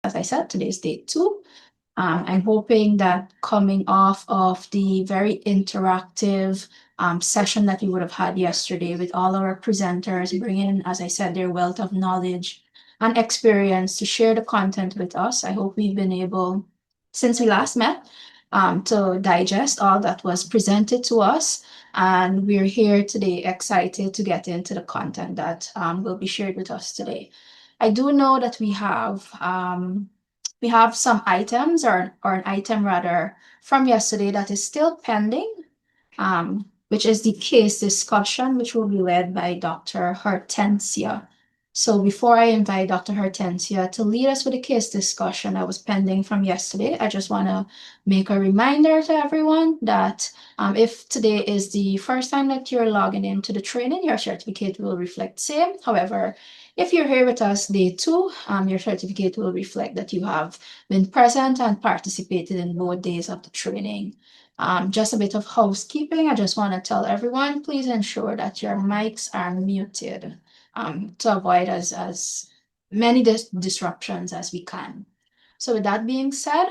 As I said, today's day 2. I'm hoping that coming off of the very interactive session that we would have had yesterday with all our presenters, bringing in, as I said, their wealth of knowledge and experience to share the content with us. I hope we've been able, since we last met, to digest all that was presented to us. And we're here today excited to get into the content that will be shared with us today. I do know that we have some items or an item rather from yesterday that is still pending, which is the case discussion, which will be led by Dr. Hortensia. So before I invite Dr. Hortensia to lead us with the case discussion that was pending from yesterday, I just want to make a reminder to everyone that if today is the first time that you're logging into the training, your certificate will reflect same. However, if you're here with us day 2, your certificate will reflect that you have been present and participated in both days of the training. Just a bit of housekeeping. I just want to tell everyone, please ensure that your mics are muted to avoid as many disruptions as we can. So with that being said,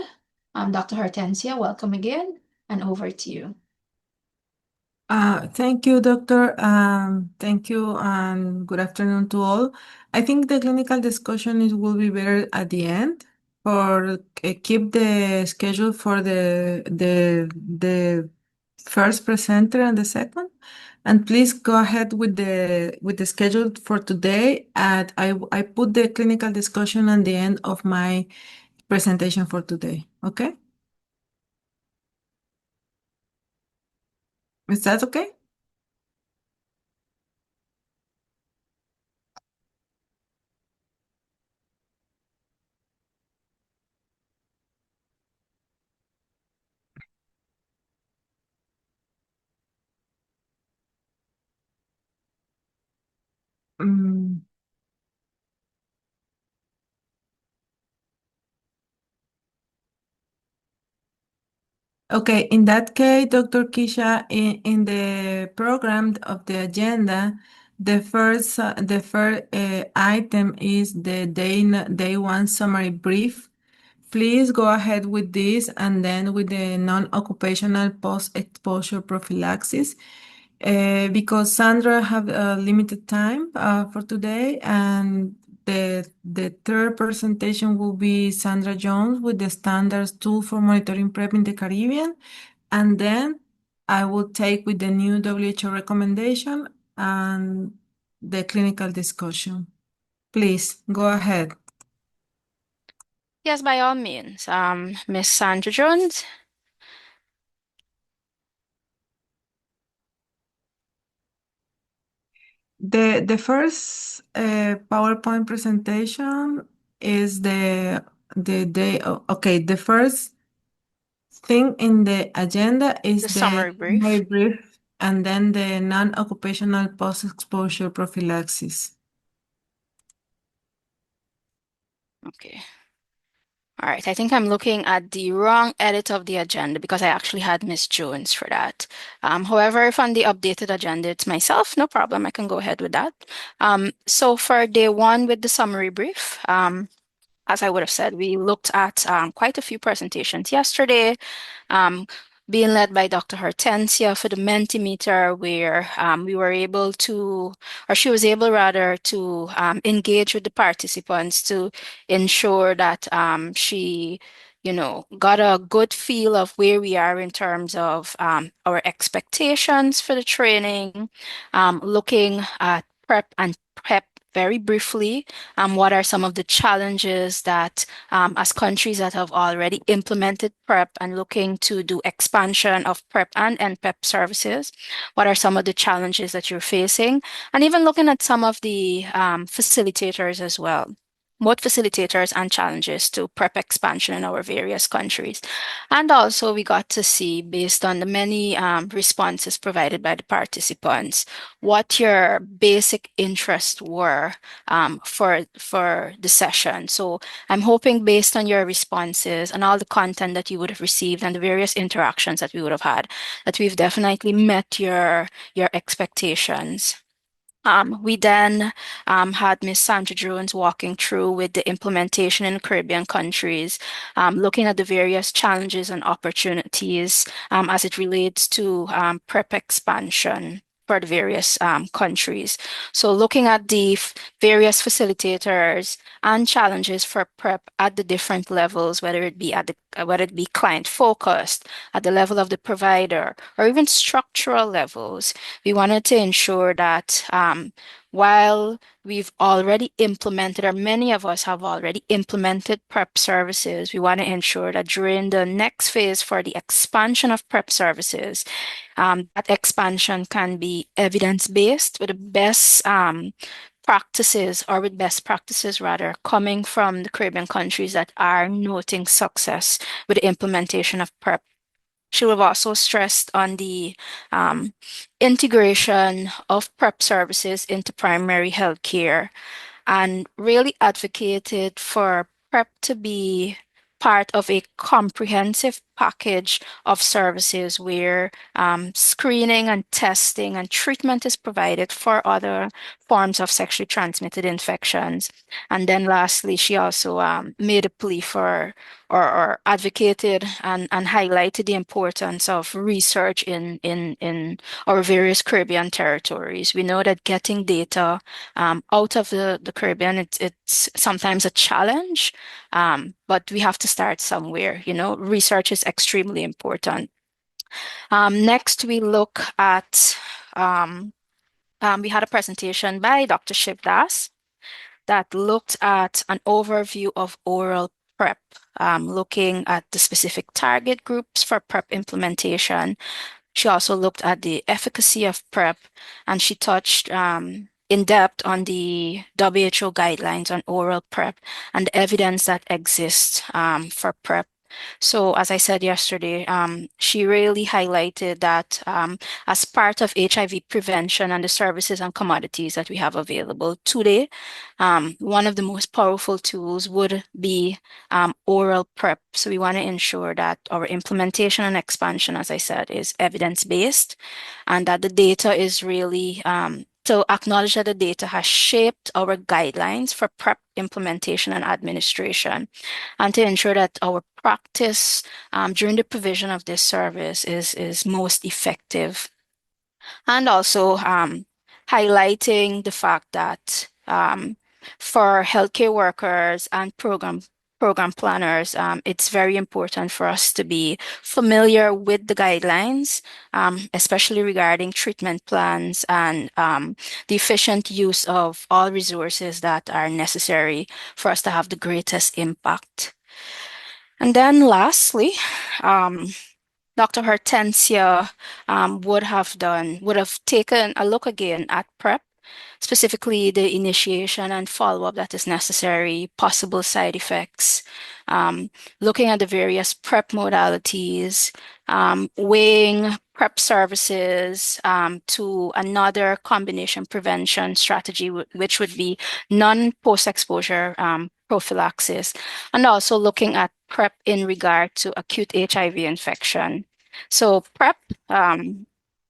Dr. Hortensia, welcome again, and over to you. Thank you, doctor. Thank you, and good afternoon to all. I think the clinical discussion will be better at the end for keep the schedule for the first presenter and the second. And please go ahead with the schedule for today. And I put the clinical discussion at the end of my presentation for today. Okay? Is that okay? Mm. Okay, in that case, Dr. Kisha, in the program of the agenda, the first item is the day one summary brief. Please go ahead with this and then with the non-occupational post-exposure prophylaxis. Because Sandra have a limited time for today, and the third presentation will be Sandra Jones with the standards tool for monitoring PrEP in the Caribbean, and then I will take with the new WHO recommendation and the clinical discussion. Please go ahead. Yes, by all means. Miss Sandra Jones. The first PowerPoint presentation is the day. Okay, the first thing in the agenda is The the summary summary brief. brief and then the non-occupational post-exposure prophylaxis. Okay. All right. I think I'm looking at the wrong edit of the agenda because I actually had Miss Jones for that. However, if on the updated agenda it's myself, no problem. I can go ahead with that. So for day 1 with the summary brief, as I would have said, we looked at quite a few presentations yesterday, um, being led by Dr. Hortensia for the Mentimeter, where we were able to, or she was able rather, to engage with the participants to ensure that she, got a good feel of where we are in terms of our expectations for the training, looking at PrEP and PEP very briefly. What are some of the challenges that, as countries that have already implemented PrEP and looking to do expansion of PrEP and NPEP services, what are some of the challenges that you're facing? And even looking at some of the facilitators as well. Both facilitators and challenges to PrEP expansion in our various countries. And also, we got to see, based on the many responses provided by the participants, what your basic interests were for the session. So I'm hoping, based on your responses and all the content that you would have received and the various interactions that we would have had, that we've definitely met your expectations. We then had Miss Sandra Jones walking through with the implementation in Caribbean countries, looking at the various challenges and opportunities as it relates to PrEP expansion for the various countries. So looking at the various facilitators and challenges for PrEP at the different levels, whether it be whether it be client focused, at the level of the provider, or even structural levels. We wanted to ensure that while we've already implemented, or many of us have already implemented PrEP services, we want to ensure that during the next phase for the expansion of PrEP services, that expansion can be evidence-based with the best practices, or with best practices rather, coming from the Caribbean countries that are noting success with the implementation of PrEP. She would have also stressed on the integration of PrEP services into primary health care and really advocated for PrEP to be part of a comprehensive package of services where screening and testing and treatment is provided for other forms of sexually transmitted infections. And then lastly, she also made a plea for or advocated and highlighted the importance of research in our various Caribbean territories. We know that getting data out of the Caribbean, it's sometimes a challenge, but we have to start somewhere. Research is extremely important. Next, we look at, we had a presentation by Dr. Shiv Das that looked at an overview of oral PrEP, looking at the specific target groups for PrEP implementation. She also looked at the efficacy of PrEP, and she touched in depth on the WHO guidelines on oral PrEP and the evidence that exists for PrEP. So, as I said yesterday, she really highlighted that as part of HIV prevention and the services and commodities that we have available today, one of the most powerful tools would be oral PrEP. So, we want to ensure that our implementation and expansion, as I said, is evidence-based and that the data is really to acknowledge that the data has shaped our guidelines for PrEP implementation and administration, and to ensure that our practice during the provision of this service is most effective. And also highlighting the fact that for healthcare workers and program planners, it's very important for us to be familiar with the guidelines, especially regarding treatment plans and the efficient use of all resources that are necessary for us to have the greatest impact. And then lastly, Dr. Hortensia would have taken a look again at PrEP, specifically the initiation and follow-up that is necessary, possible side effects, looking at the various PrEP modalities, weighing PrEP services to another combination prevention strategy, which would be non-post-exposure prophylaxis, and also looking at PrEP in regard to acute HIV infection. So PrEP,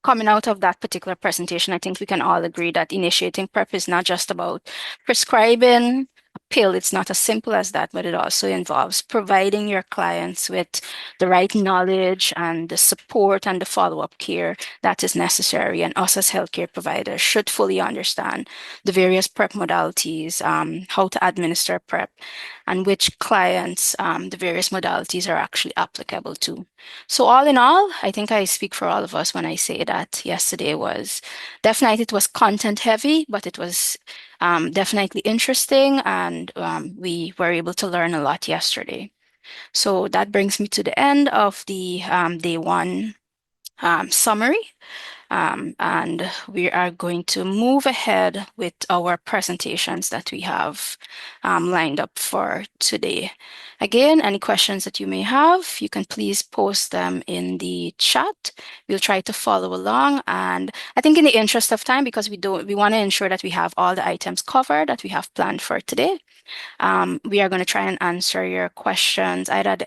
coming out of that particular presentation, I think we can all agree that initiating PrEP is not just about prescribing a pill. It's not as simple as that, but it also involves providing your clients with the right knowledge and the support and the follow-up care that is necessary. And us as healthcare providers should fully understand the various PrEP modalities, how to administer PrEP, and which clients the various modalities are actually applicable to. So all in all, I think I speak for all of us when I say that yesterday was definitely, it was content heavy, but it was definitely interesting, and we were able to learn a lot yesterday. So that brings me to the end of the day one summary. And we are going to move ahead with our presentations that we have lined up for today. Again, any questions that you may have, you can please post them in the chat. We'll try to follow along. And I think in the interest of time, because we want to ensure that we have all the items covered that we have planned for today, we are going to try and answer your questions either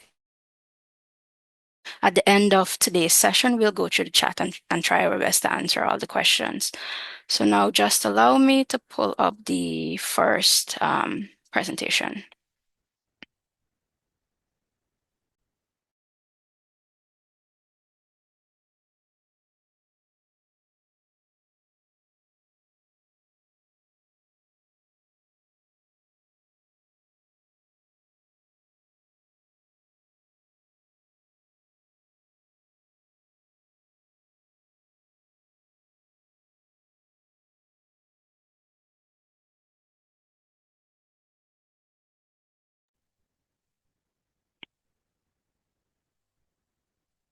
At the end of today's session, we'll go through the chat and try our best to answer all the questions. So now just allow me to pull up the first presentation.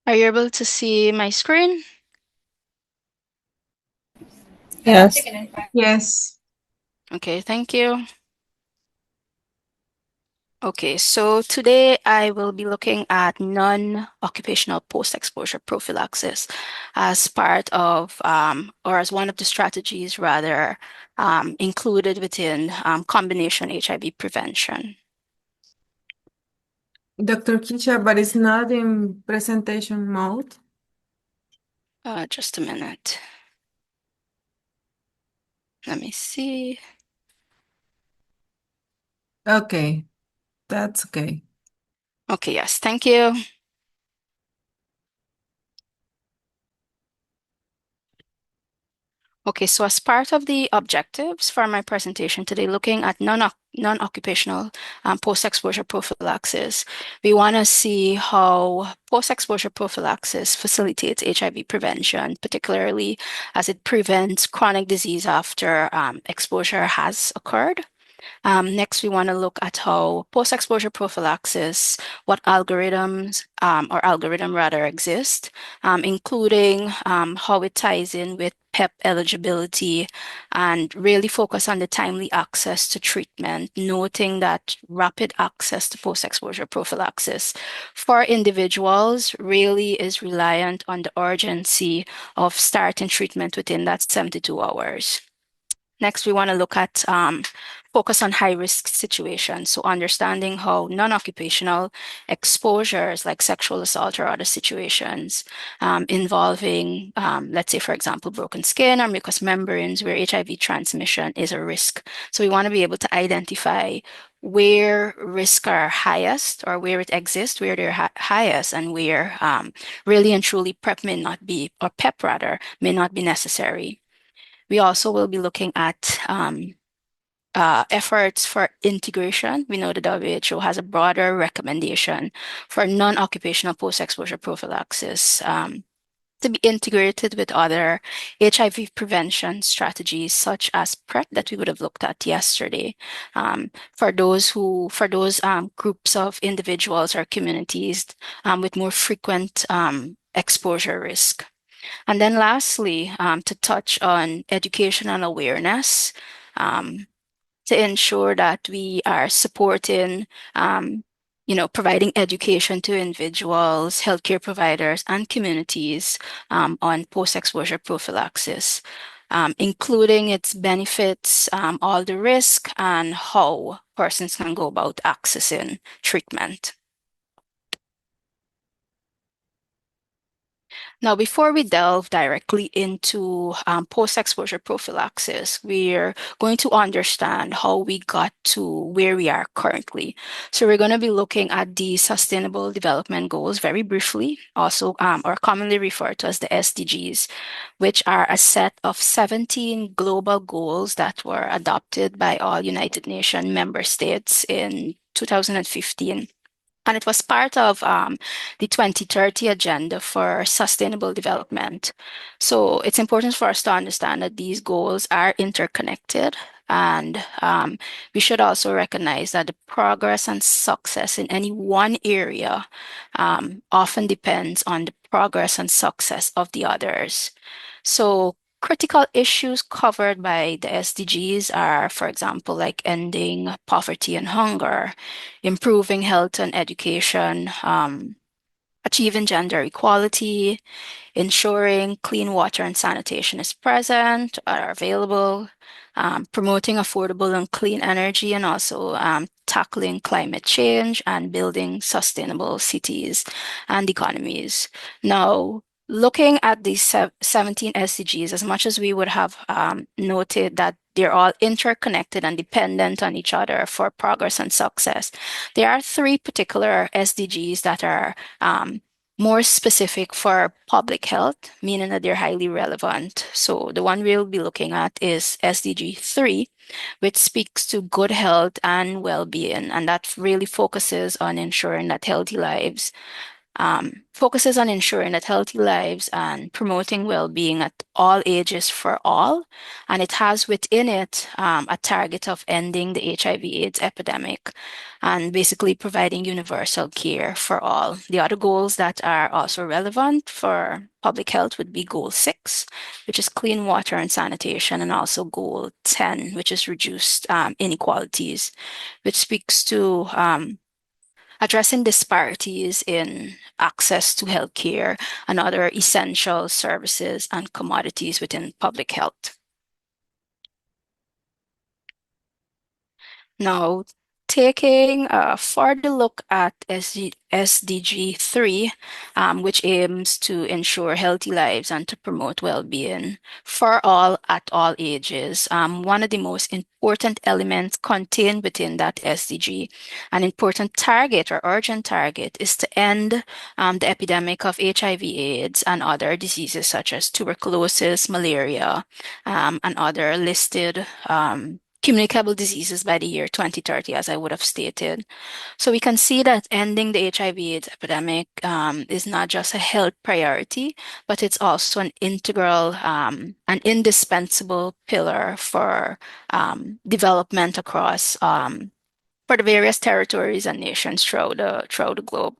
Are you able to see my screen? Yes. Yes. Okay, thank you. Okay, so today I will be looking at non-occupational post-exposure prophylaxis as part of, or as one of the strategies rather, included within combination HIV prevention. Dr. Kisha, but it's not in presentation mode. Just a minute. Let me see. Okay, that's okay. Okay, yes, thank you. Okay, so as part of the objectives for my presentation today, looking at non-occupational post-exposure prophylaxis, we want to see how post-exposure prophylaxis facilitates HIV prevention, particularly as it prevents chronic disease after exposure has occurred. Next, we want to look at how post-exposure prophylaxis, what algorithms or algorithm rather exist, including how it ties in with PEP eligibility, and really focus on the timely access to treatment, noting that rapid access to post-exposure prophylaxis for individuals really is reliant on the urgency of starting treatment within that 72 hours. Next, we want to look at focus on high-risk situations. So understanding how non-occupational exposures like sexual assault or other situations involving, let's say, for example, broken skin or mucous membranes where HIV transmission is a risk. So we want to be able to identify where risks are highest or where it exists, where they're highest, and where really and truly PrEP may not be, or PEP rather, may not be necessary. We also will be looking at efforts for integration. We know the WHO has a broader recommendation for non-occupational post-exposure prophylaxis to be integrated with other HIV prevention strategies, such as PrEP that we would have looked at yesterday, for those groups of individuals or communities with more frequent exposure risk. And then lastly, to touch on education and awareness, to ensure that we are supporting, providing education to individuals, healthcare providers, and communities on post-exposure prophylaxis, including its benefits, all the risk, and how persons can go about accessing treatment. Now, before we delve directly into post-exposure prophylaxis, we're going to understand how we got to where we are currently. So we're going to be looking at the Sustainable Development Goals very briefly, also or commonly referred to as the SDGs, which are a set of 17 global goals that were adopted by all United Nations member states in 2015. And it was part of the 2030 Agenda for Sustainable Development. So it's important for us to understand that these goals are interconnected. And we should also recognize that the progress and success in any one area often depends on the progress and success of the others. So critical issues covered by the SDGs are, for example, like ending poverty and hunger, improving health and education, achieving gender equality, ensuring clean water and sanitation is present, are available, promoting affordable and clean energy, and also tackling climate change and building sustainable cities and economies. Now, looking at these 17 SDGs, as much as we would have noted that they're all interconnected and dependent on each other for progress and success, there are three particular SDGs that are more specific for public health, meaning that they're highly relevant. So the one we'll be looking at is SDG 3, which speaks to good health and well-being, and that really focuses on ensuring that healthy lives and promoting well-being at all ages for all. And it has within it a target of ending the HIV/AIDS epidemic and basically providing universal care for all. The other goals that are also relevant for public health would be Goal 6, which is clean water and sanitation, and also Goal 10, which is reduced inequalities, which speaks to addressing disparities in access to healthcare and other essential services and commodities within public health. Now, taking a further look at SDG 3, which aims to ensure healthy lives and to promote well-being for all at all ages. One of the most important elements contained within that SDG, an important target or urgent target, is to end the epidemic of HIV/AIDS and other diseases such as tuberculosis, malaria, and other listed communicable diseases by the year 2030, as I would have stated. So we can see that ending the HIV/AIDS epidemic is not just a health priority, but it's also an integral, an indispensable pillar for development across for the various territories and nations throughout the globe.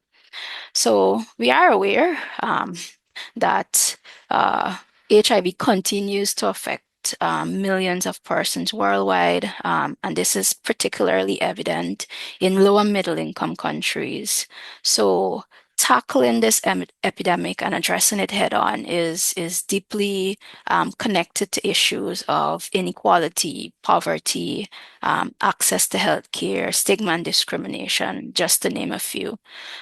So we are aware that HIV continues to affect millions of persons worldwide, and this is particularly evident in low and middle income countries. So tackling this epidemic and addressing it head on is deeply connected to issues of inequality, poverty, access to healthcare, stigma and discrimination, just to name a few.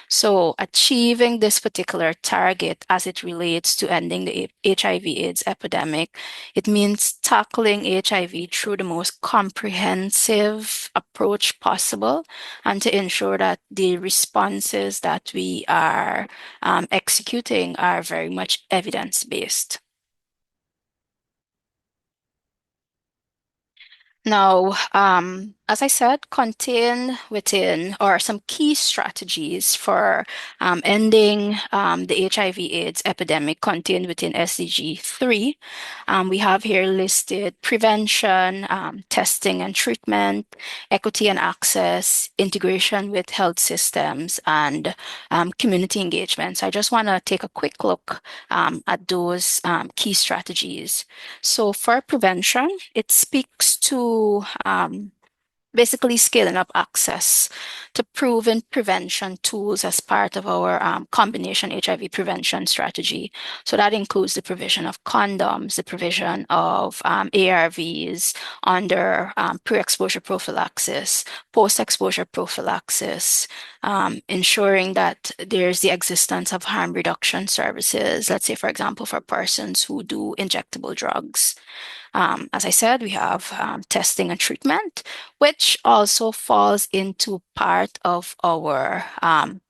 So achieving this particular target as it relates to ending the HIV/AIDS epidemic, it means tackling HIV through the most comprehensive approach possible and to ensure that the responses that we are executing are very much evidence-based. Now, as I said, contain within or some key strategies for ending the HIV/AIDS epidemic contained within SDG 3. We have here listed prevention, testing and treatment, equity and access, integration with health systems, and community engagement. So I just want to take a quick look at those key strategies. So for prevention, it speaks to basically scaling up access to proven prevention tools as part of our combination HIV prevention strategy. So that includes the provision of condoms, the provision of ARVs under pre-exposure prophylaxis, post-exposure prophylaxis, ensuring that there's the existence of harm reduction services, let's say, for example, for persons who do injectable drugs. As I said, we have testing and treatment, which also falls into part of our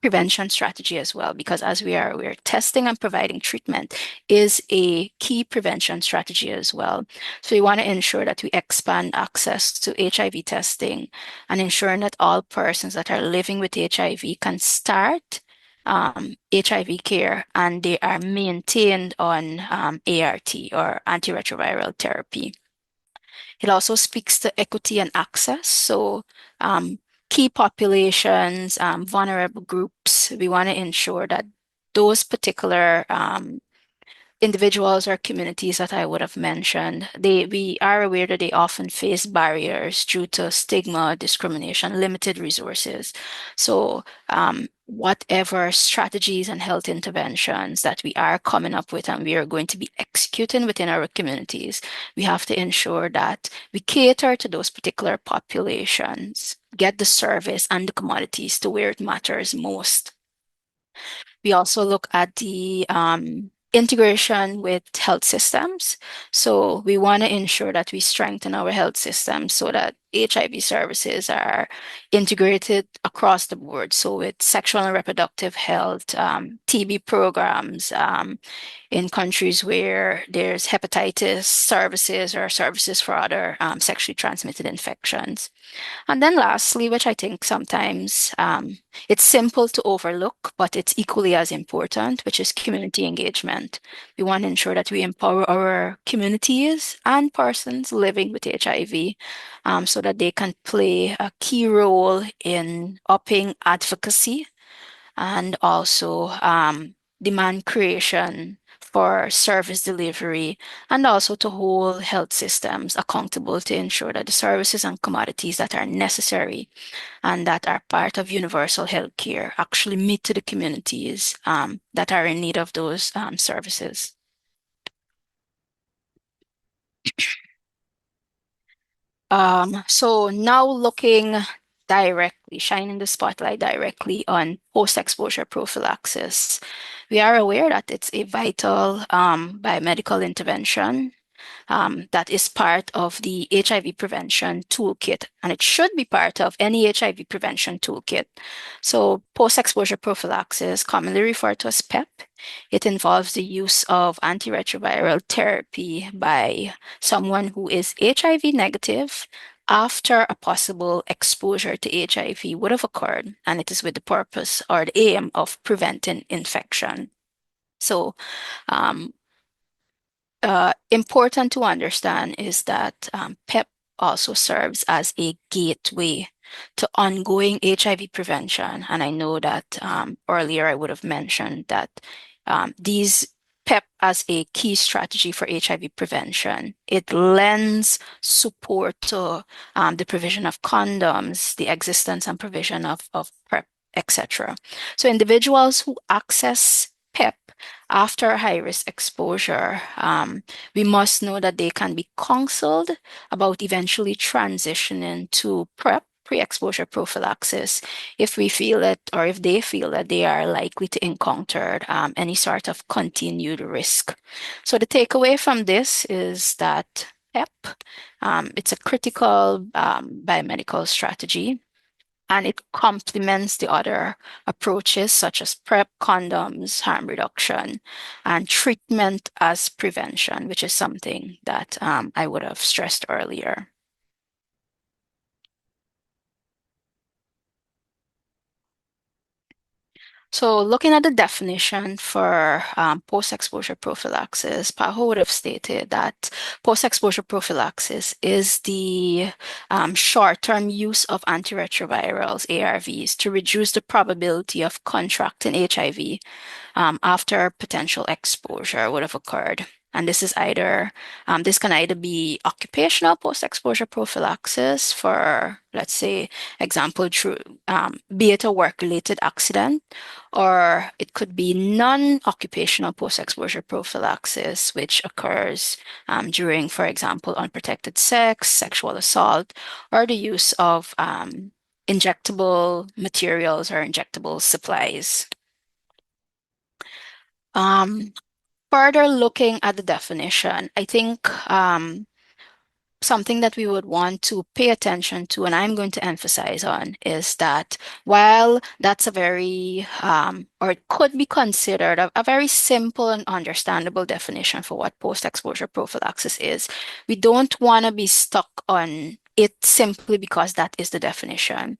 prevention strategy as well, because as we're testing and providing treatment is a key prevention strategy as well. So we want to ensure that we expand access to HIV testing and ensuring that all persons that are living with HIV can start HIV care and they are maintained on ART or antiretroviral therapy. It also speaks to equity and access. So key populations, vulnerable groups, we want to ensure that those particular individuals or communities that I would have mentioned, we are aware that they often face barriers due to stigma, discrimination, limited resources. So whatever strategies and health interventions that we are coming up with and we are going to be executing within our communities, we have to ensure that we cater to those particular populations, get the service and the commodities to where it matters most. We also look at the integration with health systems. So we want to ensure that we strengthen our health systems so that HIV services are integrated across the board. So with sexual and reproductive health, TB programs, in countries where there's hepatitis services or services for other sexually transmitted infections. And then lastly, which I think sometimes it's simple to overlook, but it's equally as important, which is community engagement. We want to ensure that we empower our communities and persons living with HIV so that they can play a key role in upping advocacy and also demand creation for service delivery, and also to hold health systems accountable to ensure that the services and commodities that are necessary and that are part of universal health care actually meet to the communities that are in need of those services. So now looking directly, shining the spotlight directly on post-exposure prophylaxis. We are aware that it's a vital biomedical intervention that is part of the HIV prevention toolkit, and it should be part of any HIV prevention toolkit. So post-exposure prophylaxis, commonly referred to as PEP, it involves the use of antiretroviral therapy by someone who is HIV negative after a possible exposure to HIV would have occurred, and it is with the purpose or the aim of preventing infection. So important to understand is that PEP also serves as a gateway to ongoing HIV prevention. And I know that earlier I would have mentioned that these PEP as a key strategy for HIV prevention. It lends support to the provision of condoms, the existence and provision of PrEP, etc. So individuals who access PEP after high-risk exposure, we must know that they can be counseled about eventually transitioning to PrEP, pre-exposure prophylaxis, if we feel it or if they feel that they are likely to encounter any sort of continued risk. So the takeaway from this is that PEP, it's a critical biomedical strategy, and it complements the other approaches such as PrEP, condoms, harm reduction, and treatment as prevention, which is something that I would have stressed earlier. So looking at the definition for post-exposure prophylaxis, Paho would have stated that post-exposure prophylaxis is the short-term use of antiretrovirals, ARVs, to reduce the probability of contracting HIV after potential exposure would have occurred. And this is either, this can either be occupational post-exposure prophylaxis for, let's say, example, be it a work-related accident, or it could be non-occupational post-exposure prophylaxis, which occurs during, for example, unprotected sex, sexual assault, or the use of injectable materials or injectable supplies. Further looking at the definition, I think something that we would want to pay attention to, and I'm going to emphasize on, is that while that's a very, or it could be considered a very simple and understandable definition for what post-exposure prophylaxis is, we don't want to be stuck on it simply because that is the definition.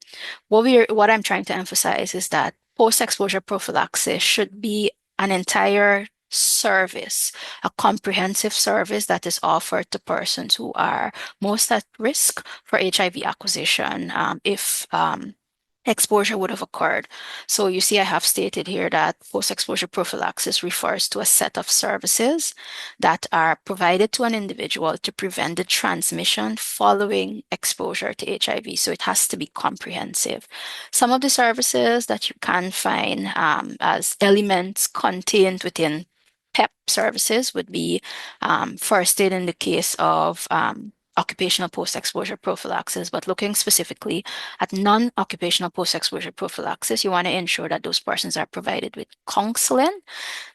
What I'm trying to emphasize is that post-exposure prophylaxis should be an entire service, a comprehensive service that is offered to persons who are most at risk for HIV acquisition if exposure would have occurred. So you see, I have stated here that post-exposure prophylaxis refers to a set of services that are provided to an individual to prevent the transmission following exposure to HIV. So it has to be comprehensive. Some of the services that you can find as elements contained within PEP services would be first aid in the case of occupational post-exposure prophylaxis, but looking specifically at non-occupational post-exposure prophylaxis, you want to ensure that those persons are provided with counseling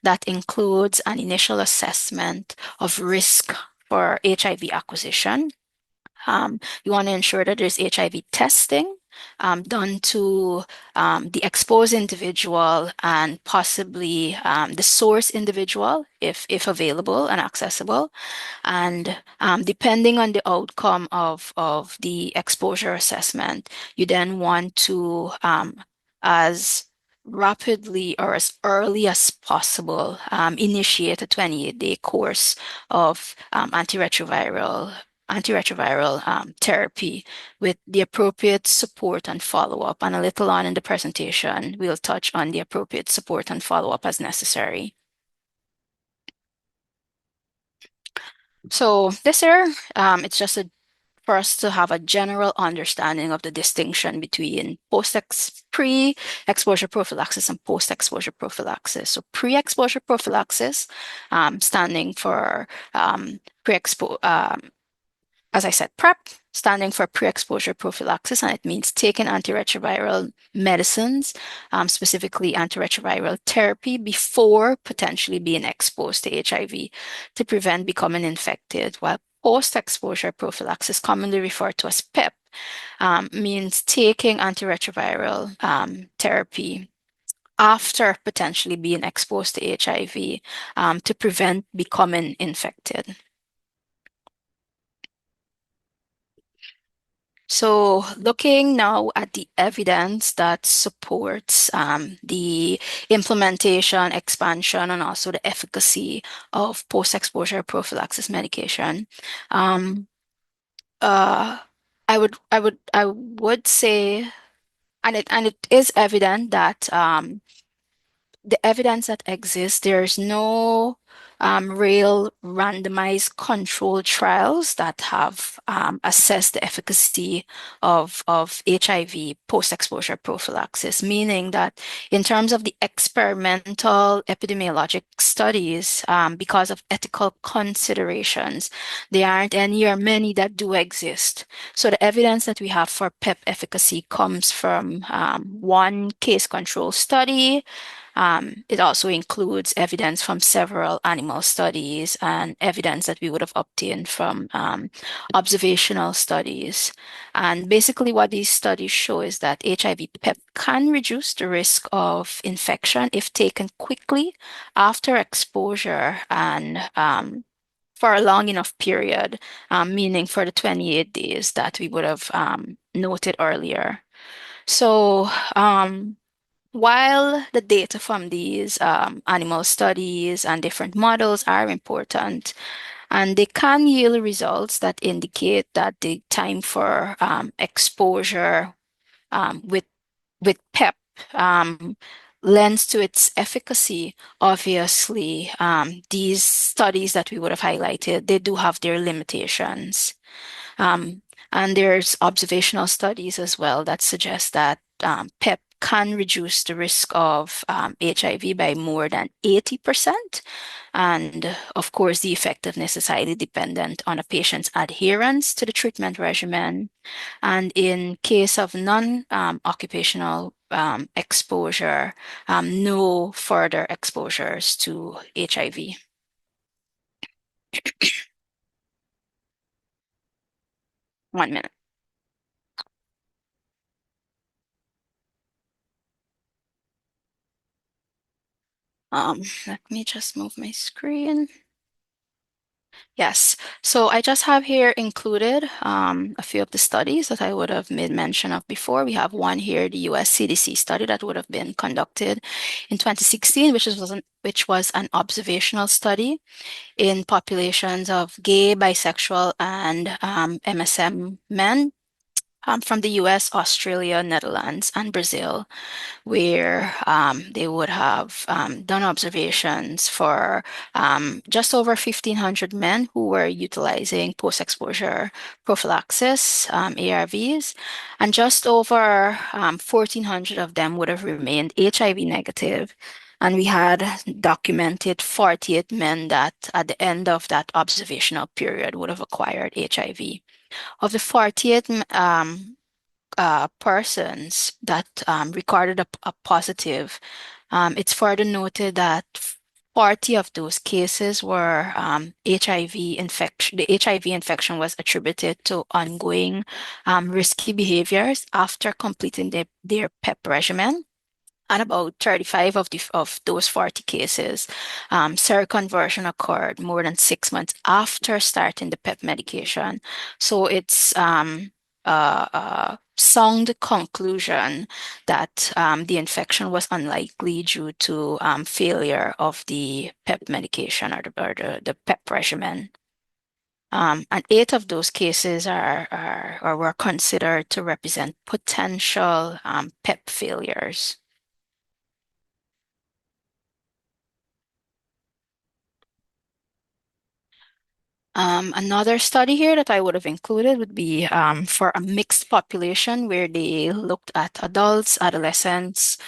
that includes an initial assessment of risk for HIV acquisition. You want to ensure that there's HIV testing done to the exposed individual and possibly the source individual, if available and accessible. And depending on the outcome of the exposure assessment, you then want to, as rapidly or as early as possible, initiate a 28-day course of antiretroviral therapy with the appropriate support and follow-up. And a little on in the presentation, we'll touch on the appropriate support and follow-up as necessary. So this here, it's just for us to have a general understanding of the distinction between pre-exposure prophylaxis and post-exposure prophylaxis. So pre-exposure prophylaxis, standing for as I said, PrEP, standing for pre-exposure prophylaxis, and it means taking antiretroviral medicines, specifically antiretroviral therapy, before potentially being exposed to HIV to prevent becoming infected, while post-exposure prophylaxis, commonly referred to as PEP, means taking antiretroviral therapy after potentially being exposed to HIV to prevent becoming infected. So looking now at the evidence that supports the implementation, expansion, and also the efficacy of post-exposure prophylaxis medication, I would say, and it is evident that the evidence that exists, there's no real randomized control trials that have assessed the efficacy of HIV post-exposure prophylaxis, meaning that in terms of the experimental epidemiologic studies, because of ethical considerations, there aren't any or many that do exist. So the evidence that we have for PEP efficacy comes from one case control study. It also includes evidence from several animal studies and evidence that we would have obtained from observational studies. And basically what these studies show is that HIV PEP can reduce the risk of infection if taken quickly after exposure and for a long enough period, meaning for the 28 days that we would have noted earlier. So while the data from these animal studies and different models are important, and they can yield results that indicate that the time for exposure with PEP lends to its efficacy, obviously, these studies that we would have highlighted, they do have their limitations. And there's observational studies as well that suggest that PEP can reduce the risk of HIV by more than 80%. And of course, the effectiveness is highly dependent on a patient's adherence to the treatment regimen. And in case of non-occupational exposure, no further exposures to HIV. One minute. Let me just move my screen. Yes, so I just have here included a few of the studies that I would have made mention of before. We have one here, the US CDC study that would have been conducted in 2016, which was an observational study in populations of gay, bisexual, and MSM men. from the US, Australia, Netherlands, and Brazil, where they would have done observations for just over 1,500 men who were utilizing post-exposure prophylaxis, ARVs, and just over 1,400 of them would have remained HIV negative. And we had documented 48 men that at the end of that observational period would have acquired HIV. Of the 48 persons that recorded a positive, it's further noted that 40 of those cases were HIV infection. The HIV infection was attributed to ongoing risky behaviors after completing their PEP regimen. And about 35 of those 40 cases, seroconversion occurred more than 6 months after starting the PEP medication. So it's a sound conclusion that the infection was unlikely due to failure of the PEP medication or the PEP regimen. And 8 of those cases are or were considered to represent potential PEP failures. Another study here that I would have included would be for a mixed population where they looked at adults, adolescents,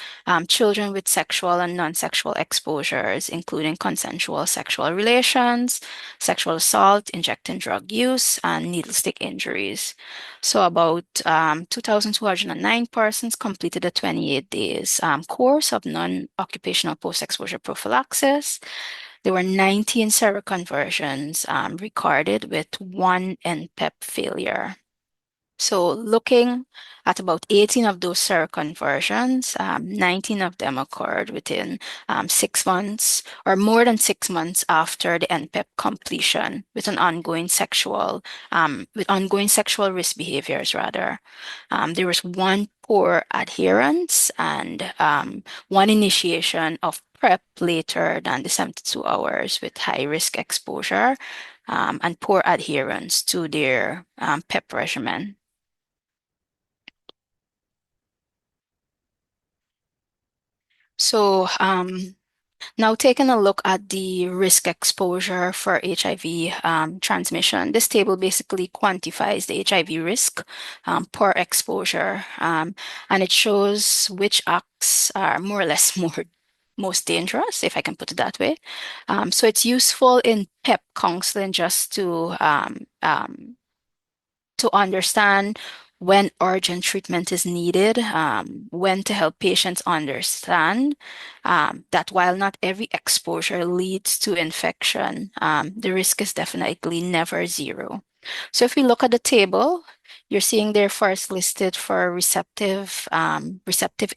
children with sexual and non-sexual exposures, including consensual sexual relations, sexual assault, injecting drug use, and needle stick injuries. So about 2,209 persons completed a 28 days course of non-occupational post-exposure prophylaxis. There were 19 seroconversions recorded with one NPEP failure. So looking at about 18 of those seroconversions, 19 of them occurred within 6 months or more than 6 months after the NPEP completion with ongoing sexual risk behaviors rather. There was one poor adherence and one initiation of PrEP later than the 72 hours with high risk exposure and poor adherence to their PEP regimen. So now taking a look at the risk exposure for HIV transmission, this table basically quantifies the HIV risk per exposure, and it shows which acts are more or less most dangerous, if I can put it that way. So it's useful in PEP counseling just to understand when urgent treatment is needed, when to help patients understand that while not every exposure leads to infection, the risk is definitely never zero. So if we look at the table, you're seeing there first listed for receptive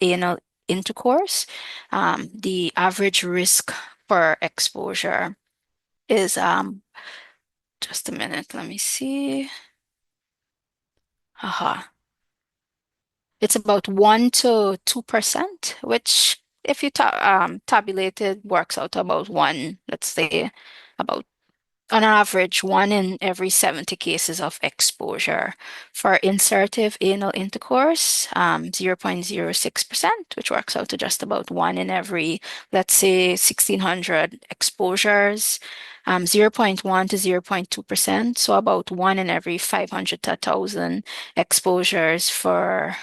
anal intercourse. The average risk per exposure is just a minute, let me see. Aha. It's about 1 to 2%, which if you tabulate it, works out to about one, let's say about on average, 1 in every 70 cases of exposure. For insertive anal intercourse, 0.06%, which works out to just about 1 in every, let's say, 1,600 exposures, 0.1 to 0.2%, so about 1 in every 500 to 1,000 exposures for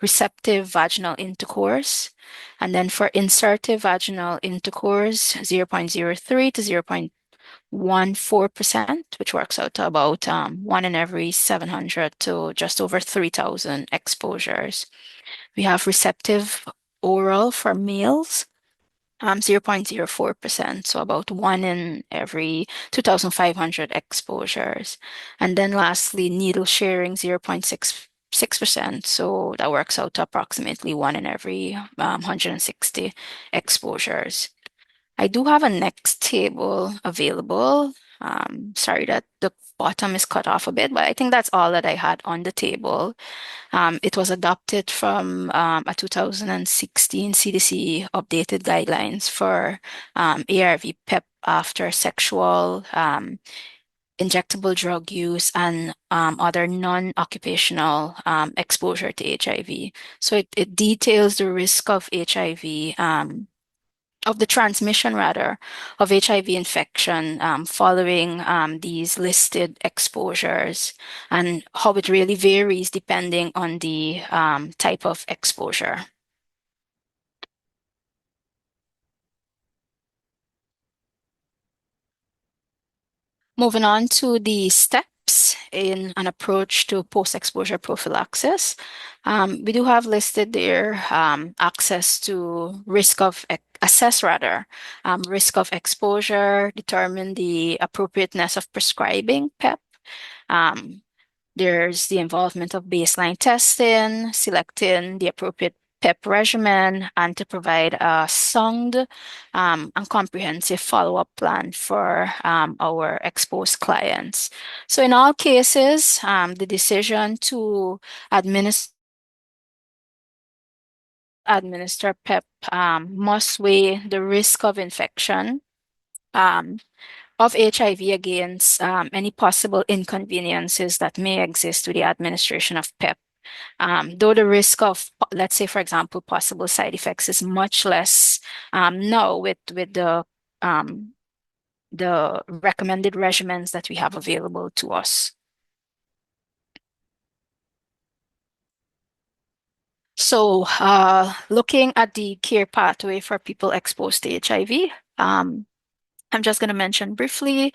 receptive vaginal intercourse. And then for insertive vaginal intercourse, 0.03 to 0.14%, which works out to about 1 in every 700 to just over 3,000 exposures. We have receptive oral for males, 0.04%, so about 1 in every 2,500 exposures. And then lastly, needle sharing, 0.66%, so that works out to approximately 1 in every 160 exposures. I do have a next table available. Sorry that the bottom is cut off a bit, but I think that's all that I had on the table. It was adopted from a 2016 CDC updated guidelines for ARV PEP after sexual injectable drug use, and other non-occupational exposure to HIV. So it details the risk of HIV, of the transmission rather, of HIV infection following these listed exposures, and how it really varies depending on the type of exposure. Moving on to the steps in an approach to post-exposure prophylaxis. We do have listed there access to assess rather, risk of exposure, determine the appropriateness of prescribing PEP. There's the involvement of baseline testing, selecting the appropriate PEP regimen, and to provide a sound and comprehensive follow-up plan for our exposed clients. So in all cases, the decision to administer PEP must weigh the risk of infection of HIV against any possible inconveniences that may exist with the administration of PEP. Though the risk of, let's say, for example, possible side effects is much less now with the recommended regimens that we have available to us. So looking at the care pathway for people exposed to HIV, I'm just going to mention briefly,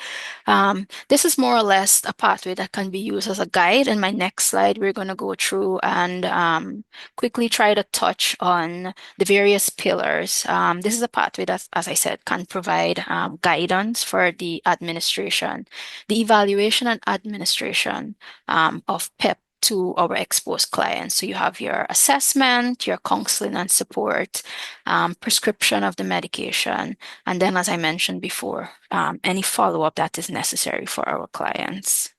this is more or less a pathway that can be used as a guide. In my next slide, we're going to go through and quickly try to touch on the various pillars. This is a pathway that, as I said, can provide guidance for the administration, the evaluation and administration of PEP to our exposed clients. So you have your assessment, your counseling and support, prescription of the medication, and then, as I mentioned before, any follow-up that is necessary for our clients.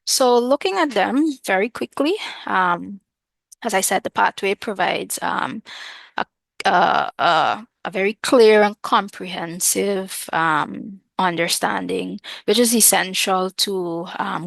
So looking at them very quickly, as I said, the pathway provides a very clear and comprehensive understanding, which is essential to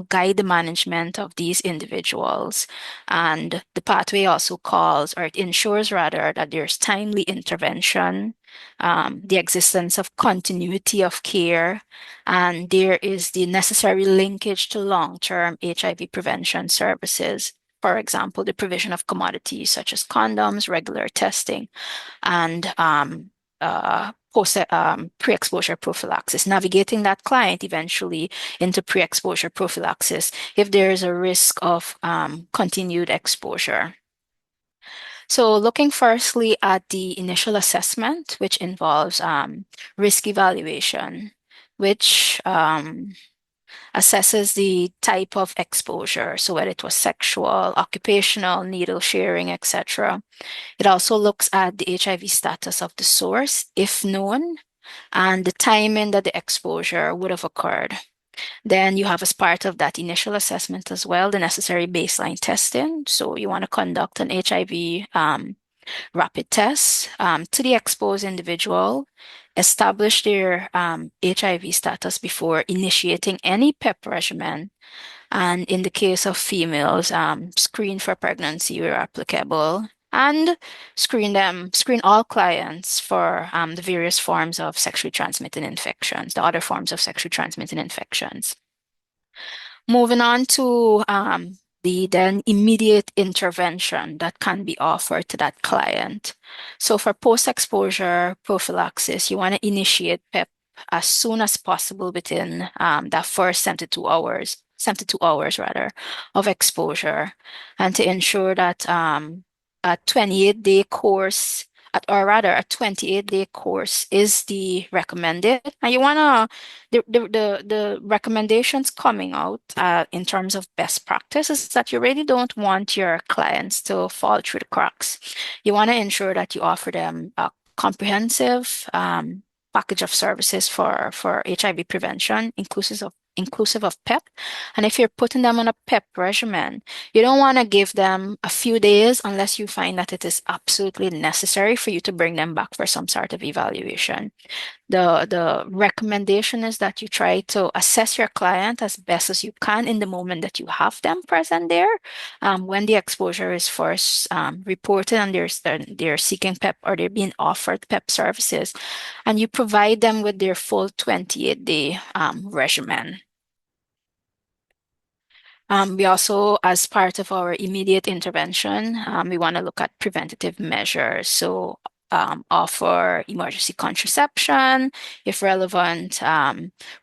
guide the management of these individuals. And the pathway also calls, or it ensures rather, that there's timely intervention, the existence of continuity of care, and there is the necessary linkage to long-term HIV prevention services. For example, the provision of commodities such as condoms, regular testing, and pre-exposure prophylaxis, navigating that client eventually into pre-exposure prophylaxis if there is a risk of continued exposure. So looking firstly at the initial assessment, which involves risk evaluation, which assesses the type of exposure, so whether it was sexual, occupational, needle sharing, etc. It also looks at the HIV status of the source, if known, and the timing that the exposure would have occurred. Then you have, as part of that initial assessment as well, the necessary baseline testing. So you want to conduct an HIV rapid test to the exposed individual, establish their HIV status before initiating any PEP regimen, and in the case of females, screen for pregnancy where applicable, and screen all clients for the various forms of sexually transmitted infections, the other forms of sexually transmitted infections. Moving on to the then immediate intervention that can be offered to that client. So for post-exposure prophylaxis, you want to initiate PEP as soon as possible within that first 72 hours rather, of exposure, and to ensure that a 28-day course, or rather a 28-day course is the recommended. And you want to, the recommendations coming out in terms of best practice is that you really don't want your clients to fall through the cracks. You want to ensure that you offer them a comprehensive package of services for HIV prevention, inclusive inclusive of PEP. And if you're putting them on a PEP regimen, you don't want to give them a few days unless you find that it is absolutely necessary for you to bring them back for some sort of evaluation. The recommendation is that you try to assess your client as best as you can in the moment that you have them present there. When the exposure is first reported and they're seeking PEP or they're being offered PEP services, and you provide them with their full 28-day regimen. We also, as part of our immediate intervention, we want to look at preventative measures. So offer emergency contraception, if relevant,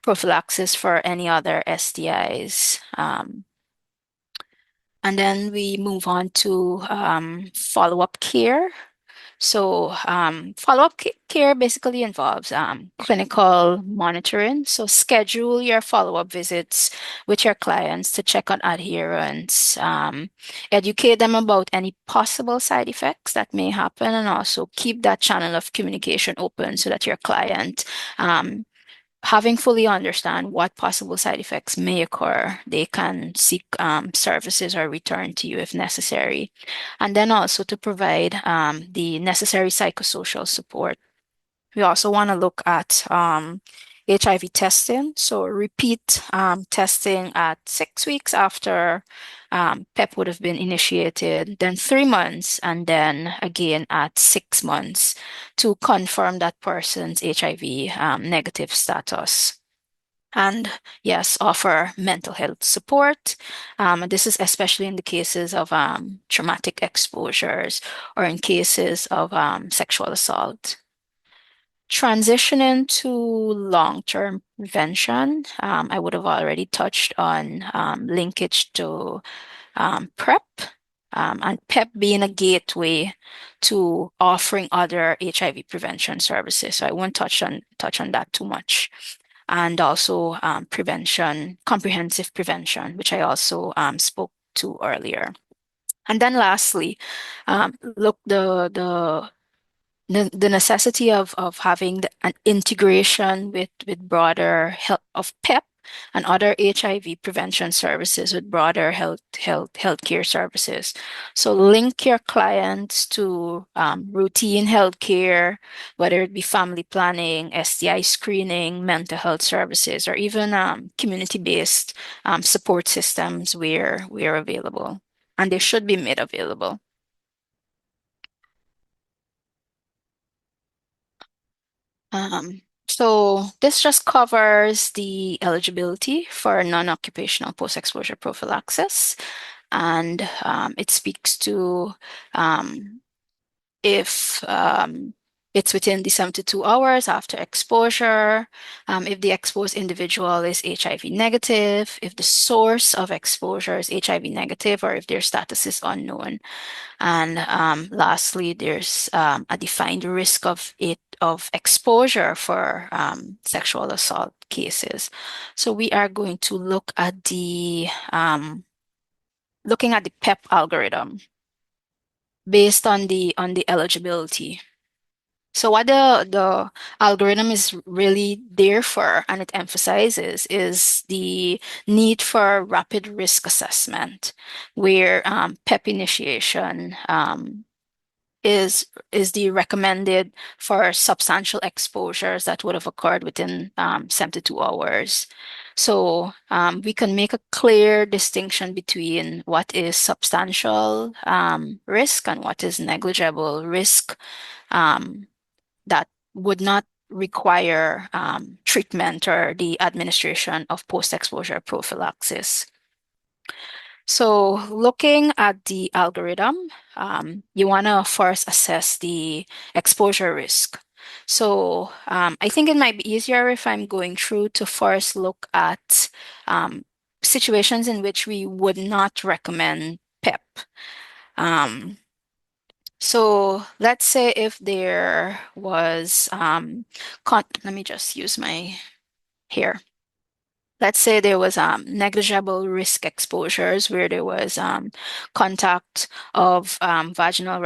prophylaxis for any other STIs. And then we move on to follow-up care. So follow-up care basically involves clinical monitoring. So schedule your follow-up visits with your clients to check on adherence, educate them about any possible side effects that may happen, and also keep that channel of communication open so that your client having fully understand what possible side effects may occur, they can seek services or return to you if necessary. And then also to provide the necessary psychosocial support. We also want to look at HIV testing. So repeat testing at 6 weeks after PEP would have been initiated, then 3 months, and then again at 6 months to confirm that person's HIV negative status. And yes, offer mental health support. This is especially in the cases of traumatic exposures or in cases of sexual assault. Transitioning to long-term prevention, I would have already touched on linkage to PrEP, and PEP being a gateway to offering other HIV prevention services. So I won't touch on that too much. And also prevention, comprehensive prevention, which I also spoke to earlier. And then lastly, look the necessity of having an integration with broader health of PEP and other HIV prevention services with broader healthcare services. So link your clients to routine healthcare, whether it be family planning, STI screening, mental health services, or even community-based support systems where available, and they should be made available. So this just covers the eligibility for non-occupational post-exposure prophylaxis, and it speaks to if it's within the 72 hours after exposure, if the exposed individual is HIV negative, if the source of exposure is HIV negative, or if their status is unknown. And lastly, there's a defined risk of exposure for sexual assault cases. So we are going to look at the looking at the PEP algorithm based on the eligibility. So what the algorithm is really there for, and it emphasizes, is the need for rapid risk assessment, where PEP initiation is the recommended for substantial exposures that would have occurred within 72 hours. So we can make a clear distinction between what is substantial risk and what is negligible risk that would not require treatment or the administration of post-exposure prophylaxis. So looking at the algorithm, you want to first assess the exposure risk. So I think it might be easier if I'm going through to first look at situations in which we would not recommend PEP. So let's say if there was, let me just use my here. Let's say there was negligible risk exposures where there was contact of vaginal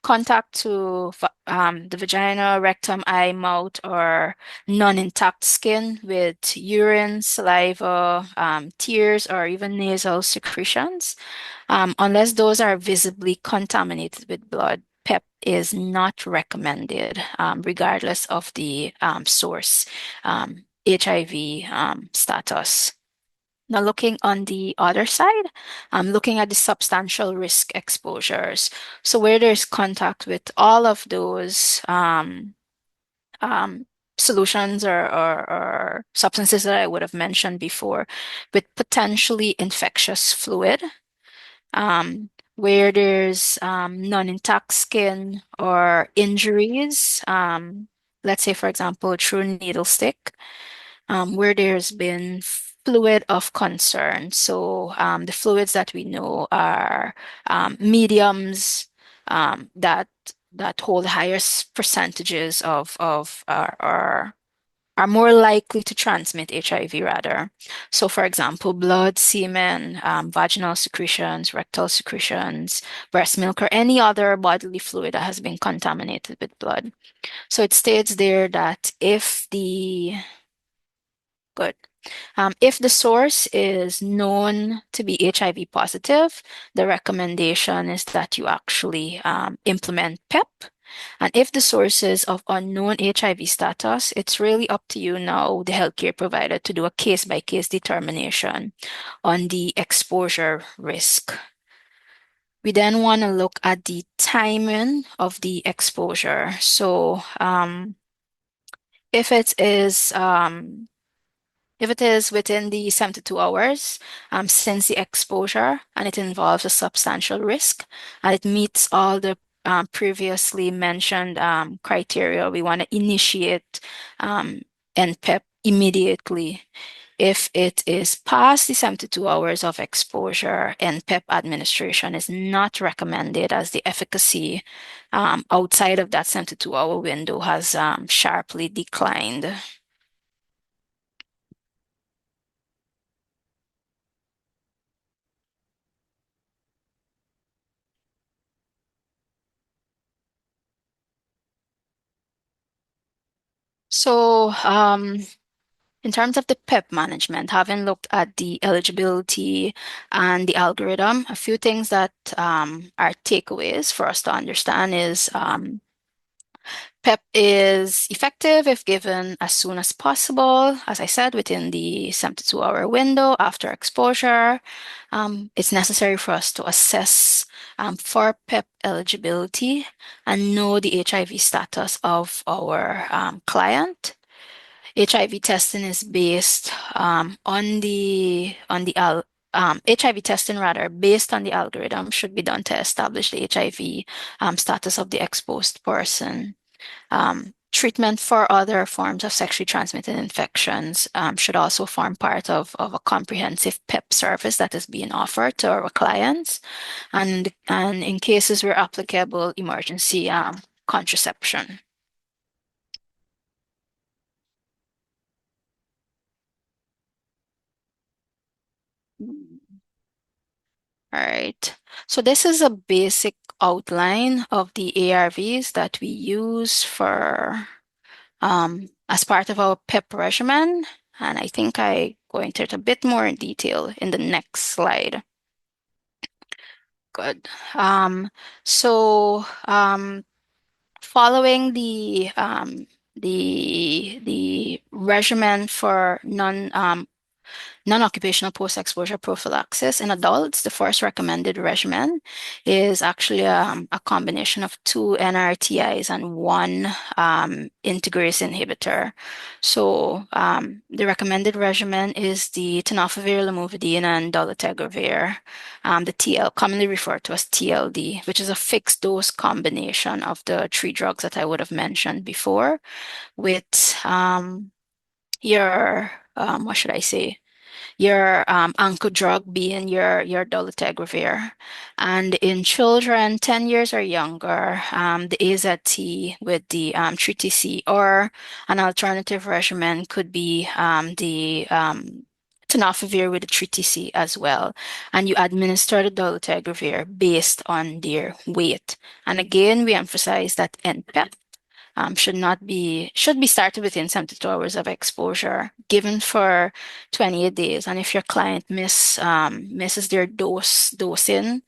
contact to the vagina, rectum, eye, mouth, or non-intact skin with urine, saliva, tears, or even nasal secretions. Unless those are visibly contaminated with blood, PEP is not recommended, regardless of the source, HIV status. Now, looking on the other side, I'm looking at the substantial risk exposures. So, where there's contact with all of those um, solutions or substances that I would have mentioned before, with potentially infectious fluid, where there's non-intact skin or injuries, let's say, for example, through needle stick, where there's been fluid of concern. So the fluids that we know are mediums that hold highest percentages of are more likely to transmit HIV rather. So, for example, blood, semen, vaginal secretions, rectal secretions, breast milk, or any other bodily fluid that has been contaminated with blood. So it states there that good. If the source is known to be HIV positive, the recommendation is that you actually implement PEP. And if the source is of unknown HIV status, it's really up to you now, the healthcare provider, to do a case-by-case determination on the exposure risk. We then want to look at the timing of the exposure. So if it is within the 72 hours since the exposure and it involves a substantial risk and it meets all the previously mentioned criteria, we want to initiate NPEP immediately. If it is past the 72 hours of exposure, NPEP administration is not recommended as the efficacy outside of that 72-hour window has sharply declined. So, in terms of the PEP management, having looked at the eligibility and the algorithm, a few things that are takeaways for us to understand is PEP is effective if given as soon as possible, as I said, within the 72-hour window after exposure. It's necessary for us to assess for PEP eligibility and know the HIV status of our client. HIV testing is based HIV testing rather based on the algorithm should be done to establish the HIV status of the exposed person. Treatment for other forms of sexually transmitted infections should also form part of a comprehensive PEP service that is being offered to our clients, and in cases where applicable, emergency contraception. All right. So this is a basic outline of the ARVs that we use for as part of our PEP regimen. And I think I go into it a bit more in detail in the next slide. Good. So following the regimen for non-occupational post-exposure prophylaxis in adults, the first recommended regimen is actually a combination of 2 NRTIs and 1 integrase inhibitor. So the recommended regimen is the tenofovir, lamivudine, and dolutegravir, the TL, commonly referred to as TLD, which is a fixed dose combination of the 3 drugs that I would have mentioned before, with your what should I say? Your anchor drug being your dolutegravir. And in children 10 years or younger, the AZT with the 3TC, or an alternative regimen could be the tenofovir with the TTC as well, and you administer the dolutegravir based on their weight. And again, we emphasize that NPEP should be started within 72 hours of exposure, given for 28 days. And if your client misses their dosing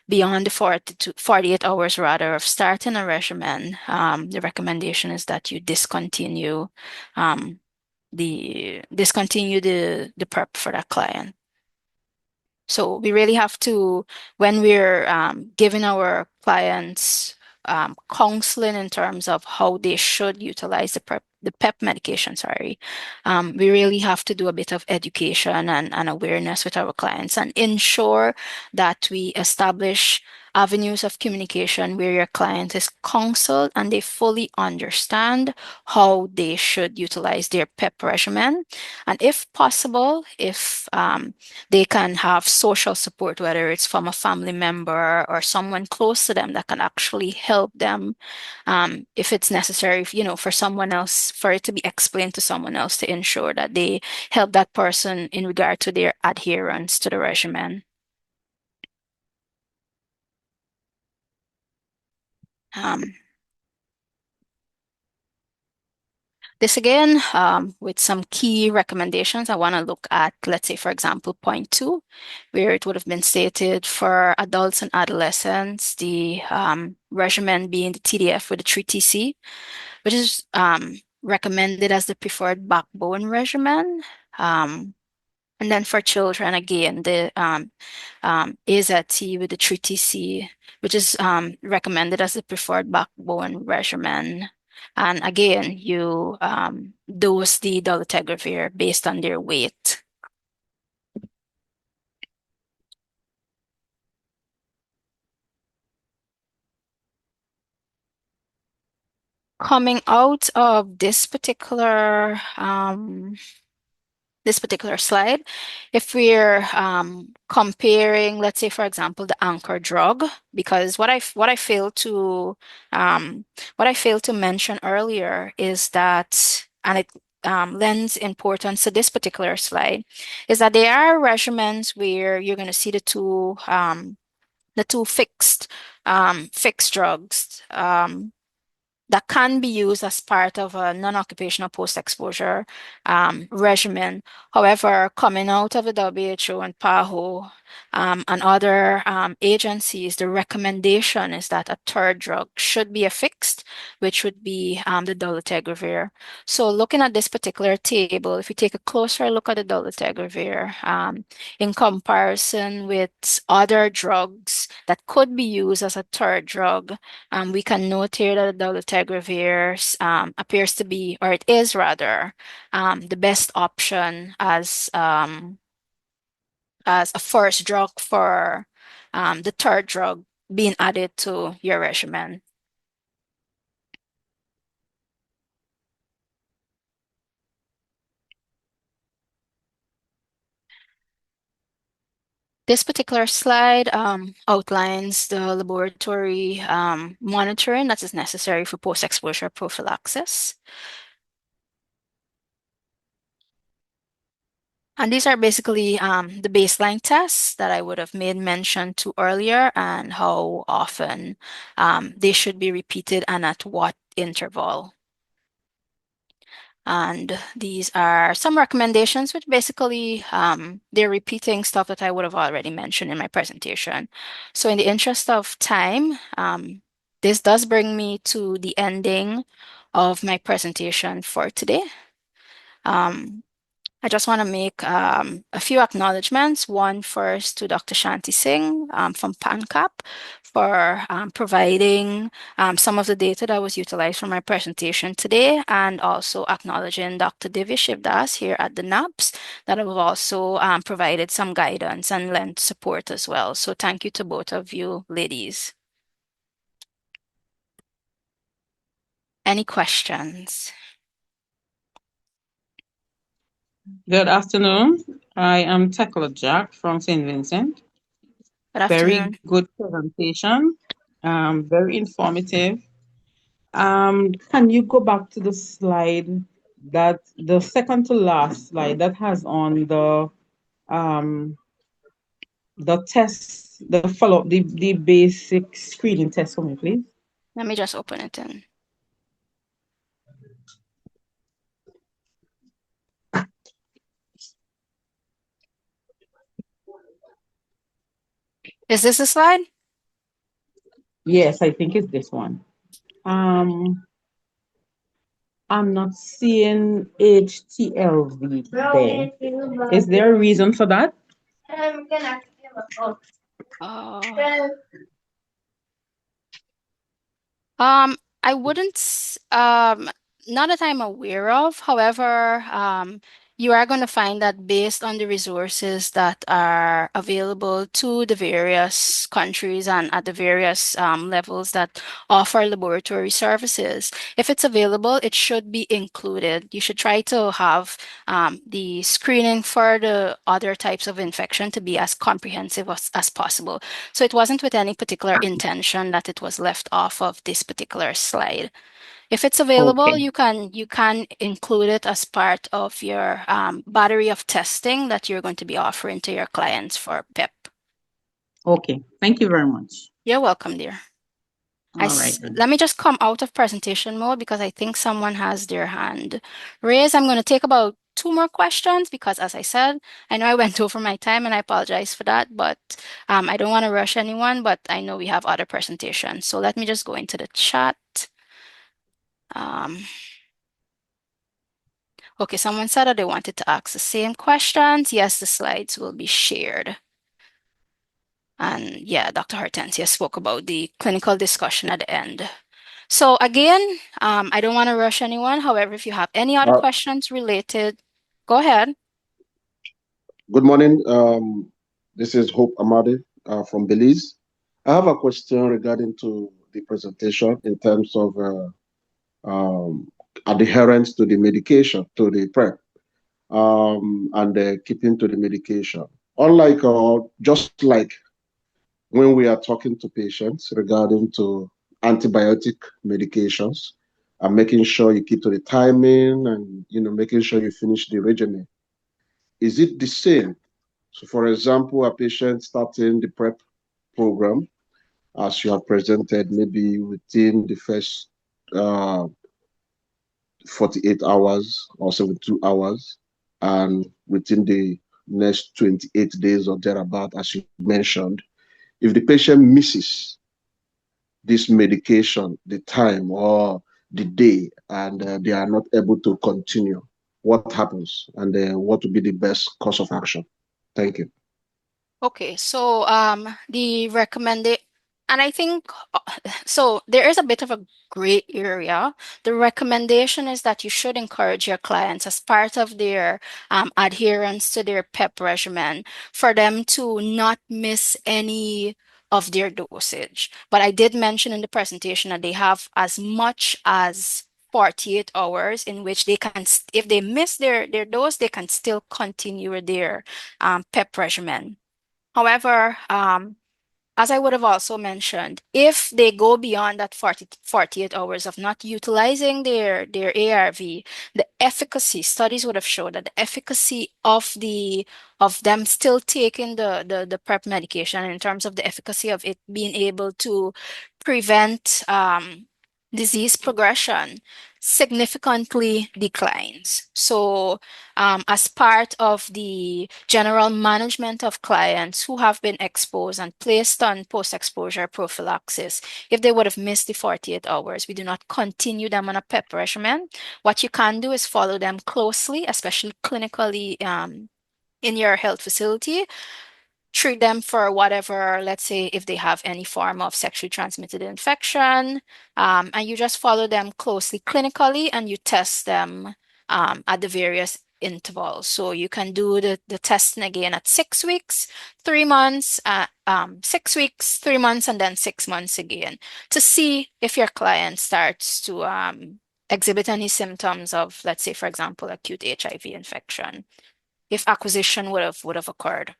beyond the 48 hours rather of starting a regimen, the recommendation is that you discontinue the PrEP for that client. So we really have to, when we're giving our clients counseling in terms of how they should utilize the PEP medication, we really have to do a bit of education and awareness with our clients and ensure that we establish avenues of communication where your client is counseled and they fully understand how they should utilize their PEP regimen. And if possible, if they can have social support, whether it's from a family member or someone close to them that can actually help them, if it's necessary, for someone else, for it to be explained to someone else to ensure that they help that person in regard to their adherence to the regimen. This again, with some key recommendations, I want to look at, let's say, for example, point 2, where it would have been stated for adults and adolescents, the regimen being the TDF with the 3TC, which is recommended as the preferred backbone regimen. And then for children, again, the AZT with the 3TC, which is recommended as the preferred backbone regimen. And again, you dose the dolutegravir based on their weight. Coming out of this particular slide, if we're comparing, let's say, for example, the anchor drug, because what I failed to mention earlier is that, and it lends importance to this particular slide, is that there are regimens where you're going to see the two fixed drugs that can be used as part of a non-occupational post-exposure regimen. However, coming out of the WHO and PAHO and other agencies, the recommendation is that a third drug should be affixed, which would be the dolutegravir. So looking at this particular table, if we take a closer look at the dolutegravir in comparison with other drugs that could be used as a third drug, we can note here that the dolutegravir appears to be, or it is rather, the best option as a first drug for the third drug being added to your regimen. This particular slide outlines the laboratory monitoring that is necessary for post-exposure prophylaxis. And these are basically the baseline tests that I would have made mention to earlier and how often they should be repeated and at what interval. And these are some recommendations, which basically they're repeating stuff that I would have already mentioned in my presentation. So in the interest of time, this does bring me to the ending of my presentation for today. I just want to make a few acknowledgements. One first to Dr. Shanti Singh from PANCAP for providing some of the data that was utilized for my presentation today, and also acknowledging Dr. Divya Shivdas here at the NAPS that have also provided some guidance and lent support as well. So thank you to both of you, ladies. Any questions? Good afternoon. I am Tekla Jack from St. Vincent. Good afternoon. Very good presentation, very informative. Can you go back to the slide the second to last slide that has on the um, the test, the follow, the basic screening test for me, please. Let me just open it in. Is this a slide? Yes, I think it's this one. I'm not seeing HTLV there. Is there a reason for that? Oh. I wouldn't, not that I'm aware of. However, you are going to find that based on the resources that are available to the various countries and at the various levels that offer laboratory services, if it's available, it should be included. You should try to have the screening for the other types of infection to be as comprehensive as possible. So it wasn't with any particular intention that it was left off of this particular slide. If it's available, Okay. you can include it as part of your battery of testing that you're going to be offering to your clients for PEP. Okay. Thank you very much. You're welcome, dear. All right then. Let me just come out of presentation mode because I think someone has their hand raised. I'm going to take about 2 more questions because, as I said, I know I went over my time and I apologize for that, but I don't want to rush anyone, but I know we have other presentations. So let me just go into the chat. Okay, someone said that they wanted to ask the same questions. Yes, the slides will be shared. And yeah, Dr. Hortensia spoke about the clinical discussion at the end. So again, I don't want to rush anyone. However, if you have any other questions related, go ahead. Good morning. This is Hope Amadi from Belize. I have a question regarding to the presentation in terms of adherence to the medication, to the PrEP, and keeping to the medication. Unlike, just like when we are talking to patients regarding to antibiotic medications, and making sure you keep to the timing and, making sure you finish the regimen. Is it the same? So, for example, a patient starting the PrEP program, as you have presented, maybe within the first 48 hours or 72 hours, and within the next 28 days or thereabout, as you mentioned, if the patient misses this medication, the time or the day, and they are not able to continue, what happens? And what would be the best course of action? Thank you. Okay, so the recommended, and I think so there is a bit of a gray area. The recommendation is that you should encourage your clients as part of their adherence to their PEP regimen for them to not miss any of their dosage. But I did mention in the presentation that they have as much as 48 hours in which they can, if they miss their dose, they can still continue their PEP regimen. However, as I would have also mentioned, if they go beyond that 48 hours of not utilizing their ARV, the efficacy, studies would have showed that the efficacy of them still taking the PrEP medication in terms of the efficacy of it being able to prevent disease progression significantly declines. So as part of the general management of clients who have been exposed and placed on post-exposure prophylaxis, if they would have missed the 48 hours, we do not continue them on a PEP regimen. What you can do is follow them closely, especially clinically in your health facility. Treat them for whatever, let's say if they have any form of sexually transmitted infection, and you just follow them closely clinically and you test them at the various intervals. So you can do the testing again at 6 weeks, 3 months, 6 weeks, 3 months, and then 6 months again to see if your client starts to exhibit any symptoms of, let's say, for example, acute HIV infection, if acquisition would have occurred.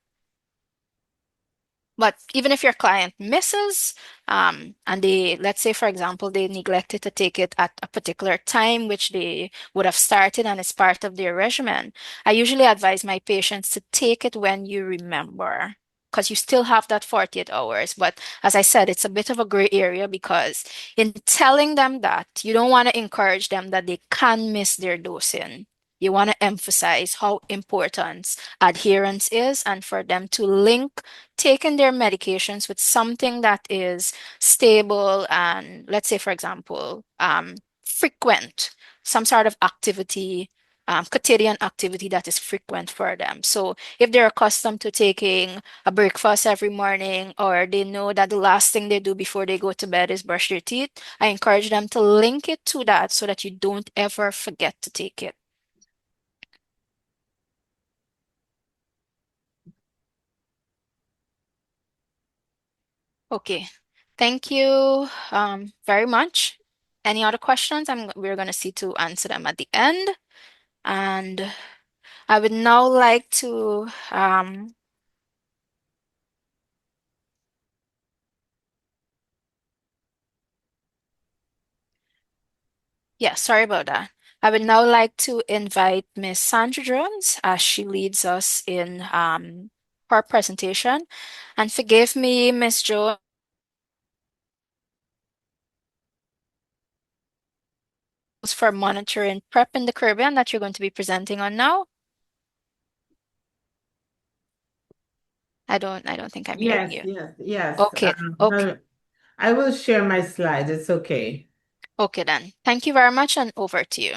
But even if your client misses, and let's say, for example, they neglected to take it at a particular time, which they would have started and it's part of their regimen, I usually advise my patients to take it when you remember, because you still have that 48 hours. But as I said, it's a bit of a gray area because in telling them that, you don't want to encourage them that they can miss their dosing. You want to emphasize how important adherence is and for them to link taking their medications with something that is stable and, let's say, for example, frequent, some sort of activity, quotidian activity that is frequent for them. So if they're accustomed to taking a breakfast every morning, or they know that the last thing they do before they go to bed is brush their teeth, I encourage them to link it to that so that you don't ever forget to take it. Okay, thank you very much. Any other questions? We're going to see to answer them at the end. And I would now like to yeah, sorry about that. I would now like to invite Miss Sandra Jones as she leads us in her presentation. And forgive me, Miss Jones, for monitoring PrEP in the Caribbean that you're going to be presenting on now. I don't think I'm hearing Yes, you. yes. Okay, okay, I will share my slides. It's okay. okay then. Thank you very much, and over to you.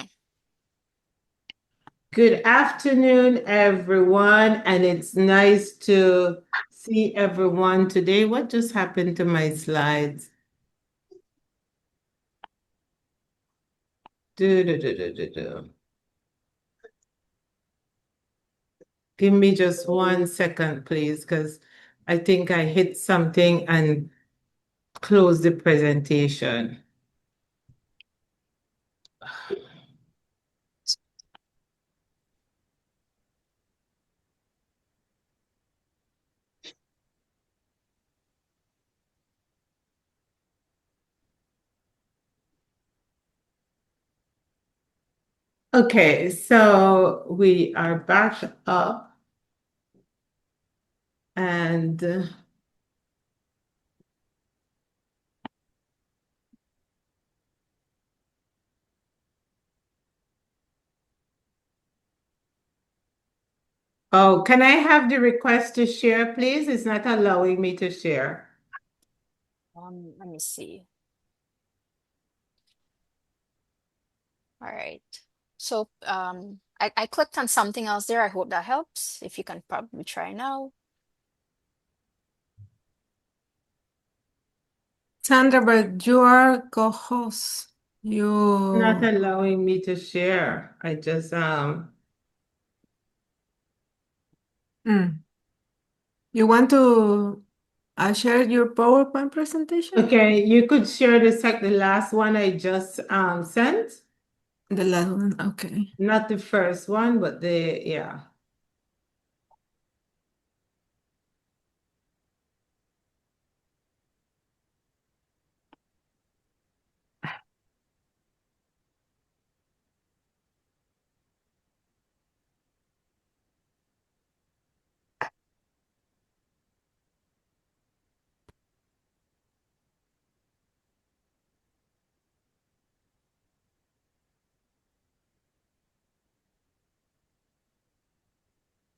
Good afternoon, everyone, and it's nice to see everyone today. What just happened to my slides? Do, do, do, do, do, do. Give me just 1 second, please, because I think I hit something and closed the presentation. Okay, so we are back up and oh, can I have the request to share, please? It's not allowing me to share. Let me see. All right. So I clicked on something else there. I hope that helps. If you can probably try now. Sandra, but you are co-host. Not You allowing me to share. I just mm. You want to share your PowerPoint presentation? okay, you could share the last one I just sent. The last one, okay. Not the first one, but yeah.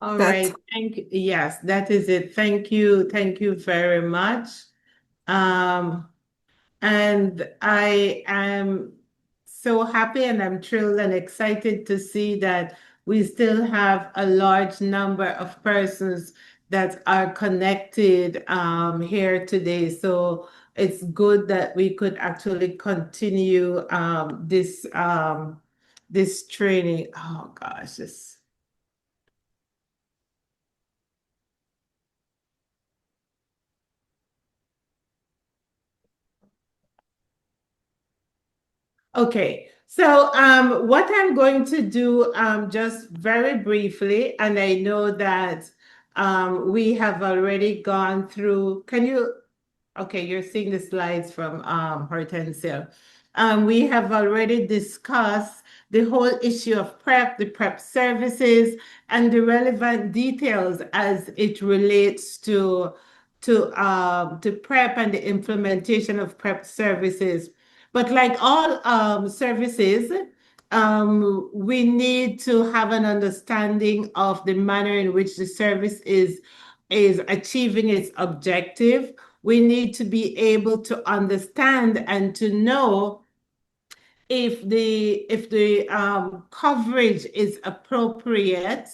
All That right. Yes, that is it. Thank you. Thank you very much. Um, And I am so happy and I'm thrilled and excited to see that we still have a large number of persons that are connected here today. So it's good that we could actually continue this training. Oh gosh, this. Okay, so what I'm going to do just very briefly, and I know that We have already gone through, okay, you're seeing the slides from Hortensia. We have already discussed the whole issue of PrEP, the PrEP services, and the relevant details as it relates to PrEP and the implementation of PrEP services. But like all services, we need to have an understanding of the manner in which the service is achieving its objective. We need to be able to understand and to know if the coverage is appropriate.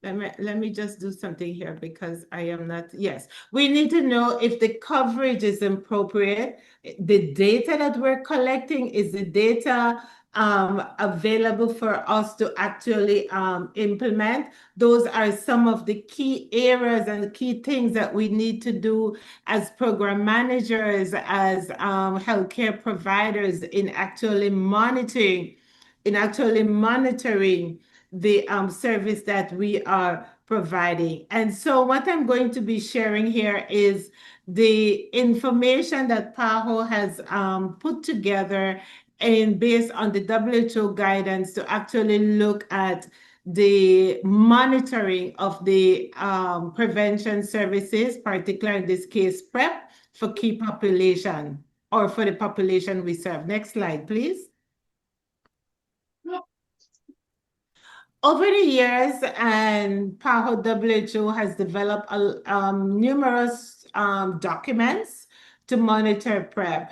Let me just do something here because I am not, yes. We need to know if the coverage is appropriate. The data that we're collecting, is the data available for us to actually implement? Those are some of the key areas and key things that we need to do as program managers, as healthcare providers in actually monitoring the service that we are providing. And so what I'm going to be sharing here is the information that PAHO has put together and based on the WHO guidance to actually look at the monitoring of the prevention services, particularly in this case, PrEP, for key population or for the population we serve. Next slide, please. Over the years, and PAHO WHO has developed numerous documents to monitor PrEP.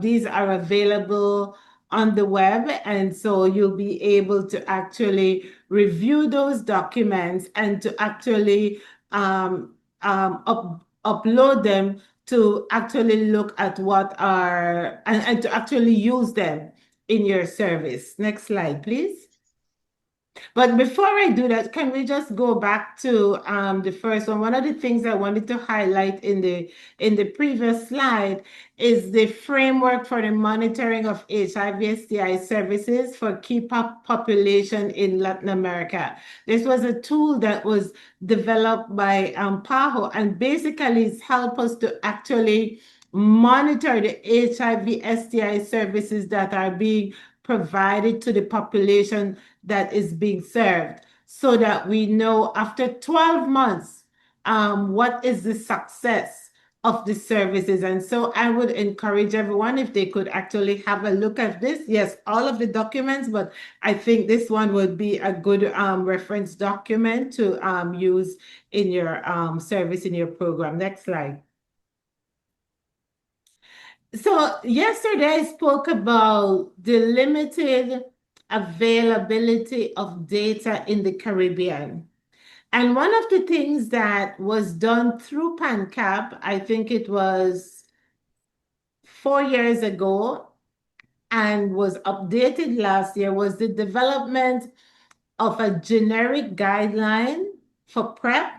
These are available on the web, and so you'll be able to actually review those documents and to actually upload them to actually look at what are, and to actually use them in your service. Next slide, please. But before I do that, can we just go back to the first one? One of the things I wanted to highlight in the previous slide is the framework for the monitoring of HIV/STI services for key population in Latin America. This was a tool that was developed by PAHO, and basically it's helped us to actually monitor the HIV/STI services that are being provided to the population that is being served, so that we know after 12 months what is the success of the services. And so I would encourage everyone if they could actually have a look at this. Yes, all of the documents, but I think this one would be a good reference document to use in your service, in your program. Next slide. So yesterday I spoke about the limited availability of data in the Caribbean. And one of the things that was done through PANCAP, I think it was 4 years ago, and was updated last year, was the development of a generic guideline for PrEP,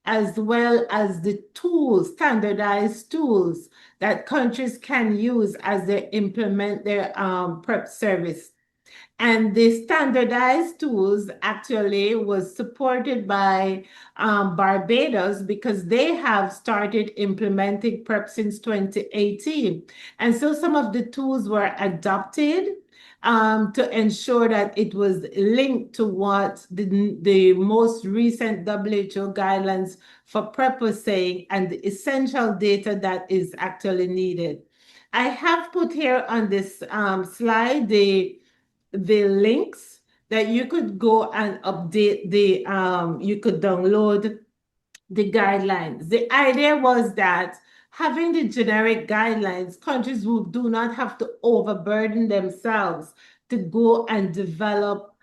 as well as the tools, standardized tools that countries can use as they implement their PrEP service. And the standardized tools actually was supported by Barbados, because they have started implementing PrEP since 2018. And so some of the tools were adopted to ensure that it was linked to what the most recent WHO guidelines for PrEP was saying, and the essential data that is actually needed. I have put here on this slide the links that you could go and update you could download the guidelines. The idea was that having the generic guidelines, countries who do not have to overburden themselves to go and develop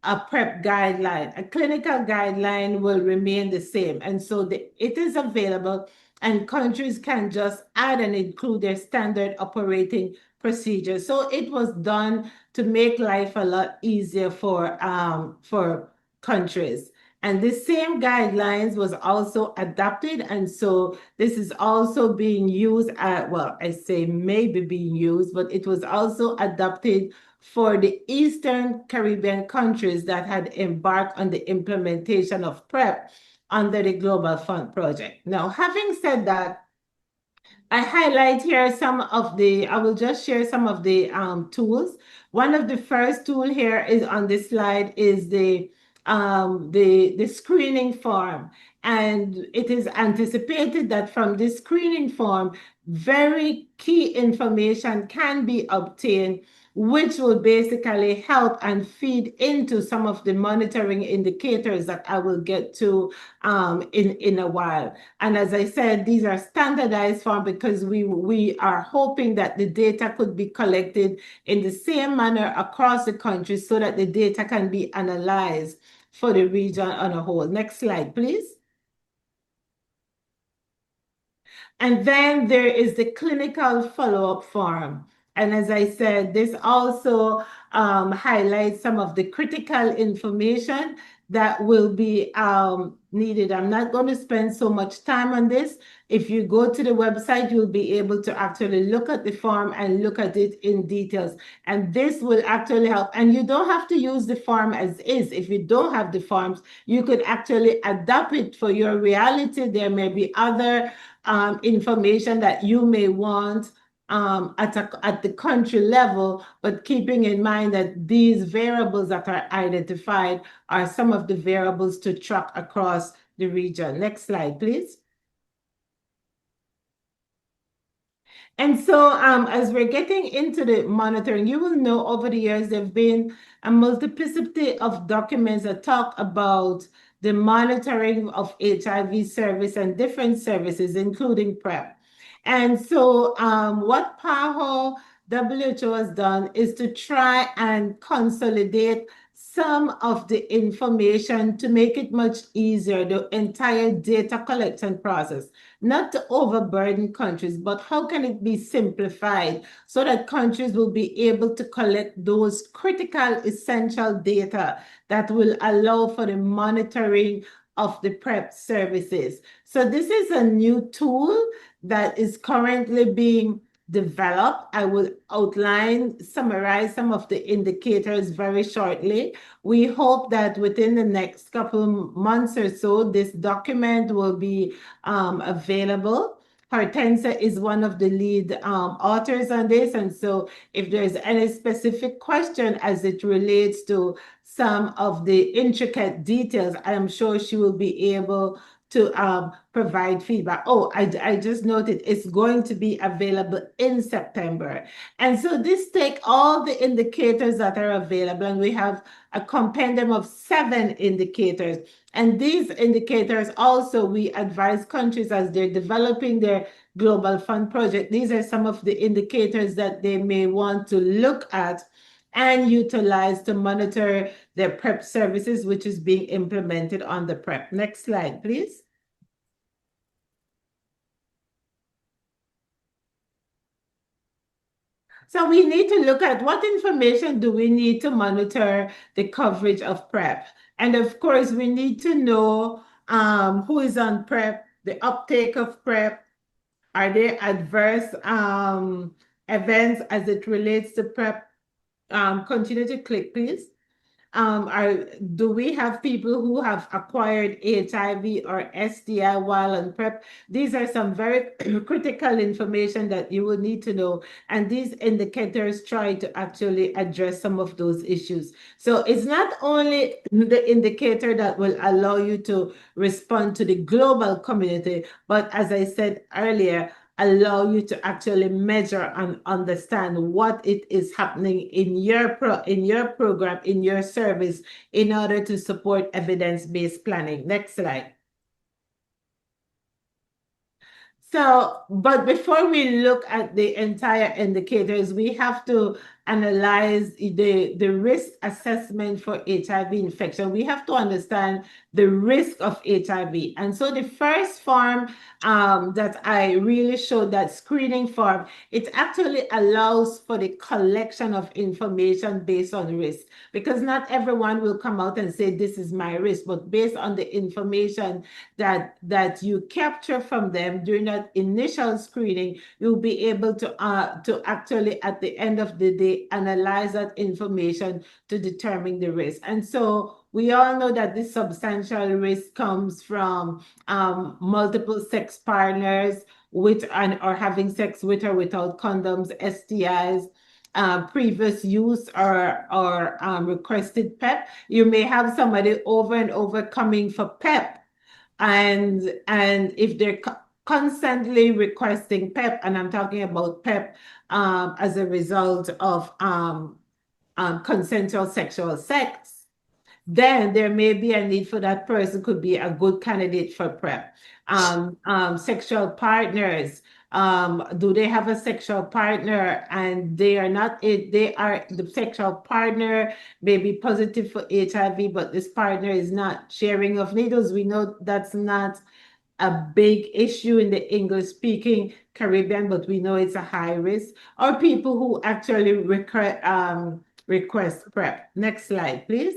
a PrEP guideline. A clinical guideline will remain the same. And so it is available, and countries can just add and include their standard operating procedures. So it was done to make life a lot easier for countries. And the same guidelines was also adopted. And so this is also being used well, I say maybe being used, but it was also adopted for the Eastern Caribbean countries that had embarked on the implementation of PrEP under the Global Fund project. Now, having said that, I highlight here I will just share some of the tools. One of the first tool here is on this slide is the screening form. And it is anticipated that from this screening form, very key information can be obtained, which will basically help and feed into some of the monitoring indicators that I will get to in a while. And as I said, these are standardized forms because we are hoping that the data could be collected in the same manner across the country so that the data can be analyzed for the region on a whole. Next slide, please. And then there is the clinical follow-up form. And as I said, this also highlights some of the critical information that will be needed. I'm not going to spend so much time on this. If you go to the website, you'll be able to actually look at the form and look at it in details. And this will actually help. And you don't have to use the form as is. If you don't have the forms, you could actually adapt it for your reality. There may be other information that you may want at the country level, but keeping in mind that these variables that are identified are some of the variables to track across the region. Next slide, please. And so as we're getting into the monitoring, you will know over the years there have been a multiplicity of documents that talk about the monitoring of HIV service and different services, including PrEP. And so what PAHO WHO has done is to try and consolidate some of the information to make it much easier, the entire data collection process, not to overburden countries, but how can it be simplified so that countries will be able to collect those critical, essential data that will allow for the monitoring of the PrEP services. So this is a new tool that is currently being developed. I will summarize some of the indicators very shortly. We hope that within the next couple months or so, this document will be available. Hortensia is one of the lead authors on this. And so if there's any specific question as it relates to some of the intricate details, I'm sure she will be able to provide feedback. Oh, I just noted it's going to be available in September. And so this take all the indicators that are available, and we have a compendium of 7 indicators. And these indicators also, we advise countries as they're developing their Global Fund project. These are some of the indicators that they may want to look at and utilize to monitor their PrEP services, which is being implemented on the PrEP. Next slide, please. So we need to look at what information do we need to monitor the coverage of PrEP. And of course, we need to know who is on PrEP, the uptake of PrEP. Are there adverse events as it relates to PrEP? Continue to click, please. Do we have people who have acquired HIV or STI while on PrEP? These are some very critical information that you will need to know. And these indicators try to actually address some of those issues. So it's not only the indicator that will allow you to respond to the global community, but as I said earlier, allow you to actually measure and understand what it is happening in your program, in your service, in order to support evidence-based planning. Next slide. So, but before we look at the entire indicators, we have to analyze the risk assessment for HIV infection. We have to understand the risk of HIV. And so the first form that I really showed, that screening form, it actually allows for the collection of information based on risk, because not everyone will come out and say, this is my risk, but based on the information that you capture from them during that initial screening, you'll be able to actually, at the end of the day, analyze that information to determine the risk. And so we all know that this substantial risk comes from multiple sex partners with or having sex with or without condoms, STIs, previous use or requested PEP. You may have somebody over and over coming for PEP, and if they're constantly requesting PEP, and I'm talking about PEP as a result of consensual sexual sex, then there may be a need for that person could be a good candidate for PrEP. Sexual partners, do they have a sexual partner and they are not, they are, the sexual partner may be positive for HIV, but this partner is not sharing of needles. We know that's not a big issue in the English-speaking Caribbean, but we know it's a high risk. Or people who actually request PrEP. Next slide, please.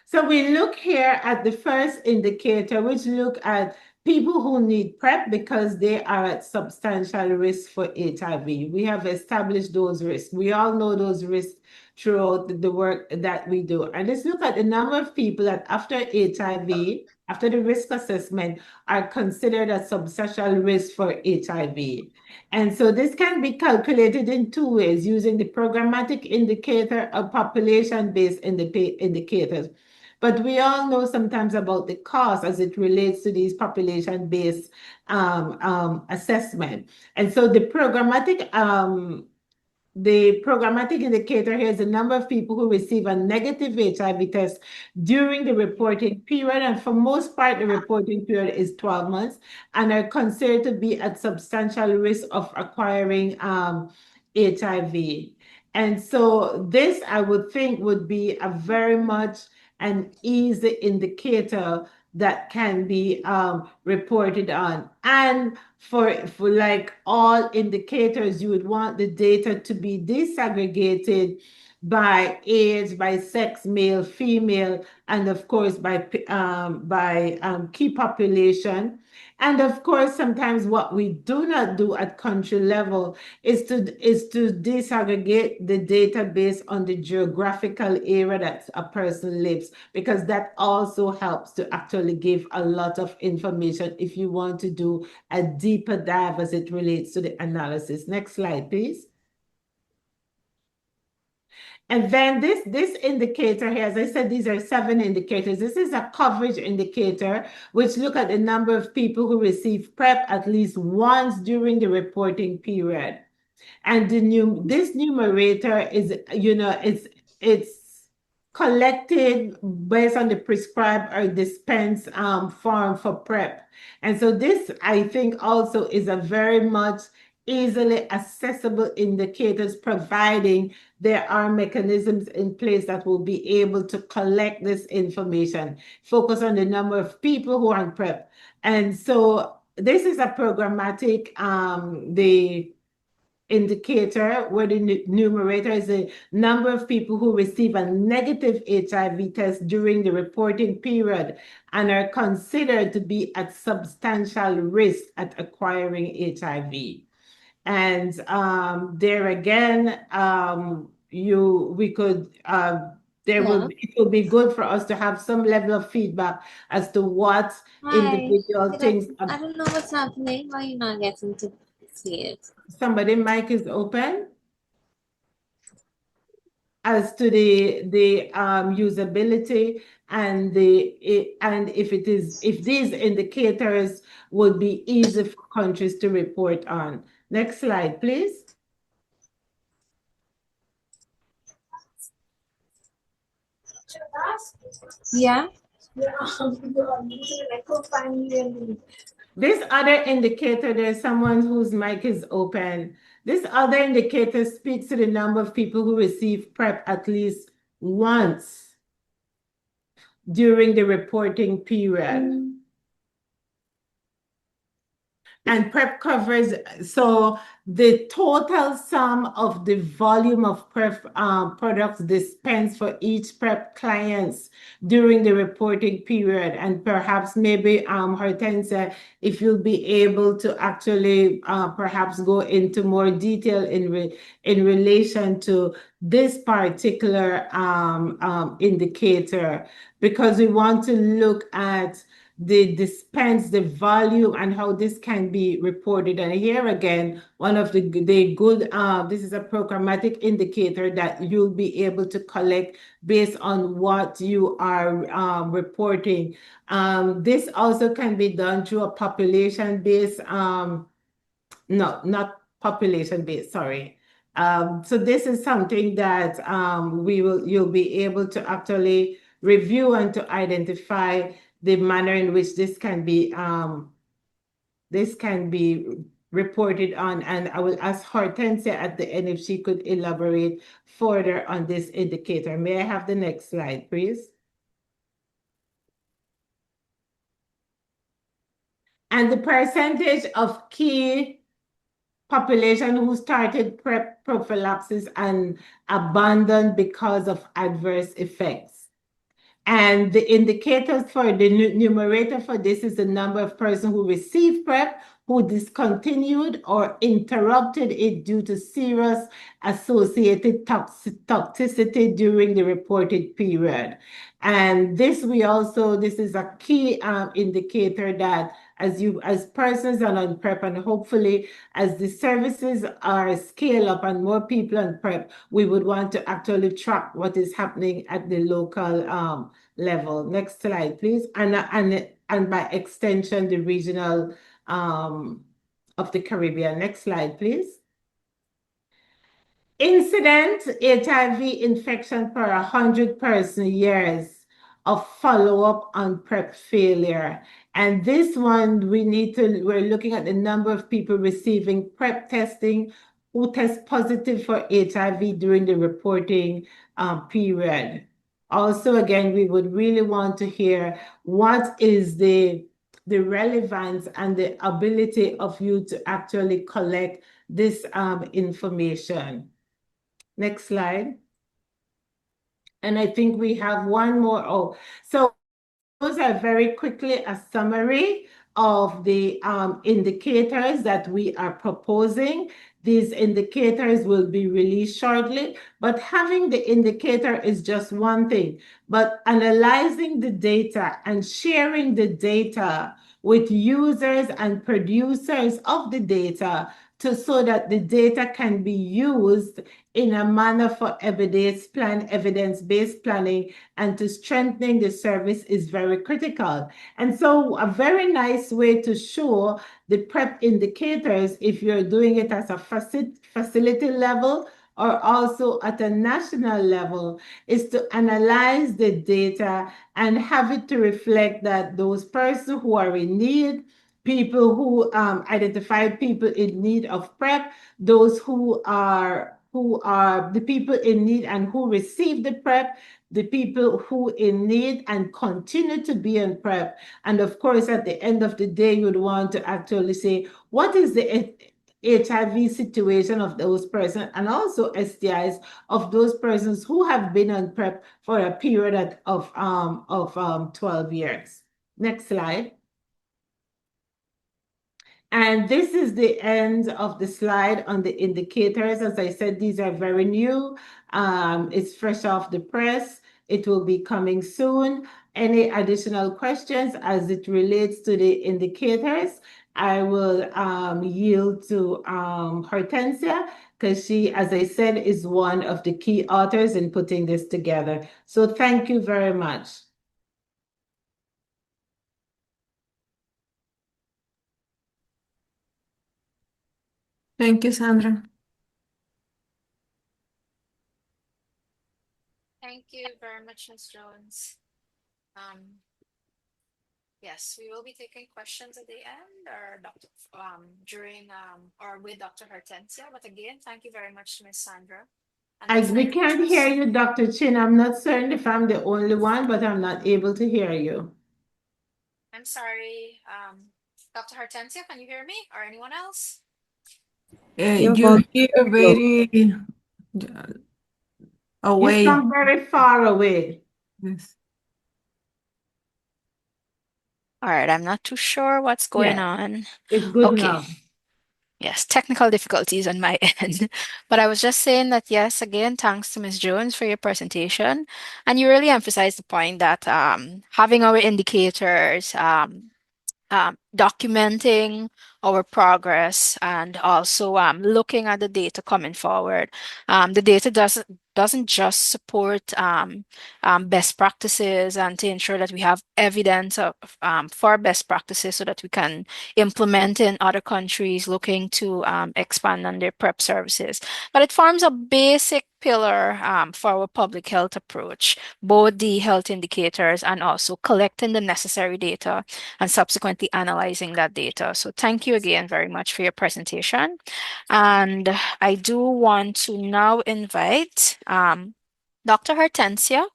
So we look here at the first indicator, which look at people who need PrEP because they are at substantial risk for HIV. We have established those risks. We all know those risks throughout the work that we do. And let's look at the number of people that after HIV, after the risk assessment, are considered a substantial risk for HIV. And so this can be calculated in two ways, using the programmatic indicator or population-based indicators. But we all know sometimes about the cost as it relates to these population-based assessment. And so the programmatic indicator here is the number of people who receive a negative HIV test during the reporting period. And for most part, the reporting period is 12 months and are considered to be at substantial risk of acquiring HIV. And so this, I would think, would be a very much an easy indicator that can be reported on. And for like all indicators, you would want the data to be disaggregated by age, by sex, male, female, and of course by key population. And of course, sometimes what we do not do at country level is to disaggregate the database on the geographical area that a person lives, because that also helps to actually give a lot of information if you want to do a deeper dive as it relates to the analysis. Next slide, please. And then this indicator here, as I said, these are 7 indicators. This is a coverage indicator, which look at the number of people who receive PrEP at least once during the reporting period. And this numerator is, it's collected based on the prescribed or dispense form for PrEP. And so this, I think, also is a very much easily accessible indicators, providing there are mechanisms in place that will be able to collect this information, focus on the number of people who are on PrEP. And so this is a programmatic, the indicator where the numerator is the number of people who receive a negative HIV test during the reporting period and are considered to be at substantial risk at acquiring HIV. And there again, it would be good for us to have some level of feedback as to what individual things. I don't know what's happening. Why you're not getting to see it? Somebody mic is open. As to the usability and if these indicators would be easy for countries to report on. Next slide, please. Yeah. This other indicator, there's someone whose mic is open. This other indicator speaks to the number of people who receive PrEP at least once during the reporting period. And PrEP covers, so the total sum of the volume of PrEP products dispensed for each PrEP clients during the reporting period, and perhaps maybe Hortensia, if you'll be able to actually perhaps go into more detail in relation to this particular indicator, because we want to look at the dispense, the volume, and how this can be reported. And here again, one of the good, this is a programmatic indicator that you'll be able to collect based on what you are reporting. This also can be done through a population-based, no, not population-based, sorry. So this is something that you'll be able to actually review and to identify the manner in which this can be reported on. And I will ask Hortensia at the end if she could elaborate further on this indicator. May I have the next slide, please? And the percentage of key population who started PrEP prophylaxis and abandoned because of adverse effects. And the indicators for the numerator for this is the number of persons who received PrEP, who discontinued or interrupted it due to serious associated toxicity during the reported period. And this is a key indicator that as persons are on PrEP, and hopefully as the services are scaled up and more people on PrEP, we would want to actually track what is happening at the local level. Next slide, please. And by extension, the regional of the Caribbean. Next slide, please. Incident HIV infection per 100 years of follow-up on PrEP failure. And this one, we're looking at the number of people receiving PrEP testing who test positive for HIV during the reporting period. Also, again, we would really want to hear what is the relevance and the ability of you to actually collect this information. Next slide. And I think we have one more. Oh, so those are very quickly a summary of the indicators that we are proposing. These indicators will be released shortly, but having the indicator is just one thing. But analyzing the data and sharing the data with users and producers of the data so that the data can be used in a manner for evidence-based planning and to strengthening the service is very critical. And so a very nice way to show the PrEP indicators, if you're doing it as a facility level or also at a national level, is to analyze the data and have it to reflect that those persons who are in need, people who identify people in need of PrEP, those who are the people in need and who receive the PrEP, the people who in need and continue to be on PrEP. And of course, at the end of the day, you'd want to actually say, what is the HIV situation of those persons and also STIs of those persons who have been on PrEP for a period of 12 years. Next slide. And this is the end of the slide on the indicators. As I said, these are very new. It's fresh off the press. It will be coming soon. Any additional questions as it relates to the indicators, I will yield to Hortensia, because she, as I said, is one of the key authors in putting this together. So thank you very much. Thank you, Sandra. Thank you very much, Ms. Jones. Yes, we will be taking questions at the end or or with Dr. Hortensia. But again, thank you very much, Ms. Sandra. We can't hear you, Dr. Chin. I'm not certain if I'm the only one, but I'm not able to hear you. I'm sorry. Dr. Hortensia, can you hear me or anyone else? You Your voice, hear low. very You away. sound very far away. Yes. All right, I'm not too sure what's going Yeah, on. it's good Okay. now. Yes, technical difficulties on my end. But I was just saying that, yes, again, thanks to Ms. Jones for your presentation. And you really emphasized the point that having our indicators, documenting our progress and also looking at the data coming forward. The data doesn't just support best practices and to ensure that we have evidence for best practices so that we can implement in other countries looking to expand on their PrEP services. But it forms a basic pillar for our public health approach, both the health indicators and also collecting the necessary data and subsequently analyzing that data. So thank you again very much for your presentation. And I do want to now invite Dr. Hortensia,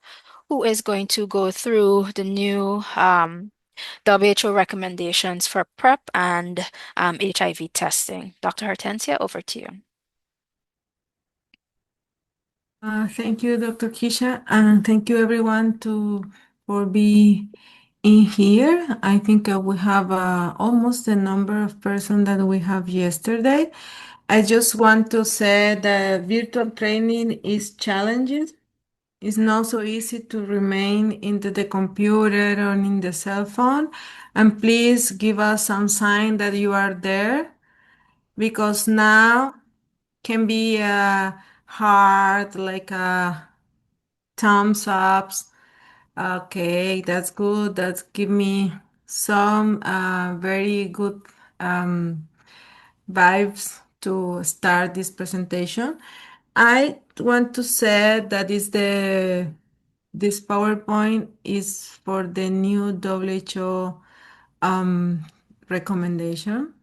who is going to go through the new WHO recommendations for PrEP and HIV testing. Dr. Hortensia, over to you. Thank you, Dr. Kisha, and thank you everyone for being in here. I think we have almost the number of persons that we have yesterday. I just want to say that virtual training is challenging. It's not so easy to remain into the computer or in the cell phone. And please give us some sign that you are there because now can be hard, like thumbs ups. Okay, that's good. That's give me some very good um, vibes to start this presentation. I want to say that is this PowerPoint is for the new WHO recommendation.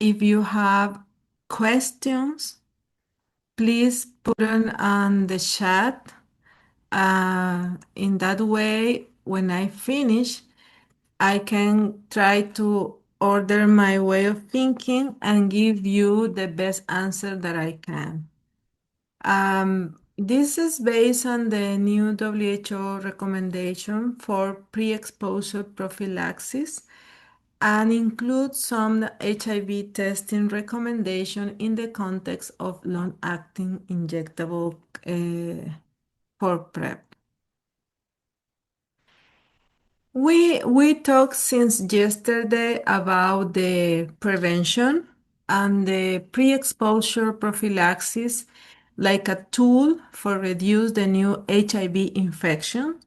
If you have questions, please put them on the chat. In that way, when I finish, I can try to order my way of thinking and give you the best answer that I can. This is based on the new WHO recommendation for pre-exposure prophylaxis and includes some HIV testing recommendation in the context of long-acting injectable for PrEP. We talked since yesterday about the prevention and the pre-exposure prophylaxis like a tool for reduce the new HIV infection.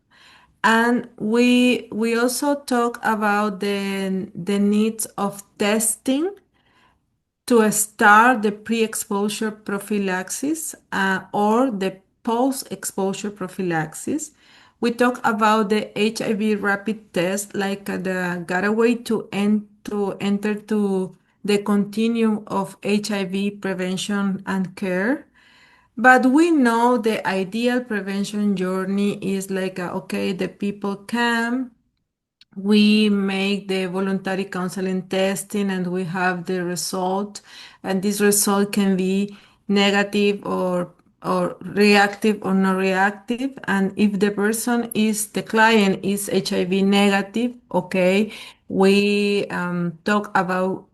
And we also talk about the needs of testing to start the pre-exposure prophylaxis or the post-exposure prophylaxis. We talk about the HIV rapid test, like the gateway to enter to the continuum of HIV prevention and care. But we know the ideal prevention journey is like, okay, the people come, we make the voluntary counseling testing and we have the result, and this result can be negative or reactive or not reactive. And if the person is the client is HIV negative, okay, we talk about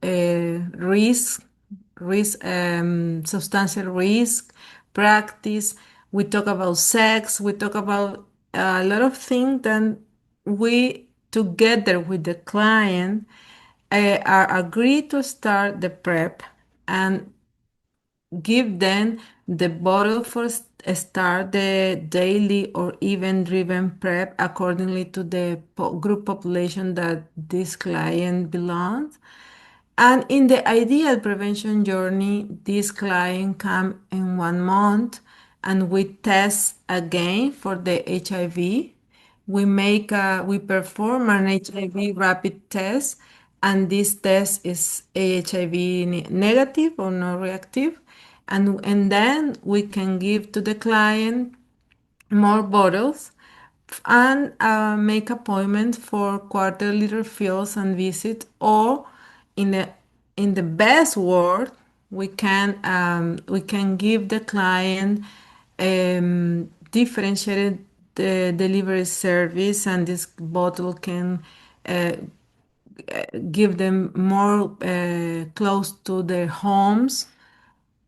substantial risk, practice. We talk about sex. We talk about a lot of things that we, together with the client, are agreed to start the PrEP and give them the bottle for start the daily or event-driven PrEP accordingly to the group population that this client belongs. And in the ideal prevention journey, this client come in 1 month and we test again for the HIV. We perform an HIV rapid test, and this test is HIV negative or not reactive. And then we can give to the client more bottles and make appointment for quarterly refills and visit, or in the best word, we can give the client differentiated delivery service, and this bottle can give them more close to their homes,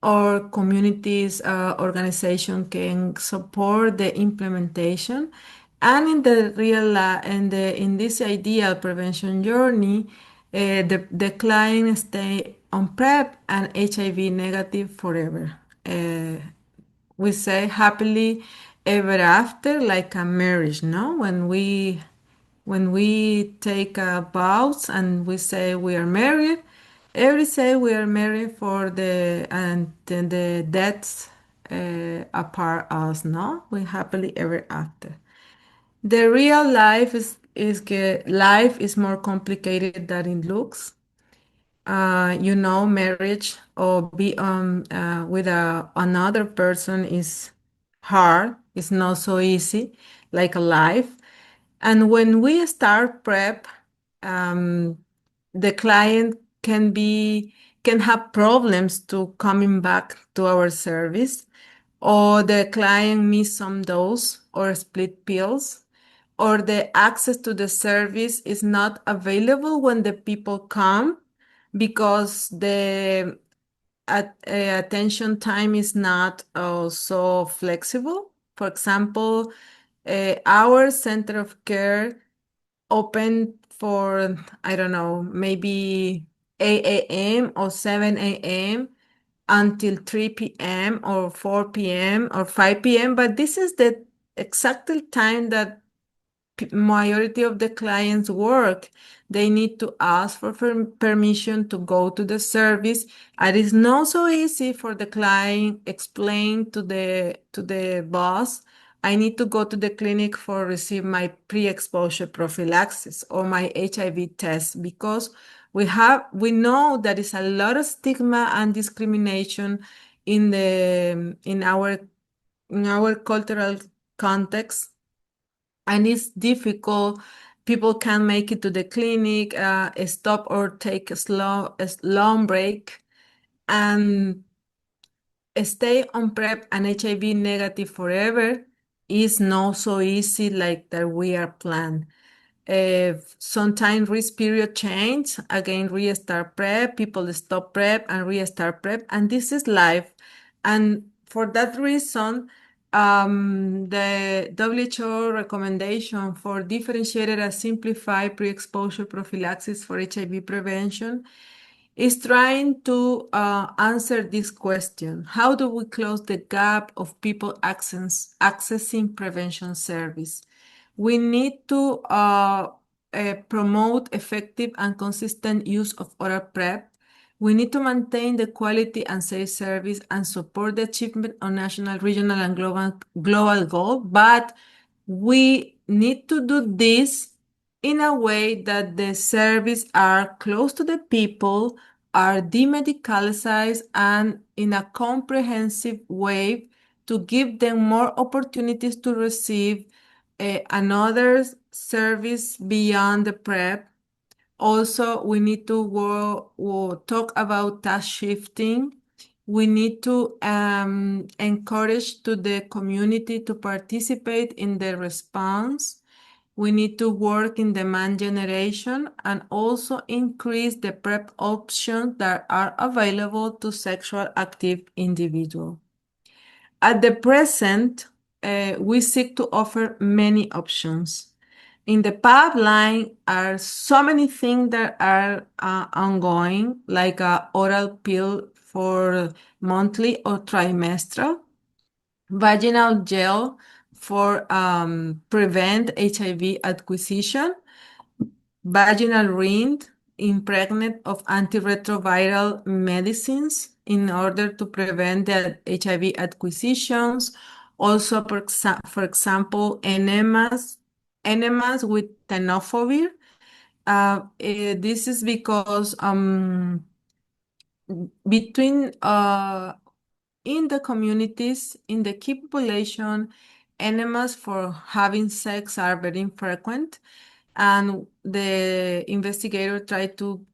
or communities organization can support the implementation. And in the in this ideal prevention journey, the client stay on PrEP and HIV negative forever. We say happily ever after, like a marriage, no? When we take vows and we say we are married, every say we are married for the and then the deaths apart us, no? We happily ever after. The real life life is more complicated than it looks. Marriage or be with another person is hard. It's not so easy like a life. And when we start PrEP, um, the client can have problems to coming back to our service, or the client miss some dose or split pills, or the access to the service is not available when the people come because the attention time is not so flexible. For example, our center of care open for, I don't know, maybe 8 a.m. or 7 a.m. until 3 p.m. or 4 p.m. or 5 p.m. But this is the exact time that majority of the clients work. They need to ask for permission to go to the service. And it's not so easy for the client explain to the boss, I need to go to the clinic for receive my pre-exposure prophylaxis or my HIV test, because we know there is a lot of stigma and discrimination in our cultural context, and it's difficult. People can make it to the clinic, stop or take a long break, and stay on PrEP and HIV negative forever is not so easy like that we are planned. Sometimes risk period change, again restart PrEP, people stop PrEP and restart PrEP, and this is life. And for that reason, the WHO recommendation for differentiated and simplified pre-exposure prophylaxis for HIV prevention is trying to answer this question. How do we close the gap of people accessing prevention service? We need to promote effective and consistent use of oral PrEP. We need to maintain the quality and safe service and support the achievement of national, regional, and global goal. But we need to do this in a way that the service are close to the people, are demedicalized, and in a comprehensive way to give them more opportunities to receive another service beyond the PrEP. Also, we need to talk about task shifting. We need to encourage to the community to participate in the response. We need to work in demand generation and also increase the PrEP options that are available to sexual active individuals. At the present, we seek to offer many options. In the pipeline are so many things that are ongoing, like a oral pill for monthly or trimestral, vaginal gel for prevent HIV acquisition, vaginal ring impregnate of antiretroviral medicines in order to prevent the HIV acquisitions. Also, for example, enemas with tenofovir. This is because between in the communities, in the key population, enemas for having sex are very infrequent, and the investigator tried to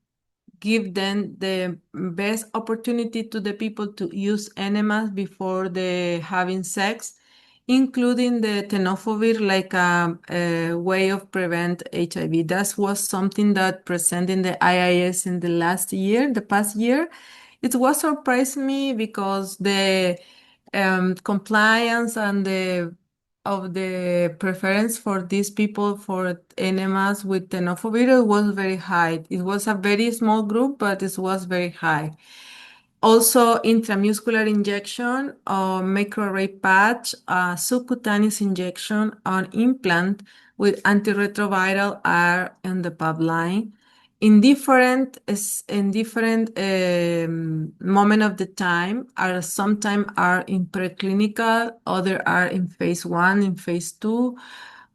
give them the best opportunity to the people to use enemas before the having sex, including the tenofovir like a way of prevent HIV. That was something that presented in the IIS in the past year. It was surprised me because the compliance and the preference for these people for enemas with tenofovir was very high. It was a very small group, but it was very high. Also, intramuscular injection or microarray patch, subcutaneous injection, or implant with antiretroviral are in the pipeline. In different moment of the time, are sometimes are in preclinical, other are in phase 1, in phase 2,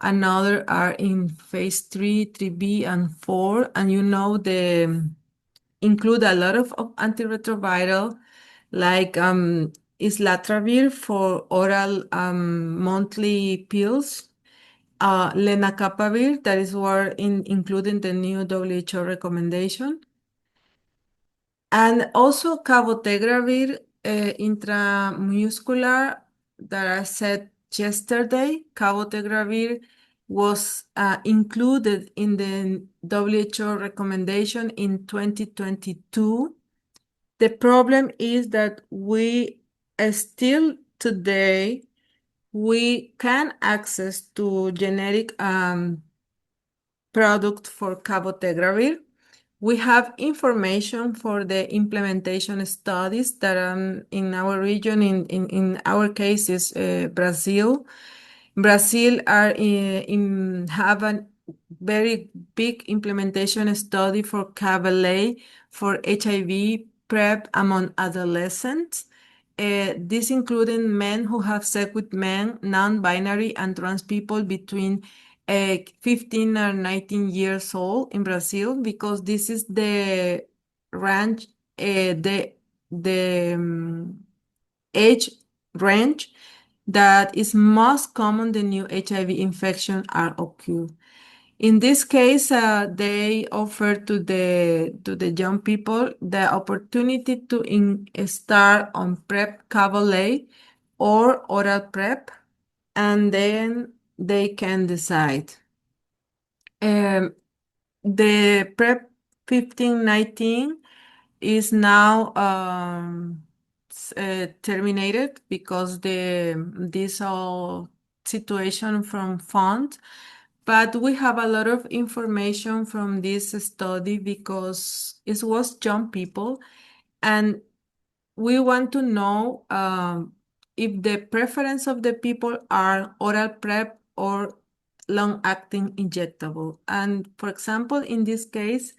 another are in phase 3, 3B, and 4. And the include a lot of antiretroviral like islatravir for oral monthly pills, lenacapavir that is including the new WHO recommendation, and also cabotegravir intramuscular that I said yesterday. Cabotegravir was included in the WHO recommendation in 2022. The problem is that we still today we can access to generic product for cabotegravir. We have information for the implementation studies that in our region, in our case is Brazil. Brazil have a very big implementation study for Cabalay for HIV PrEP among adolescents. This including men who have sex with men, non-binary, and trans people between 15 or 19 years old in Brazil, because this is the range, the age range that is most common the new HIV infection are occur. In this case, they offer to the young people the opportunity to start on PrEP Cabalay or oral PrEP, and then they can decide. The PrEP 1519 is now terminated because this all situation from fund. But we have a lot of information from this study because it was young people, and we want to know if the preference of the people are oral PrEP or long-acting injectable. And for example, in this case,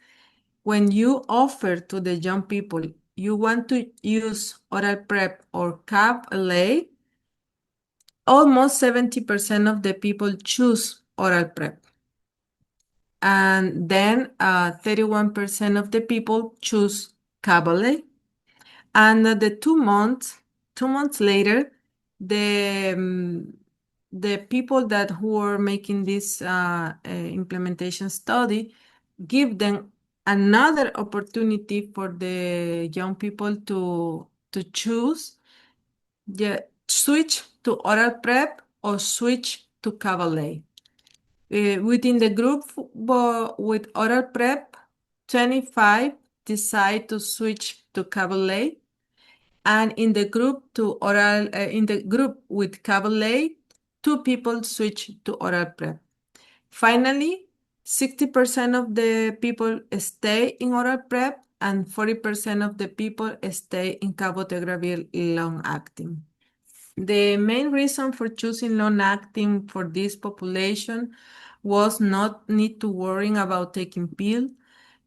when you offer to the young people, you want to use oral PrEP or CAP-LA, almost 70% of the people choose oral PrEP. And then 31% of the people choose CAP-LA. And the 2 months later, the people who are making this implementation study give them another opportunity for the young people to choose, switch to oral PrEP or switch to Cabalay. Within the group with oral PrEP, 25 decide to switch to Cabalay, and in the group with Cabalay, 2 people switch to oral PrEP. Finally, 60% of the people stay in oral PrEP and 40% of the people stay in cabotegravir long-acting. The main reason for choosing long-acting for this population was not need to worry about taking pill,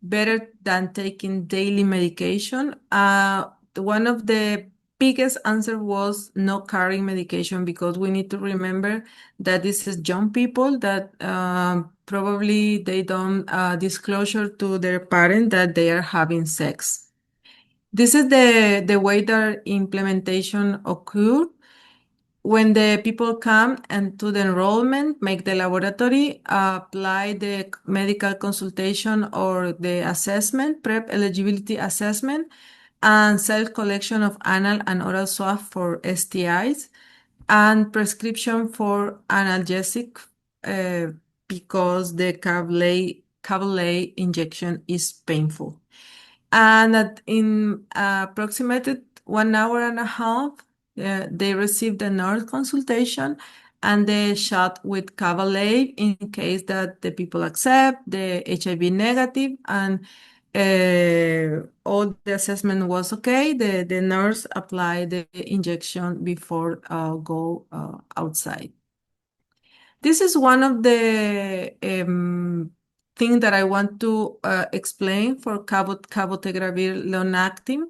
better than taking daily medication. One of the biggest answer was no carrying medication, because we need to remember that this is young people that probably they don't disclosure to their parent that they are having sex. This is the way that implementation occurred. when the people come and to the enrollment, make the laboratory, apply the medical consultation or the assessment, PrEP eligibility assessment, and self-collection of anal and oral swab for STIs, and prescription for analgesic because the cavale injection is painful. And in approximated 1 hour and a half, they received a nurse consultation and the shot with Cavalade in case that the people accept the HIV negative and all the assessment was okay. The nurse applied the injection before go outside. This is one of the thing that I want to explain for cabotegravir long-acting.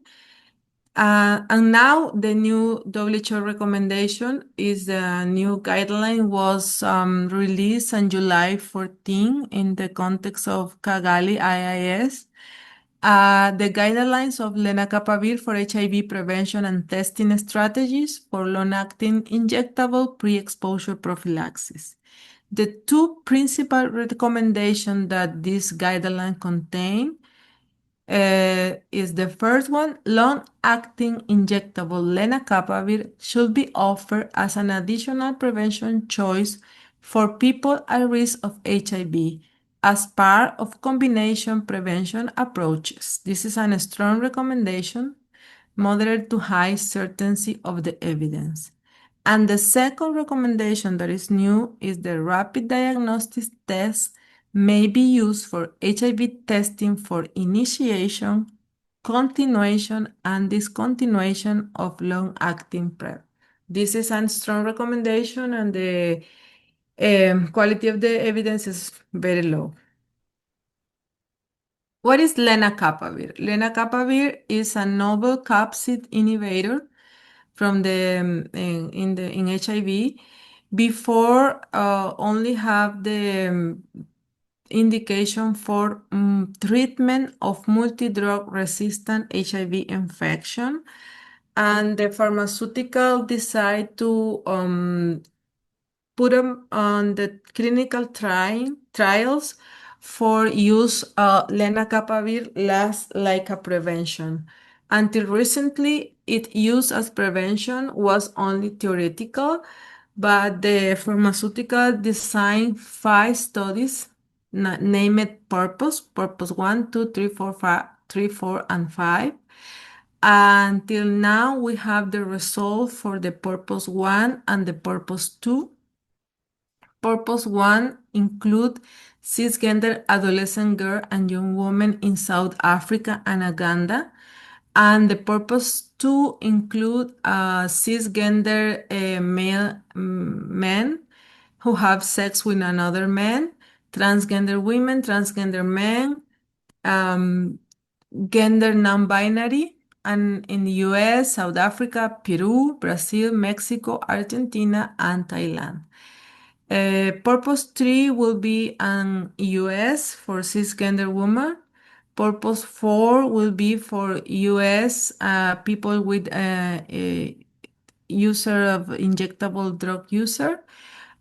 And now the new WHO recommendation is the new guideline was released on July 14 in the context of Kigali IIS. The guidelines of lenacapavir for HIV prevention and testing strategies for long-acting injectable pre-exposure prophylaxis. The two principal recommendations that this guideline contain is the first one, long-acting injectable lenacapavir should be offered as an additional prevention choice for people at risk of HIV as part of combination prevention approaches. This is a strong recommendation, moderate to high certainty of the evidence. And the second recommendation that is new is the rapid diagnostic test may be used for HIV testing for initiation, continuation, and discontinuation of long-acting PrEP. This is a strong recommendation, and the quality of the evidence is very low. What is lenacapavir? Lenacapavir is a novel capsid inhibitor from the in HIV. Before only have the indication for treatment of multi-drug resistant HIV infection, and the pharmaceutical decide to put them on the clinical trials for use lenacapavir last like a prevention. Until recently, its use as prevention was only theoretical, but the pharmaceutical designed 5 studies named Purpose 1, 2, 3, 4, 5, 3, 4, and 5. Until now, we have the result for the Purpose 1 and the Purpose 2. Purpose 1 include cisgender adolescent girl and young women in South Africa and Uganda. And the Purpose 2 include cisgender male men who have sex with another man, transgender women, transgender men, gender non-binary, and in the US, South Africa, Peru, Brazil, Mexico, Argentina, and Thailand. Purpose 3 will be an US for cisgender women. Purpose 4 will be for US people with a user of injectable drug user.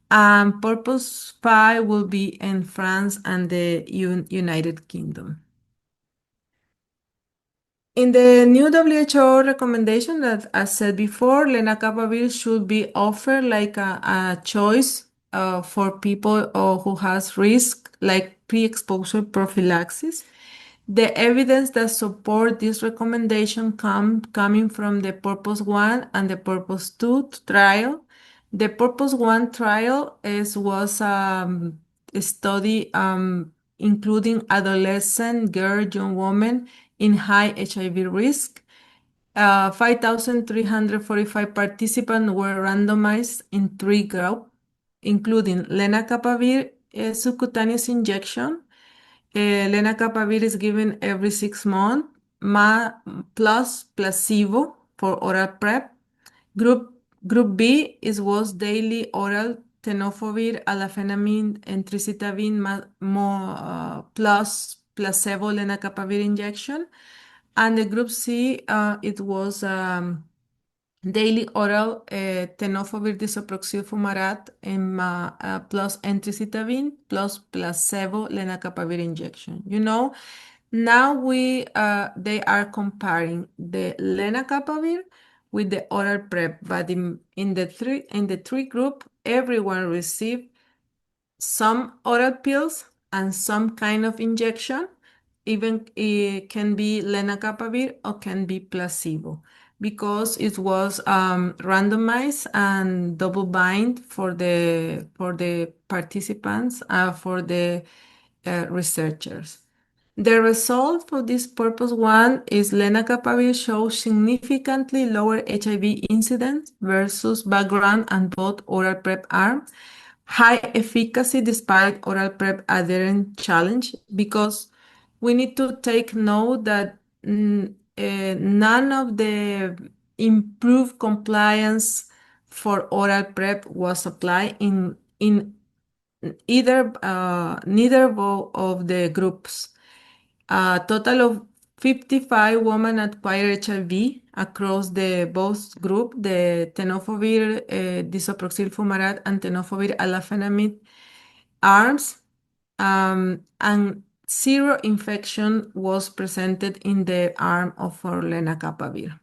And Purpose 5 will be in France and the United Kingdom. In the new WHO recommendation that I said before, lenacapavir should be offered like a choice for people who has risk, like pre-exposure prophylaxis. The evidence that support this recommendation coming from the Purpose 1 and the Purpose 2 trial. The Purpose 1 trial was a study including adolescent girl, young women in high HIV risk. 5,345 participants were randomized in 3 groups, including lenacapavir subcutaneous injection. Lenacapavir is given every 6 months, plus placebo for oral PrEP. Group B was daily oral tenofovir, alafenamide, and tricitabine plus placebo lenacapavir injection. And the group C, it was daily oral tenofovir disoproxil fumarate plus entricitabine plus placebo lenacapavir injection. Now they are comparing the lenacapavir with the oral PrEP, but in the three group, everyone received some oral pills and some kind of injection. Even it can be lenacapavir or can be placebo, because it was randomized and double blind for the participants, for the researchers. The result for this purpose one is lenacapavir shows significantly lower HIV incidence versus background and both oral PrEP arm. High efficacy despite oral PrEP adherence challenge, because we need to take note that none of the improved compliance for oral PrEP was applied in neither of the groups. A total of 55 women acquired HIV across the both group, the tenofovir disoproxil fumarate and tenofovir alafenamide arms, and zero infection was presented in the arm of lenacapavir.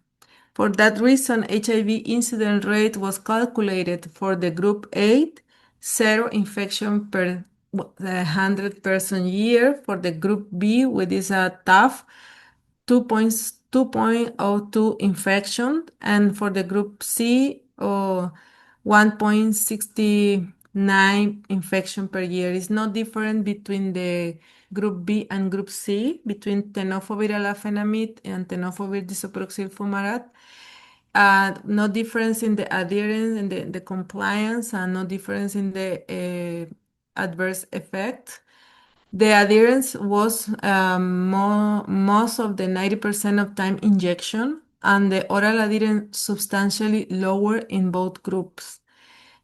For that reason, HIV incidence rate was calculated for the group 8, zero infection per 100 person year. For the group B, which is a tough 2.02 infection, and for the group C, 1.69 infection per year. It's no different between the group B and group C, between tenofovir alafenamide and tenofovir disoproxil fumarate. No difference in the adherence and the compliance, and no difference in the adverse effect. The adherence was most of the 90% of time injection, and the oral adherence substantially lower in both groups.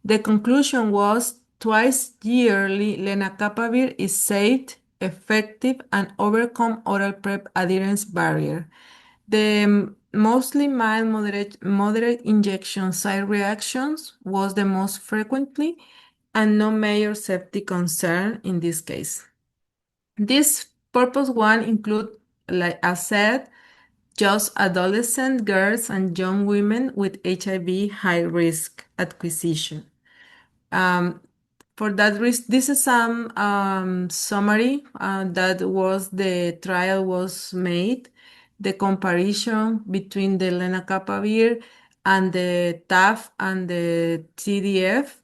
The conclusion was twice yearly lenacapavir is safe, effective, and overcome oral PrEP adherence barrier. The mostly mild moderate injection site reactions was the most frequently, and no major safety concern in this case. This purpose one include, like I said, just adolescent girls and young women with HIV high risk acquisition. For that reason, this is some summary that was the trial was made, the comparison between the lenacapavir and the TAF and the TDF,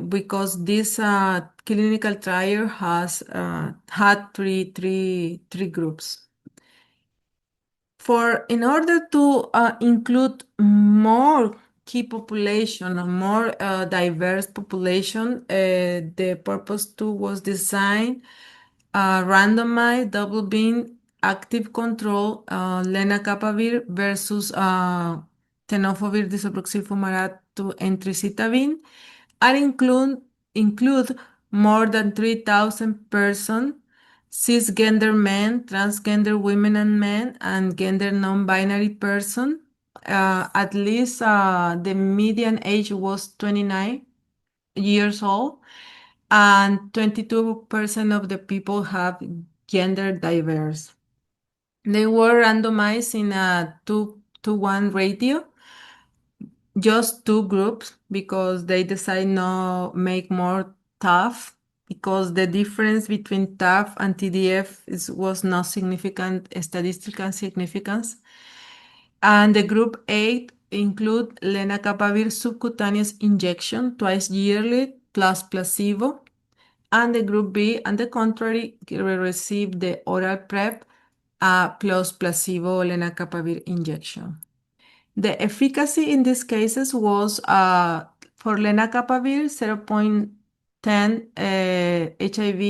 because this clinical trial has had three groups. In order to include more key population, a more diverse population, the purpose two was designed randomized double-blind active control lenacapavir versus tenofovir disoproxil fumarate to entricitabine, and include more than 3,000 persons, cisgender men, transgender women and men, and gender non-binary person. At least the median age was 29 years old, and 22% of the people have gender diverse. They were randomized in a 2-to-1 ratio, just two groups, because they decide not make more tough, because the difference between TAF and TDF was not significant statistical significance. And the group 8 include lenacapavir subcutaneous injection twice yearly plus placebo. And the group B, on the contrary, received the oral PrEP plus placebo lenacapavir injection. The efficacy in these cases was for lenacapavir 0.10 HIV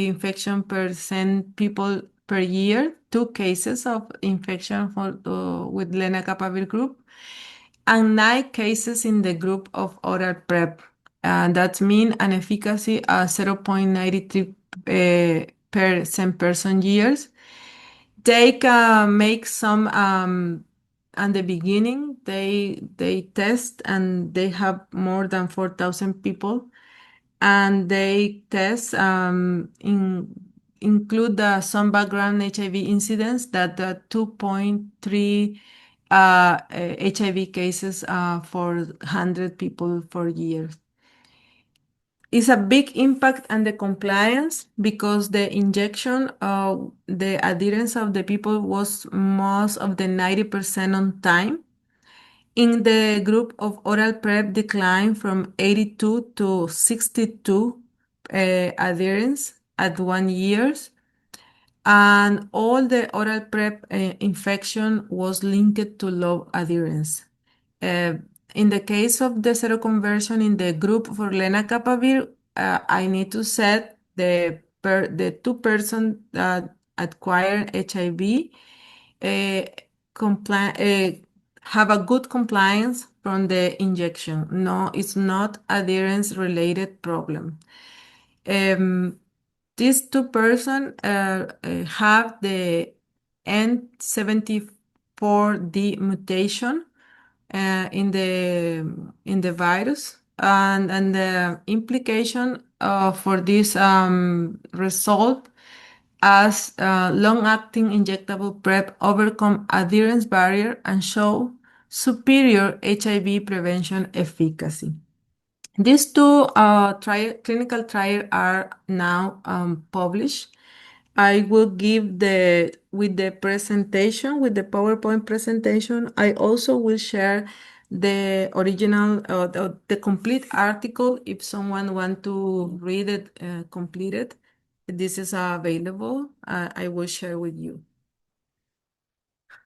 infection percent people per year, 2 cases of infection with lenacapavir group, and 9 cases in the group of oral PrEP. That means an efficacy of 0.93 percent person years. They make some at the beginning, they test and they have more than 4,000 people, and they test include some background HIV incidents that the 2.3 HIV cases for 100 people for years. It's a big impact on the compliance because the injection, the adherence of the people was most of the 90% on time. In the group of oral PrEP declined from 82 to 62 adherence at 1 year, and all the oral PrEP infection was linked to low adherence. Uh, in the case of the seroconversion in the group for lenacapavir, I need to set the two persons that acquire HIV uh, have a good compliance from the injection. No, it's not adherence related problem. These two persons have the N74D mutation in the virus, and the implication for this result as long-acting injectable PrEP overcome adherence barrier and show superior HIV prevention efficacy. These two clinical trials are now published. I will give with the presentation, with the PowerPoint presentation, I also will share the original, the complete article if someone want to read it completed. This is available. I will share with you.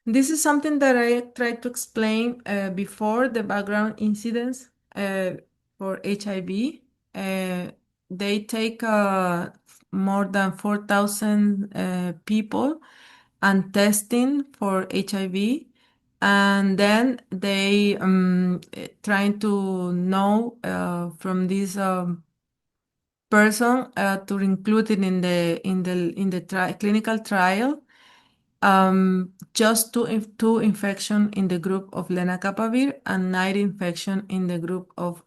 This is something that I tried to explain before the background incidents for HIV. They take more than 4,000 people and testing for HIV. And then they trying to know from this person to include it in the clinical trial. Just two infection in the group of lenacapavir and 9 infection in the group of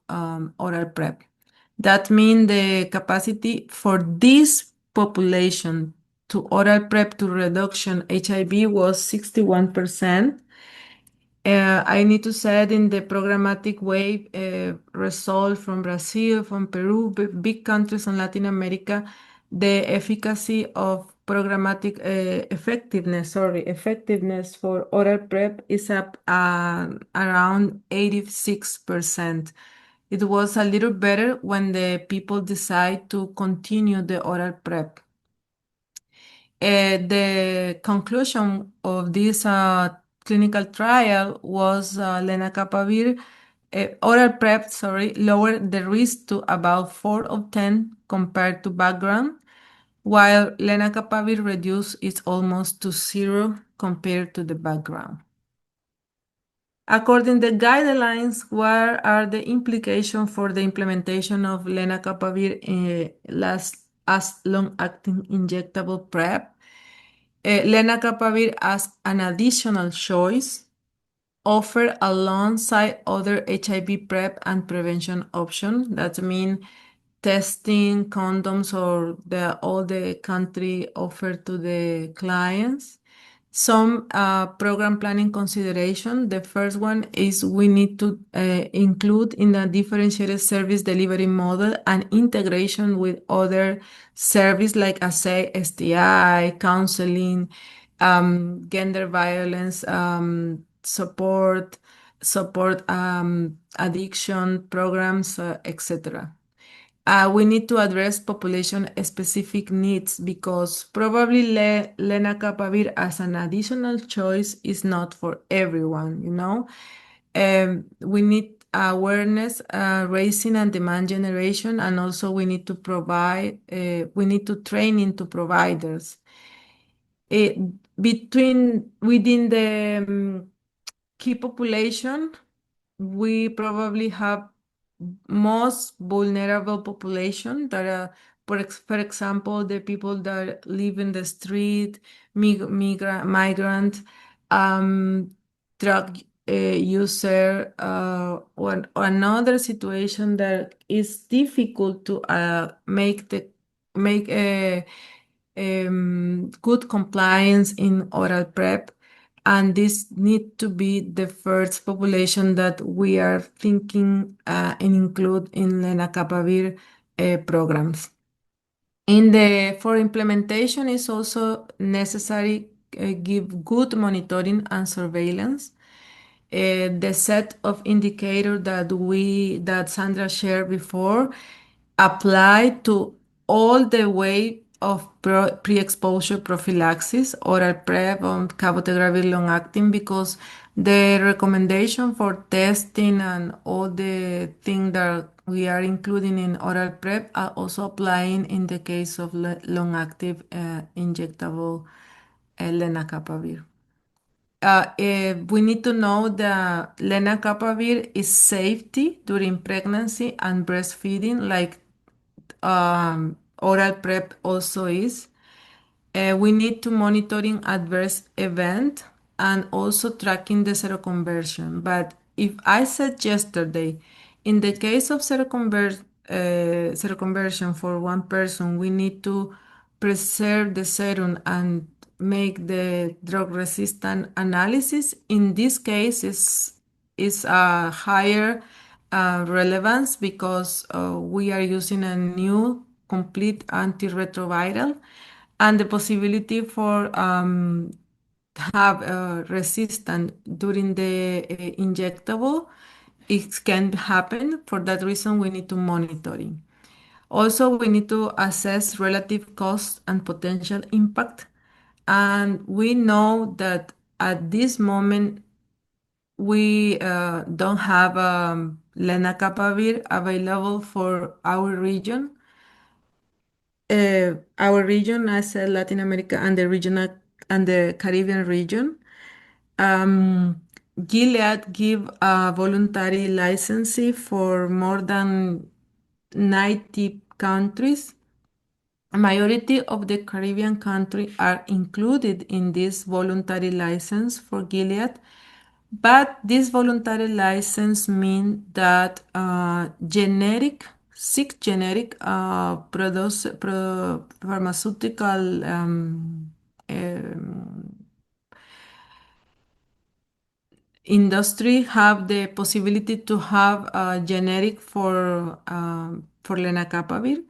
oral PrEP. That means the capacity for this population to oral PrEP to reduction HIV was 61%. I need to say it in the programmatic way, result from Brazil, from Peru, big countries in Latin America, the efficacy of programmatic effectiveness for oral PrEP is up around 86%. It was a little better when the people decide to continue the oral PrEP. The conclusion of this clinical trial was lenacapavir oral PrEP, lowered the risk to about 4 of 10 compared to background, while lenacapavir reduced it almost to 0 compared to the background. According to the guidelines, what are the implications for the implementation of lenacapavir as long-acting injectable PrEP? Lenacapavir as an additional choice, offered alongside other HIV PrEP and prevention options. That means testing, condoms, or all the country offered to the clients. Some program planning consideration. The first one is we need to include in the differentiated service delivery model and integration with other service like STI, counseling, gender violence support, addiction programs, etc. We need to address population-specific needs because probably lenacapavir as an additional choice is not for everyone, you know? We need awareness raising and demand generation, and also we need to train into providers. Within the key population, we probably have most vulnerable population that are, for example, the people that live in the street, migrant, drug user, or another situation that is difficult to make a good compliance in oral PrEP, and this need to be the first population that we are thinking and include in lenacapavir programs. For implementation, is also necessary give good monitoring and surveillance. The set of indicator that Sandra shared before apply to all the way of pre-exposure prophylaxis, oral PrEP, cabotegravir long-acting, because the recommendation for testing and all the things that we are including in oral PrEP are also applying in the case of long-active injectable lenacapavir. We need to know that lenacapavir is safety during pregnancy and breastfeeding, like oral PrEP also is. We need to monitoring adverse event and also tracking the seroconversion. But if I said yesterday, in the case of seroconversion for one person, we need to preserve the serum and make the drug resistant analysis. In this case, is a higher relevance because we are using a new complete antiretroviral, and the possibility for have resistance during the injectable, it can happen. For that reason, we need to monitoring. Also, we need to assess relative cost and potential impact. And we know that at this moment, we don't have lenacapavir available for our region. Our region, I said, Latin America and the regional and the Caribbean region. Gilead give a voluntary licensing for more than 90 countries. A majority of the Caribbean countries are included in this voluntary license for Gilead, but this voluntary license means that generic pharmaceutical industry have the possibility to have a generic for lenacapavir,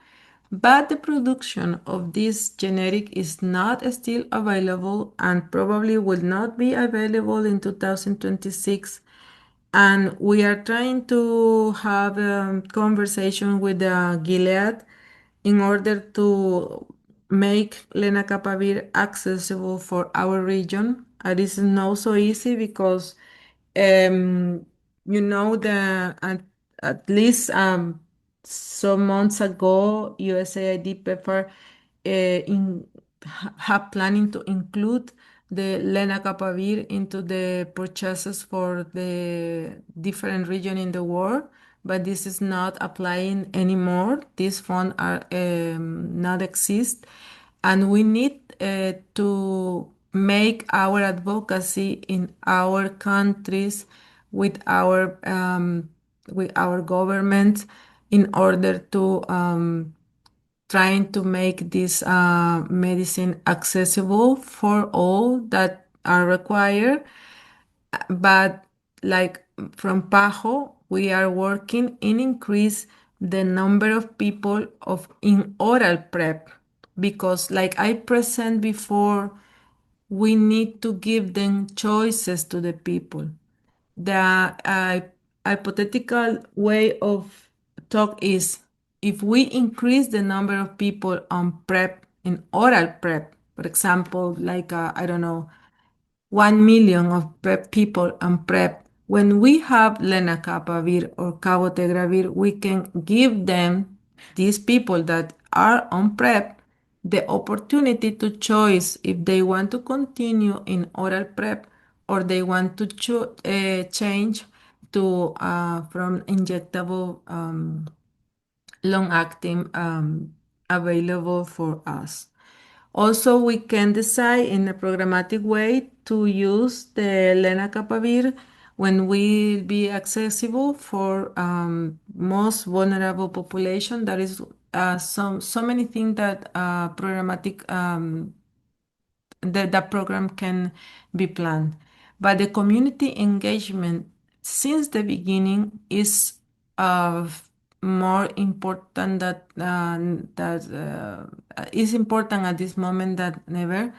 but the production of this generic is not still available and probably will not be available in 2026. And we are trying to have a conversation with Gilead in order to make lenacapavir accessible for our region. It is not so easy because um, at least some months ago, USAID PEPFAR have planning to include the lenacapavir into the purchases for the different region in the world, but this is not applying anymore. These funds are not exist, and we need to make our advocacy in our countries with our government in order to trying to make this medicine accessible for all that are required. But like from PAHO, we are working in increase the number of people of in oral PrEP, because like I present before, we need to give them choices to the people. The hypothetical way of talk is, if we increase the number of people on PrEP, in oral PrEP, for example, like I don't know, 1 million of PrEP people on PrEP, when we have lenacapavir or cabotegravir, we can give them, these people that are on PrEP, the opportunity to choose if they want to continue in oral PrEP or they want to change to from injectable long acting available for us. Also, we can decide in a programmatic way to use the lenacapavir when will be accessible for most vulnerable population. That is so many things that programmatic that program can be planned. But the community engagement since the beginning is uh, more important that is important at this moment than ever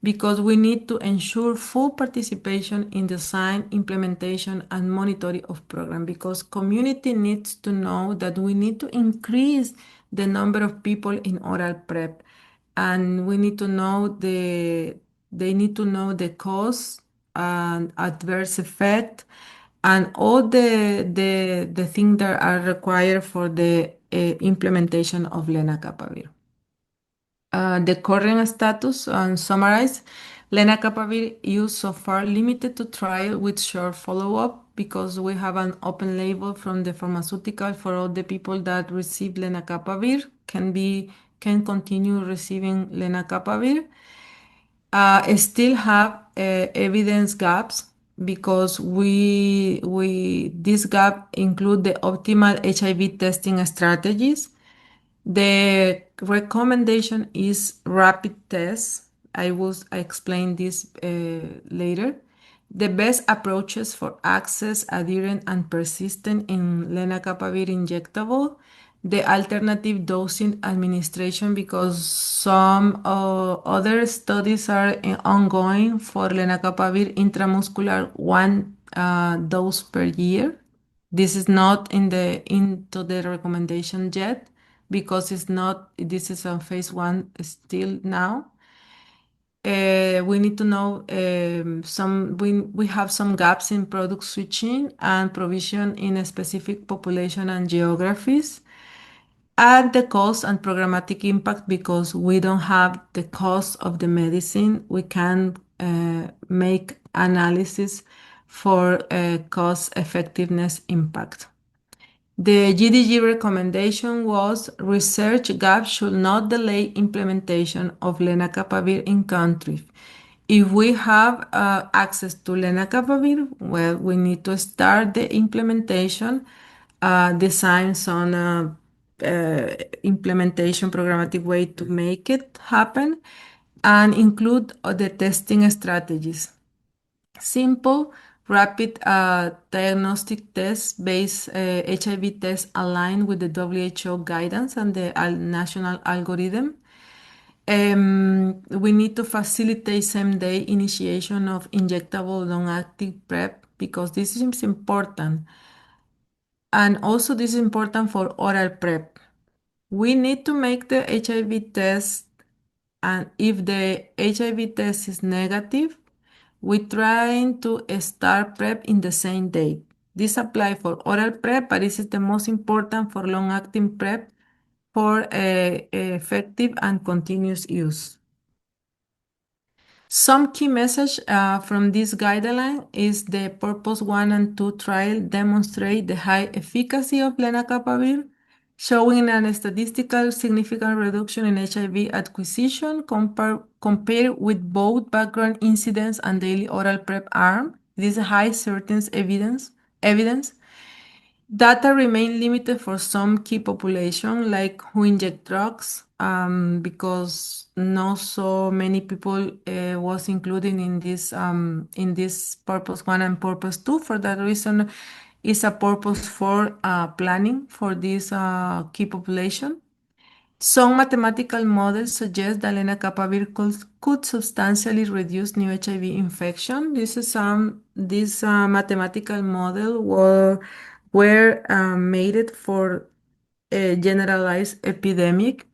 because we need to ensure full participation in design, implementation, and monitoring of program because community needs to know that we need to increase the number of people in oral prep and we need to know they need to know the cause and adverse effect and all the things that are required for the implementation of lenacapavir. The current status and summarize lenacapavir use so far limited to trial with short follow-up because we have an open label from the pharmaceutical for all the people that receive lenacapavir can continue receiving lenacapavir. Still have evidence gaps because we this gap include the optimal HIV testing strategies. The recommendation is rapid tests. I will explain this later. The best approaches for access, adherent, and persistent in lenacapavir injectable. The alternative dosing administration because some other studies are ongoing for lenacapavir intramuscular one dose per year. This is not into the recommendation yet because it's not, this is on phase one still now. We need to know we have some gaps in product switching and provision in a specific population and geographies. And the cost and programmatic impact because we don't have the cost of the medicine. We can make analysis for cost effectiveness impact. The GDG recommendation was research gaps should not delay implementation of lenacapavir in countries. If we have access to lenacapavir, well, we need to start the implementation, design some implementation programmatic way to make it happen, and include the testing strategies. Simple, rapid diagnostic tests based HIV tests aligned with the WHO guidance and the national algorithm. We need to facilitate same-day initiation of injectable long-acting PrEP because this is important. And also this is important for oral PrEP. We need to make the HIV test and if the HIV test is negative, we're trying to start PrEP in the same day. This applies for oral PrEP, but this is the most important for long-acting PrEP for effective and continuous use. Some key message from this guideline is the purpose 1 and 2 trial demonstrate the high efficacy of lenacapavir, showing a statistical significant reduction in HIV acquisition compared with both background incidence and daily oral PrEP arm. This is high certainty evidence. Data remain limited for some key population, like who inject drugs, because not so many people was included in this purpose 1 and purpose 2. For that reason, is a purpose for planning for this key population. Some mathematical models suggest that lenacapavir could substantially reduce new HIV infection. This mathematical model were made it for a generalized epidemic.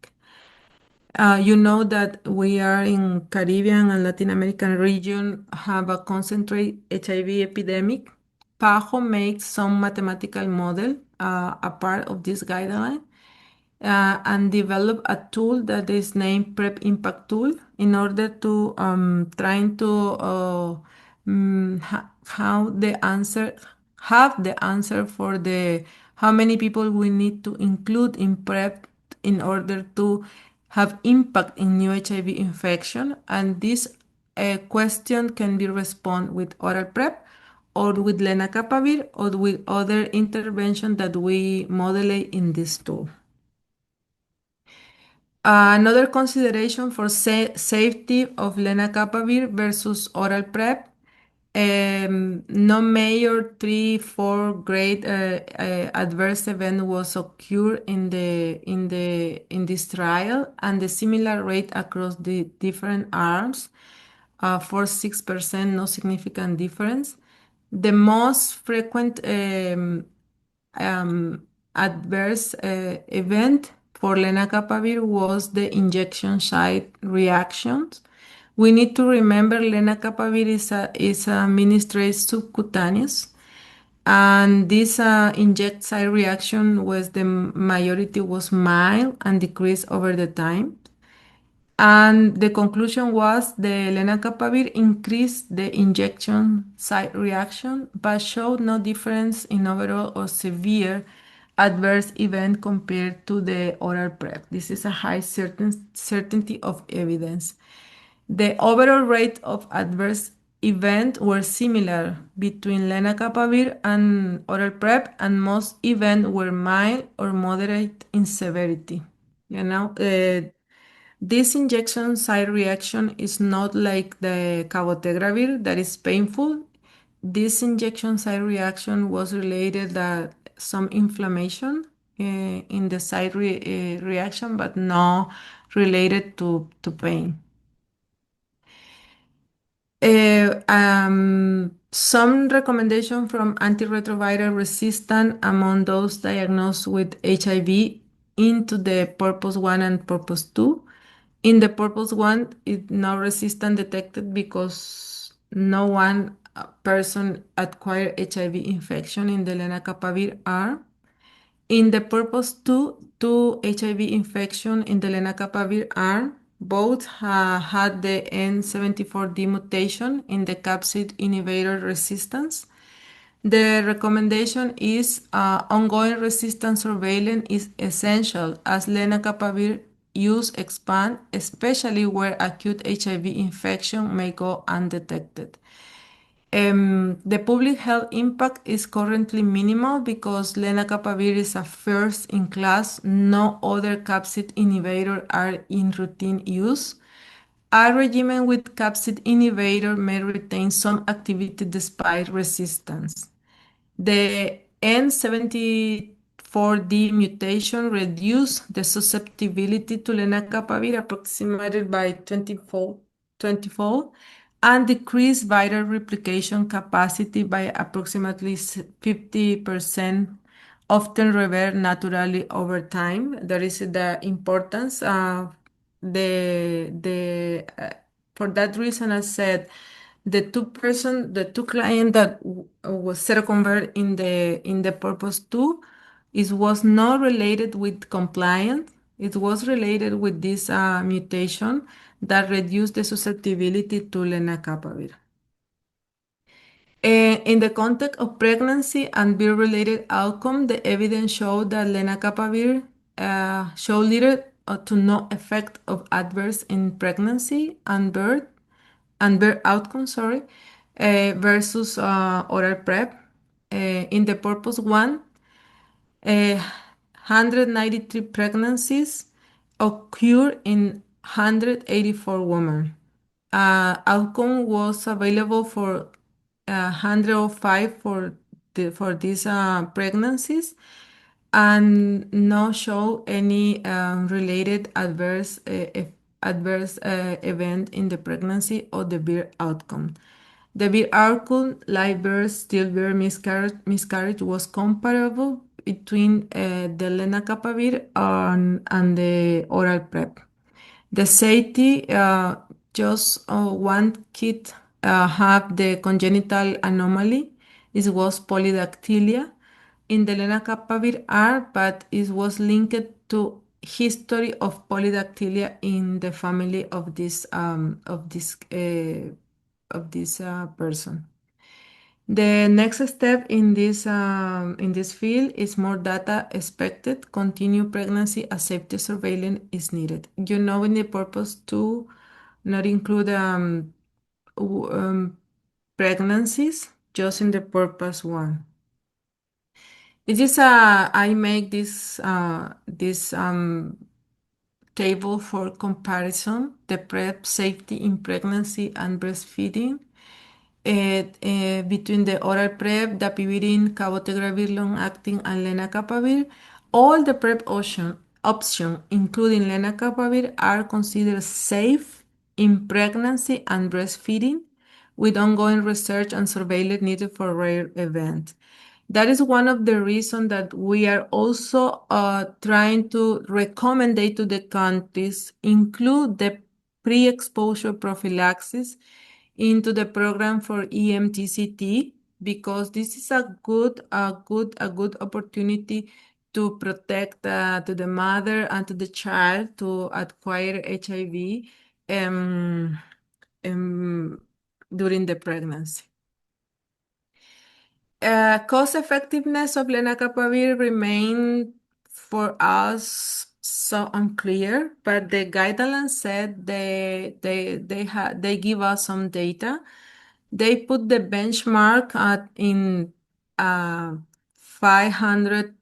You know that we are in Caribbean and Latin American region have a concentrated HIV epidemic. PAHO makes some mathematical model a part of this guideline and develop a tool that is named PrEP Impact Tool in order to trying to how the answer have the answer for the how many people we need to include in PrEP in order to have impact in new HIV infection, and this question can be responded with oral PrEP or with lenacapavir or with other intervention that we model in this tool. Another consideration for safety of lenacapavir versus oral PrEP. No major 3-4 grade adverse event was occurred in this trial, and the similar rate across the different arms, 4-6%, no significant difference. The most frequent adverse event for lenacapavir was the injection site reactions. We need to remember lenacapavir is administered subcutaneous, and this inject site reaction was the majority was mild and decreased over the time. And the conclusion was the lenacapavir increased the injection site reaction, but showed no difference in overall or severe adverse event compared to the oral PrEP. This is a high certainty of evidence. The overall rate of adverse events were similar between lenacapavir and oral PrEP, and most events were mild or moderate in severity. This injection site reaction is not like the cabotegravir that is painful. This injection site reaction was related to some inflammation in the site reaction, but not related to pain. Some recommendation from antiretroviral resistant among those diagnosed with HIV into the purpose 1 and purpose 2. In the purpose 1, it's no resistance detected because no one person acquired HIV infection in the lenacapavir arm. In the purpose 2, two HIV infection in the lenacapavir arm. Both had the N74D mutation in the capsid inhibitor resistance. The recommendation is ongoing resistance surveillance is essential as lenacapavir use expand, especially where acute HIV infection may go undetected. The public health impact is currently minimal because lenacapavir is a first in class. No other capsid inhibitor are in routine use. A regimen with capsid inhibitor may retain some activity despite resistance. The N74D mutation reduced the susceptibility to lenacapavir approximated by 20-fold and decreased viral replication capacity by approximately 50%, often revert naturally over time. That is the importance of for that reason I said the two client that was seroconvert in the purpose 2 was not related with compliance. It was related with this mutation that reduced the susceptibility to lenacapavir. In the context of pregnancy and birth-related outcome, the evidence showed that lenacapavir showed little to no effect of adverse in pregnancy and birth outcome, versus oral PrEP. In the purpose 1, 193 pregnancies occurred in 184 women. Outcome was available for 105 for these pregnancies and no show any related adverse event in the pregnancy or the birth outcome. The birth outcome, live birth, stillbirth, miscarriage was comparable between the lenacapavir and the oral PrEP. The safety, just one kid have the congenital anomaly. It was polydactylia in the lenacapavir arm, but it was linked to history of polydactylia in the family of this person. The next step in this field is more data expected. Continue pregnancy as safety surveillance is needed. You know, in the purpose to not include pregnancies, just in the purpose one. It is I make this table for comparison, the PrEP safety in pregnancy and breastfeeding. Between the oral PrEP, dapivirine, cabotegravir long-acting, and lenacapavir, all the PrEP option, including lenacapavir, are considered safe in pregnancy and breastfeeding, with ongoing research and surveillance needed for rare events. That is one of the reasons that we are also trying to recommend to the countries include the pre-exposure prophylaxis into the program for EMTCT, because this is a good opportunity to protect to the mother and to the child to acquire HIV during the pregnancy. Cost effectiveness of lenacapavir remain for us so unclear, but the guidelines said they give us some data. They put the benchmark in 500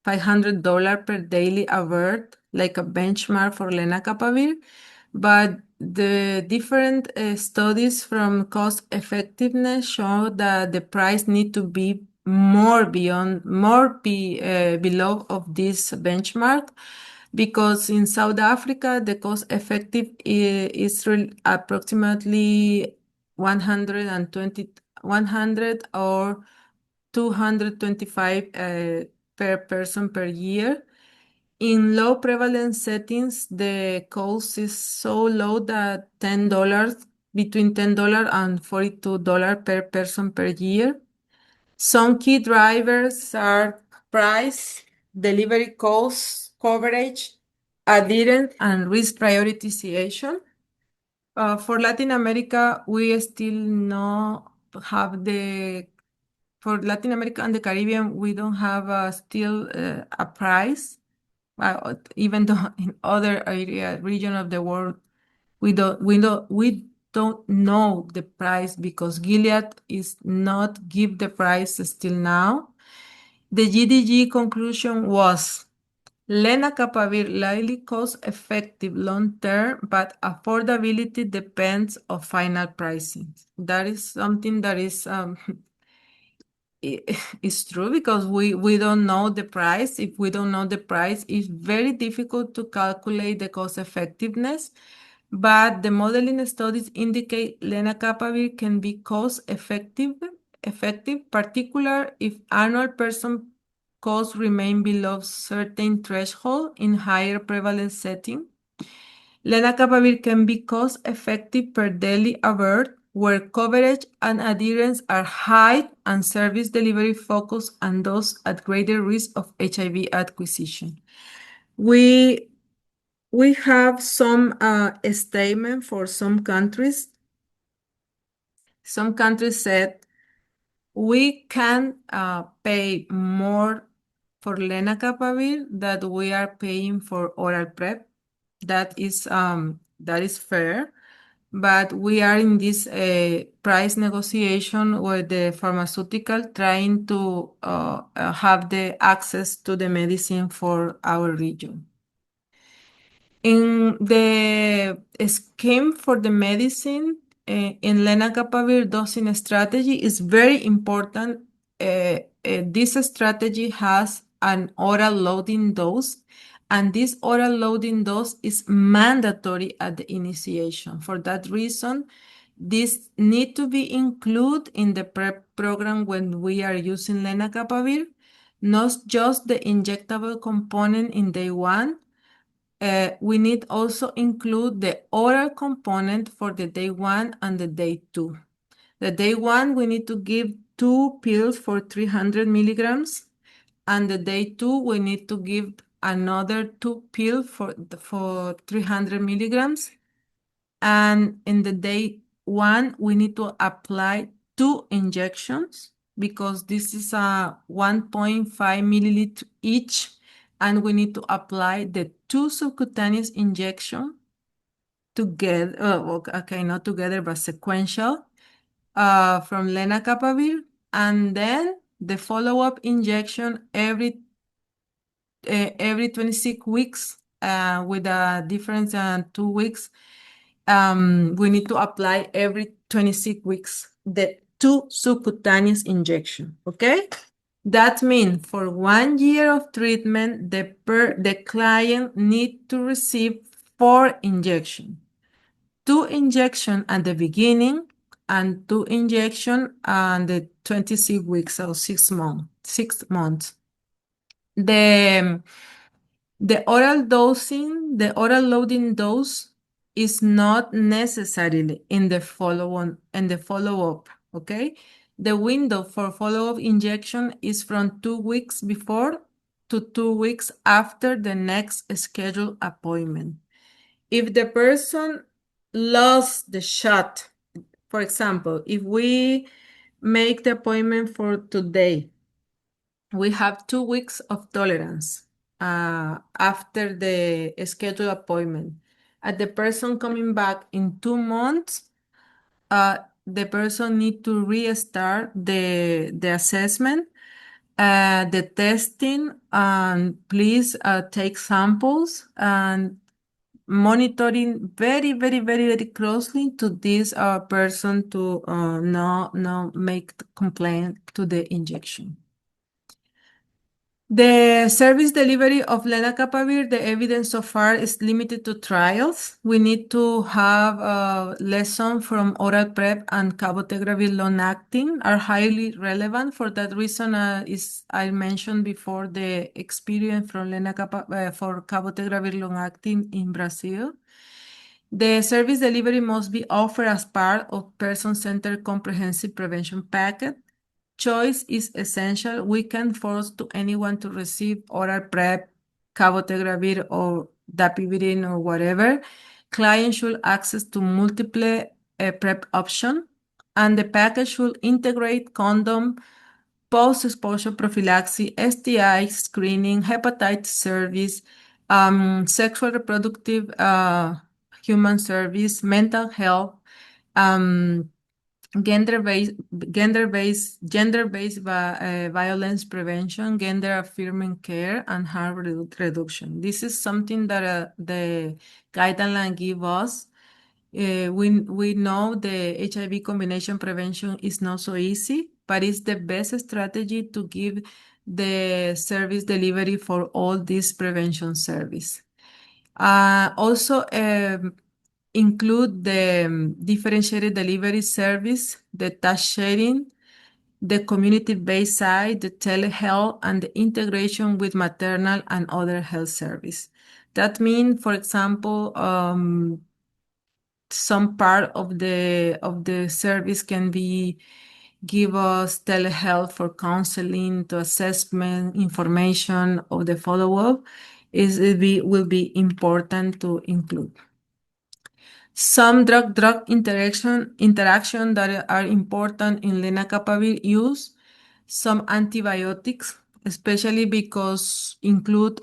$500 per daily avert, like a benchmark for lenacapavir. But the different studies from cost effectiveness show that the price need to be below of this benchmark, because in South Africa the cost effective is approximately 100 or 225 per person per year. In low prevalence settings, the cost is so low that between $10 and $42 per person per year. Some key drivers are price, delivery costs, coverage, adherence, and risk prioritization. For Latin America, we still not have for Latin America and the Caribbean, we don't have still a price. Even though in other region of the world, we don't know the price, because Gilead is not give the price still now. The GDG conclusion was lenacapavir likely cost effective long term, but affordability depends on final pricing. That is something that is it's true, because we don't know the price. If we don't know the price, it's very difficult to calculate the cost effectiveness. But the modeling studies indicate lenacapavir can be cost effective, particular if annual person costs remain below certain threshold in higher prevalence setting. Lenacapavir can be cost effective per daily avert, where coverage and adherence are high and service delivery focused, and those at greater risk of HIV acquisition. We have some statement for some countries. Some countries said we can pay more for lenacapavir than we are paying for oral PrEP. That is fair. But we are in this price negotiation with the pharmaceutical, trying to have the access to the medicine for our region. In the scheme for the medicine, in lenacapavir dosing strategy is very important. This strategy has an oral loading dose, and this oral loading dose is mandatory at the initiation. For that reason, this need to be included in the PrEP program when we are using lenacapavir, not just the injectable component in day one. We need also include the oral component for the day one and the day two. The day one, we need to give 2 pills for 300 milligrams. And the day two, we need to give another 2 pills for 300 milligrams. And in the day one, we need to apply 2 injections because this is a 1.5 milliliter each, and we need to apply the 2 subcutaneous injection together, okay, not together, but sequential, from lenacapavir, and then the follow-up injection every 26 weeks, with a difference 2 weeks. We need to apply every 26 weeks the 2 subcutaneous injection. Okay, that means for 1 year of treatment, the client need to receive 4 injections. 2 injections at the beginning and 2 injections on the 26 weeks or 6 months. 6 months. The oral dosing, the oral loading dose is not necessarily in the follow-up, okay? The window for follow-up injection is from 2 weeks before to 2 weeks after the next scheduled appointment. If the person lost the shot, for example, if we make the appointment for today, we have 2 weeks of tolerance after the scheduled appointment. At the person coming back in 2 months, the person need to restart the assessment, the testing, and please take samples and monitoring very, very, very, very closely to this person to not make complaint to the injection. The service delivery of lenacapavir, the evidence so far is limited to trials. We need to have a lesson from oral PrEP and cabotegravir long-acting are highly relevant. For that reason, I mentioned before the experience from for cabotegravir long-acting in Brazil. The service delivery must be offered as part of person-centered comprehensive prevention packet. Choice is essential. We can force to anyone to receive oral PrEP, cabotegravir, or dapivirine, or whatever. Clients should access to multiple PrEP options, and the package should integrate condom, post-exposure prophylaxis, STI screening, hepatitis service, sexual reproductive human service, mental health, um, gender-based violence prevention, gender affirming care, and harm reduction. This is something that the guideline give us. We know the HIV combination prevention is not so easy, but it's the best strategy to give the service delivery for all this prevention service. Also, include the differentiated delivery service, the task sharing, the community-based side, the telehealth, and the integration with maternal and other health service. That means, for example, some part of the service can be give us telehealth for counseling, to assessment, information of the follow-up will be important to include. Some drug-drug interaction that are important in lenacapavir use, some antibiotics, especially because include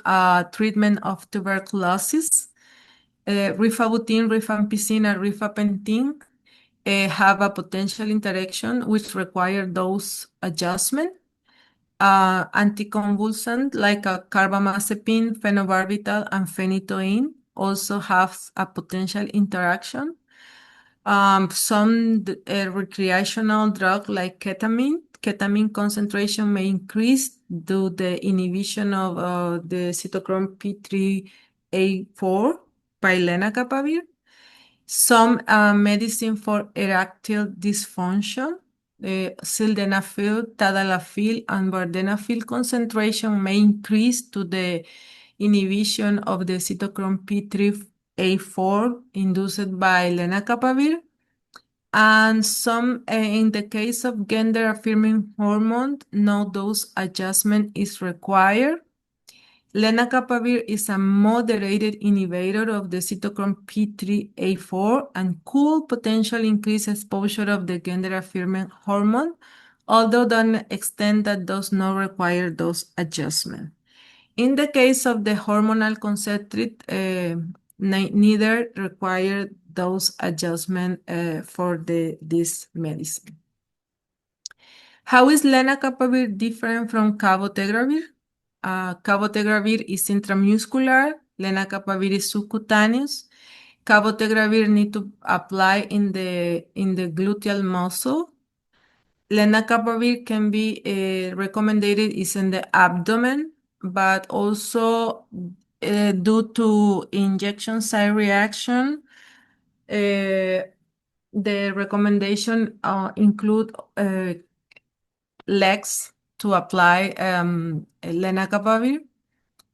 treatment of tuberculosis. Rifabutin, rifampicin, and rifapentine have a potential interaction which require dose adjustment. Anticonvulsant like carbamazepine, phenobarbital, and phenytoin also have a potential interaction. Some recreational drug like ketamine concentration may increase due to the inhibition of the cytochrome P3A4 by lenacapavir. Some medicine for erectile dysfunction, sildenafil, tadalafil, and vardenafil concentration may increase to the inhibition of the cytochrome P3A4 induced by lenacapavir. And some, in the case of gender affirming hormone, no dose adjustment is required. Lenacapavir is a moderated inhibitor of the cytochrome P3A4 and could potentially increase exposure of the gender-affirming hormone, although to an extent that does not require dose adjustment. In the case of the hormonal concentrate, neither require dose adjustment for this medicine. How is lenacapavir different from cabotegravir? Cabotegravir is intramuscular, lenacapavir is subcutaneous. Cabotegravir need to apply in the gluteal muscle. Lenacapavir can be recommended is in the abdomen, but also due to injection site reaction, the recommendation include legs to apply lenacapavir.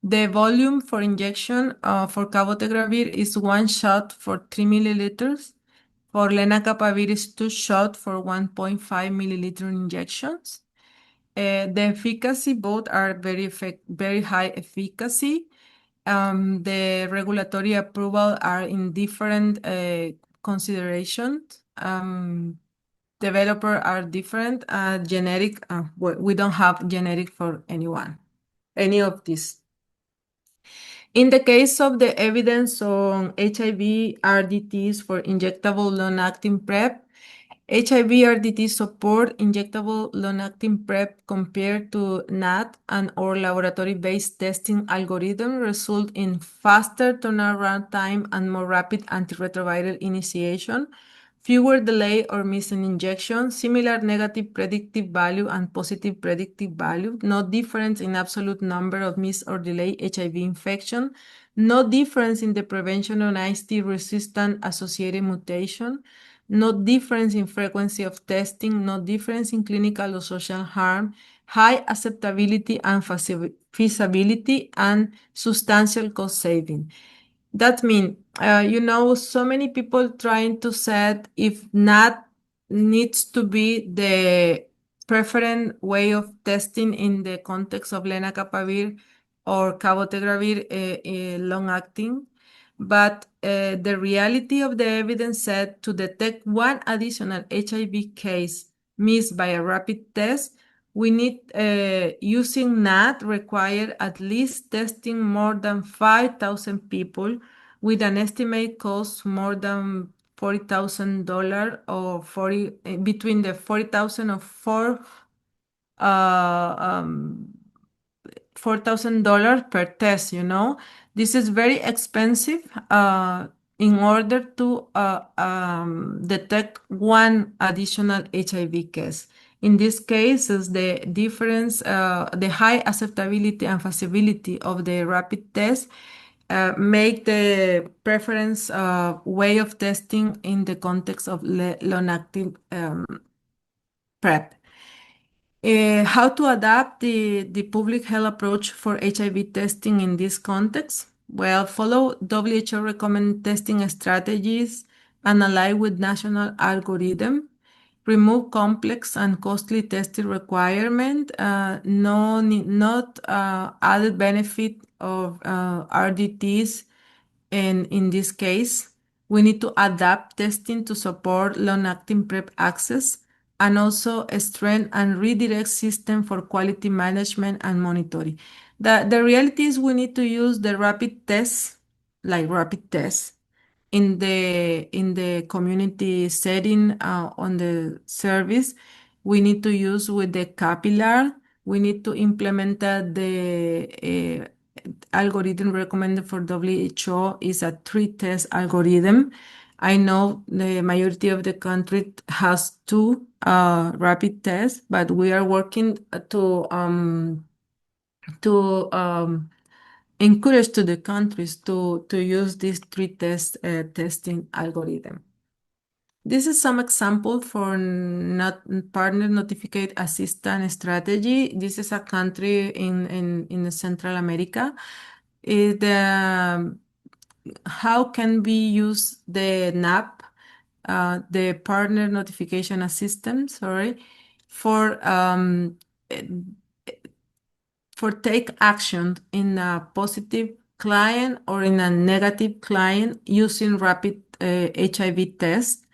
The volume for injection for cabotegravir is 1 shot for 3 milliliters. For lenacapavir is 2 shots for 1.5 milliliter injections. The efficacy, both are very high efficacy. The regulatory approval are in different considerations. Developer are different. Generic, we don't have generic for any of these. In the case of the evidence on HIV RDTs for injectable long-acting PrEP, HIV RDT support injectable long-acting PrEP compared to NAT and or laboratory-based testing algorithm result in faster turnaround time and more rapid antiretroviral initiation, fewer delay or missing injection, similar negative predictive value and positive predictive value, no difference in absolute number of missed or delayed HIV infection, no difference in the prevention of IST-resistant associated mutation, no difference in frequency of testing, no difference in clinical or social harm, high acceptability and feasibility, and substantial cost saving. That means, so many people trying to say if NAT needs to be the preferred way of testing in the context of lenacapavir or cabotegravir long-acting. But the reality of the evidence said to detect one additional HIV case missed by a rapid test, we need using NAT require at least testing more than 5,000 people with an estimated cost more than $40,000 or between the 40,000 or $4,000 per test, This is very expensive in order to detect one additional HIV case. In this case, is the difference, the high acceptability and feasibility of the rapid test make the preference way of testing in the context of long-acting PrEP. How to adapt the public health approach for HIV testing in this context? Well, follow WHO recommended testing strategies and align with national algorithm. Remove complex and costly testing requirement. Not added benefit of RDTs. And in this case, we need to adapt testing to support long-acting PrEP access and also strengthen and redirect system for quality management and monitoring. The reality is we need to use the rapid tests, like rapid tests, in the community setting on the service. We need to use with the capillary. We need to implement the algorithm recommended for WHO is a 3-test algorithm. I know the majority of the country has 2 rapid tests, but we are working to encourage to the countries to use this 3-test testing algorithm. This is some example for partner notified assistance strategy. This is a country in Central America. How can we use the NAP, the partner notification assistance, for take action in a positive client or in a negative client using rapid HIV test.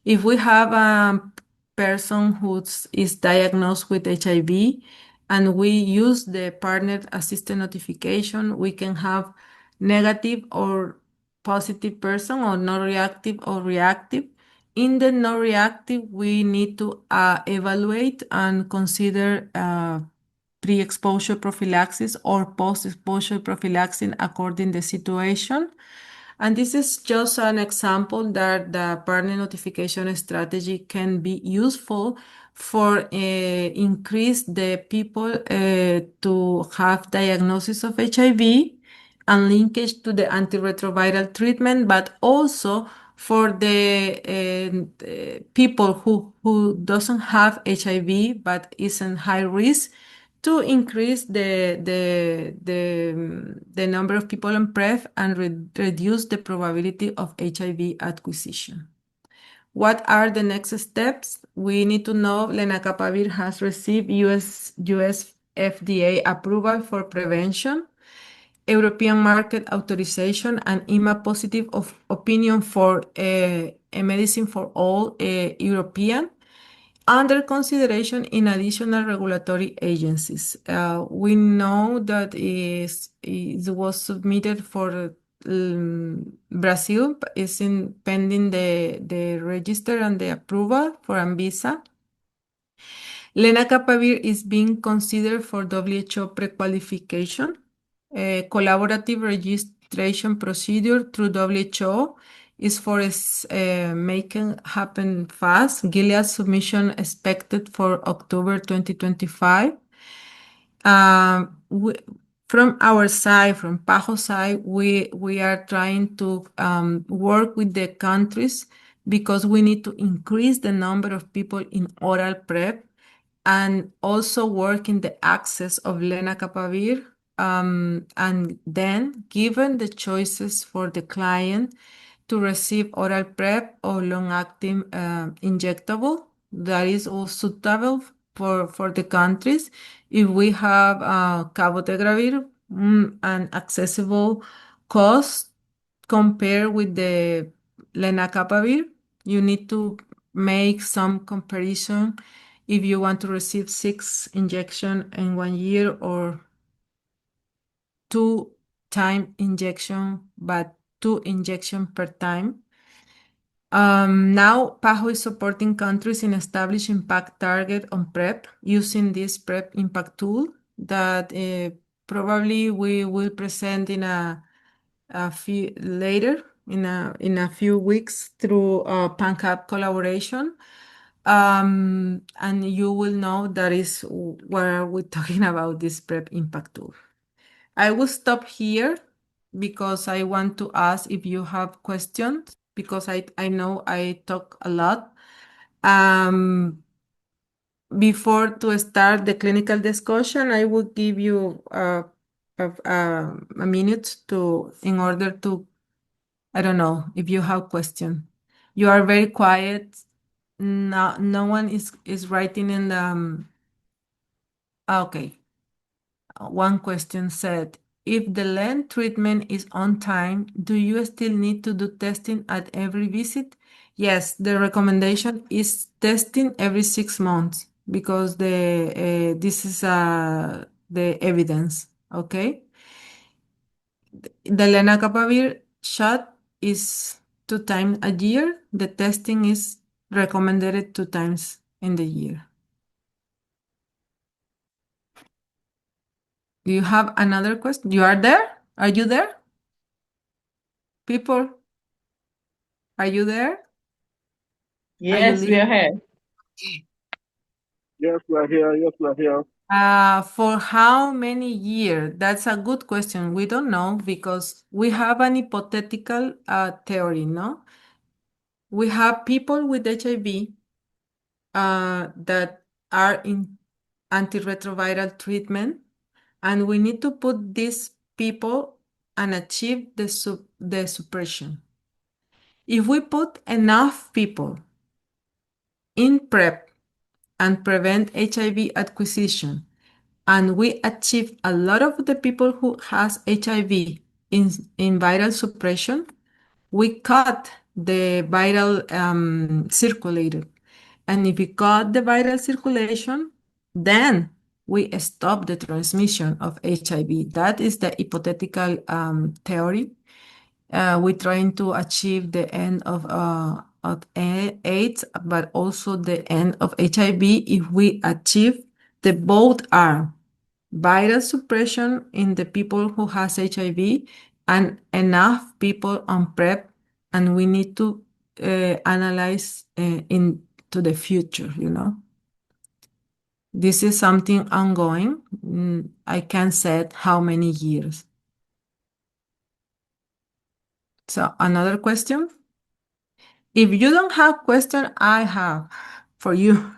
If we have a person who is diagnosed with HIV and we use the partner assisted notification, we can have negative or positive person or non-reactive or reactive. In the non-reactive, we need to evaluate and consider pre-exposure prophylaxis or post-exposure prophylaxis according to the situation. And this is just an example that the partner notification strategy can be useful for increase the people to have diagnosis of HIV and linkage to the antiretroviral treatment, but also for the people who doesn't have HIV but is in high risk to increase the number of people on PrEP and reduce the probability of HIV acquisition. What are the next steps? We need to know lenacapavir has received US FDA approval for prevention, European market authorization, and EMA positive of opinion for a medicine for all European under consideration in additional regulatory agencies. We know that it was submitted for Brazil, is in pending the register and the approval for Anvisa. Lenacapavir is being considered for WHO pre-qualification. A collaborative registration procedure through WHO is for making happen fast. Gilead submission expected for October 2025. From our side, from PAHO side, we are trying to work with the countries because we need to increase the number of people in oral PrEP and also work in the access of lenacapavir. And then, given the choices for the client to receive oral PrEP or long-acting injectable, that is all suitable for the countries. If we have cabotegravir an accessible cost compared with the lenacapavir, you need to make some comparison if you want to receive 6 injections in 1 year or 2-time injection, but 2 injections per time. Now, PAHO is supporting countries in establishing impact target on PrEP using this PrEP impact tool that probably we will present in a few later in a few weeks through PanCap collaboration. And you will know that is where we're talking about this PrEP impact tool. I will stop here because I want to ask if you have questions because I know I talk a lot. Before to start the clinical discussion, I will give you a minute in order to, I don't know, if you have question. You are very quiet. No one is writing in the, okay. One question said, if the LEN treatment is on time, do you still need to do testing at every visit? Yes, the recommendation is testing every 6 months because this is the evidence, okay? The lenacapavir shot is 2 times a year. The testing is recommended 2 times in the year. Do you have another question? You are there? Are you there? People, are you there? Yes, we are here. Yes, we are here. Yes, we are here. For how many years? That's a good question. We don't know because we have an hypothetical theory, no? We have people with HIV that are in antiretroviral treatment, and we need to put these people and achieve the suppression. If we put enough people in PrEP and prevent HIV acquisition and we achieve a lot of the people who has HIV in viral suppression. We cut the viral circulator. And if we cut the viral circulation, then we stop the transmission of HIV. That is the hypothetical theory. We're trying to achieve the end of AIDS, but also the end of HIV if we achieve the both arm viral suppression in the people who has HIV and enough people on PrEP, and we need to analyze into the future, you know. This is something ongoing. I can't say how many years. So another question. If you don't have question, I have for you.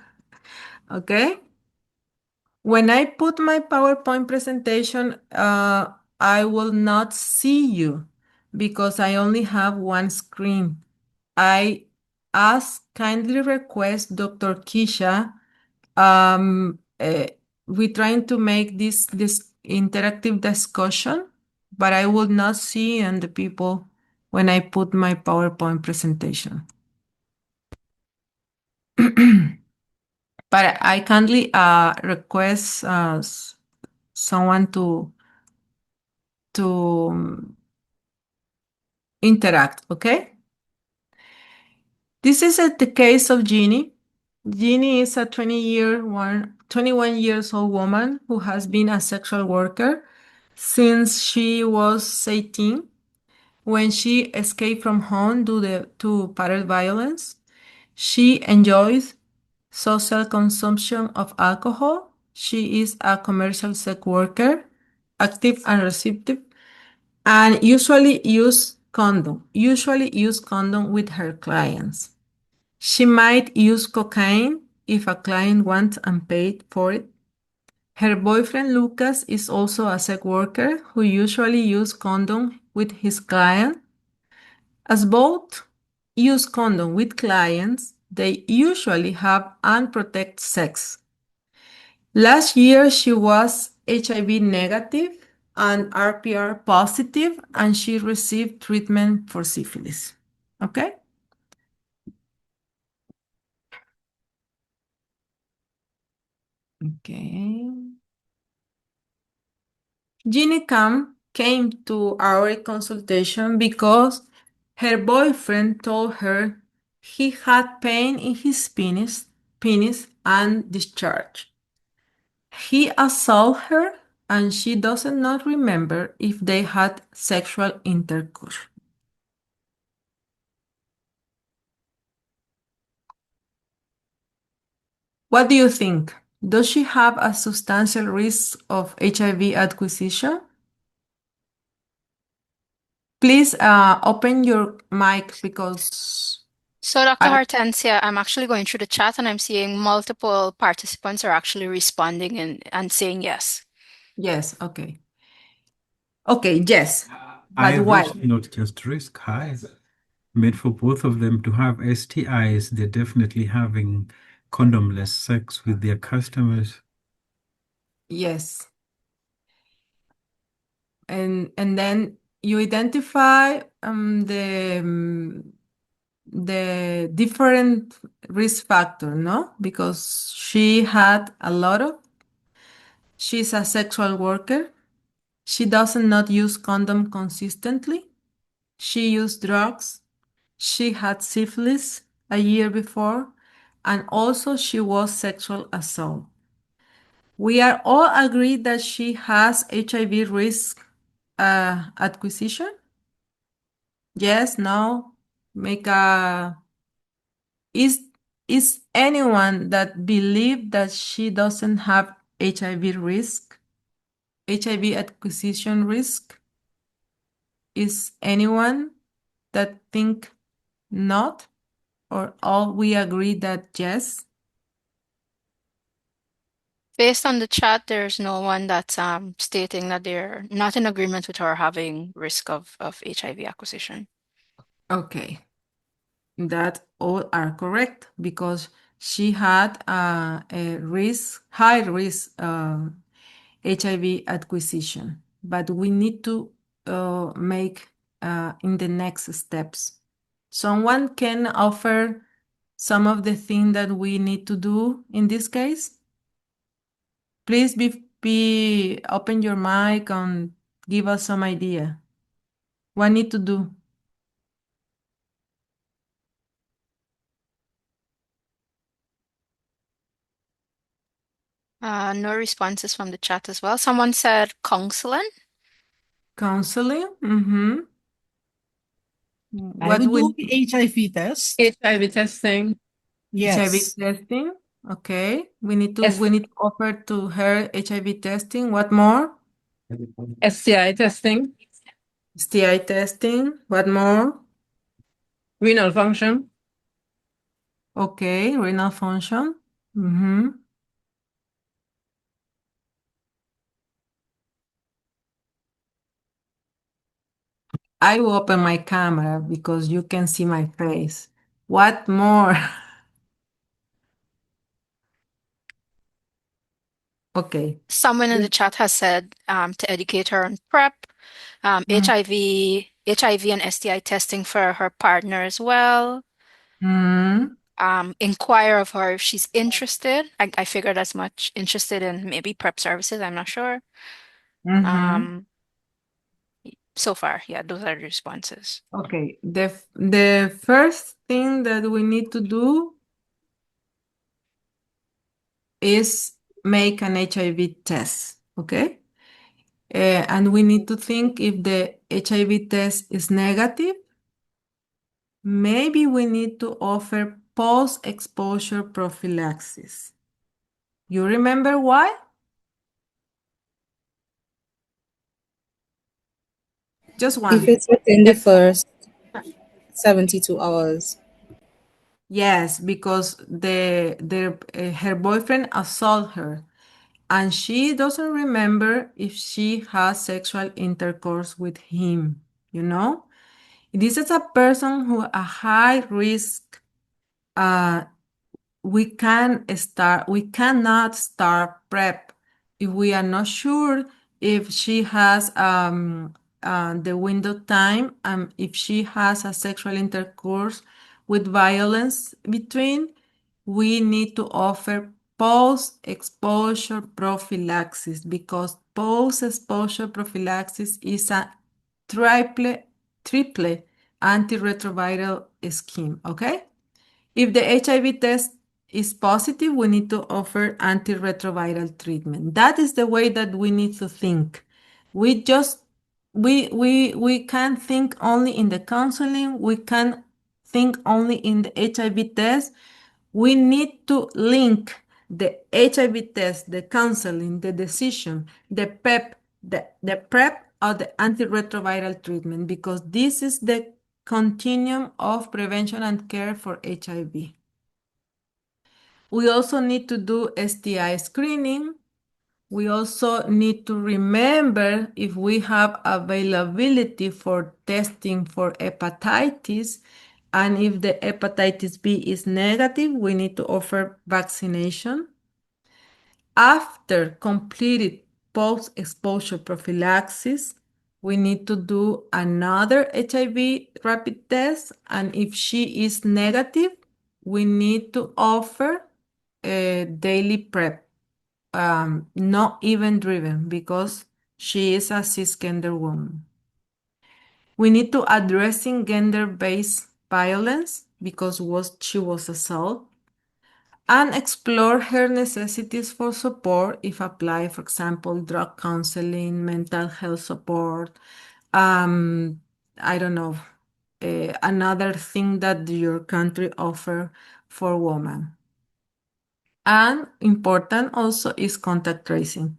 Okay? When I put my PowerPoint presentation, I will not see you because I only have one screen. I kindly request Dr. Kisha, we're trying to make this interactive discussion, but I will not see and the people when I put my PowerPoint presentation. But I kindly request someone to interact, okay? This is the case of Jeannie. Jeannie is a 21 years old woman who has been a sexual worker since she was 18 when she escaped from home due to parent violence. She enjoys social consumption of alcohol. She is a commercial sex worker, active and receptive, and usually use condom with her clients. She might use cocaine if a client wants and paid for it. Her boyfriend Lucas is also a sex worker who usually use condom with his client. As both use condom with clients, they usually have unprotected sex. Last year, she was HIV negative and RPR positive, and she received treatment for syphilis. Okay? Okay. Jeannie came to our consultation because her boyfriend told her he had pain in his penis and discharge. He assaulted her and she does not remember if they had sexual intercourse. What do you think? Does she have a substantial risk of HIV acquisition? Please open your mic because So, Dr. Hortensia, I'm actually going through the chat and I'm seeing multiple participants are actually responding and saying yes. yes, okay. Okay, yes. I But why? wish not just risk high, made for both of them to have STIs. They're definitely having condomless sex with their customers. Yes. And then you identify the different risk factor, no? Because she's a sexual worker. She does not use condom consistently. She used drugs. She had syphilis a year before, and also she was sexual assault. We are all agreed that she has HIV risk acquisition. Yes, no, make a is anyone that believe that she doesn't have HIV risk, HIV acquisition risk? Is anyone that think not? Or all we agree that yes? Based on the chat, there's no one that's stating that they're not in agreement with her having risk of HIV acquisition. Okay. That all are correct because she had a high risk HIV acquisition, but we need to make in the next steps. Someone can offer some of the things that we need to do in this case? Please be open your mic and give us some idea. What need to do? No responses from the chat as well. Someone said counseling. Counseling? Mm-hmm. I What would we do HIV test. HIV testing. HIV Yes. testing? Okay. We need to offer to her HIV testing. What more? STI testing. STI testing. What more? Renal function. Okay, renal function. Mm-hmm. I will open my camera because you can see my face. What more? Okay. Someone in the chat has said to educate her on PrEP, HIV and STI testing for her partner as well. Inquire of her if she's interested. I figured as much interested in maybe PrEP services. I'm not sure. So far, yeah, those are the responses. Okay. The first thing that we need to do is make an HIV test. Okay. And we need to think if the HIV test is negative, maybe we need to offer post-exposure prophylaxis. You remember why? Just one. If it's within the first 72 hours. Yes, because her boyfriend assaulted her, and she doesn't remember if she has sexual intercourse with him. You know, this is a person who a high risk. We cannot start PrEP if we are not sure if she has the window time and if she has a sexual intercourse with violence between. We need to offer post-exposure prophylaxis because post-exposure prophylaxis is a triple antiretroviral scheme, okay? If the HIV test is positive, we need to offer antiretroviral treatment. That is the way that we need to think. We can't think only in the counseling, we can't think only in the HIV test. We need to link the HIV test, the counseling, the decision, the PEP, the PrEP or the antiretroviral treatment because this is the continuum of prevention and care for HIV. We also need to do STI screening. We also need to remember if we have availability for testing for hepatitis, and if the hepatitis B is negative, we need to offer vaccination. After completed post-exposure prophylaxis, we need to do another HIV rapid test, and if she is negative, we need to offer a daily PrEP, not event-driven because she is a cisgender woman. We need to addressing gender-based violence because she was assaulted and explore her necessities for support if apply, for example, drug counseling, mental health support, I don't know, another thing that your country offer for women. And important also is contact tracing.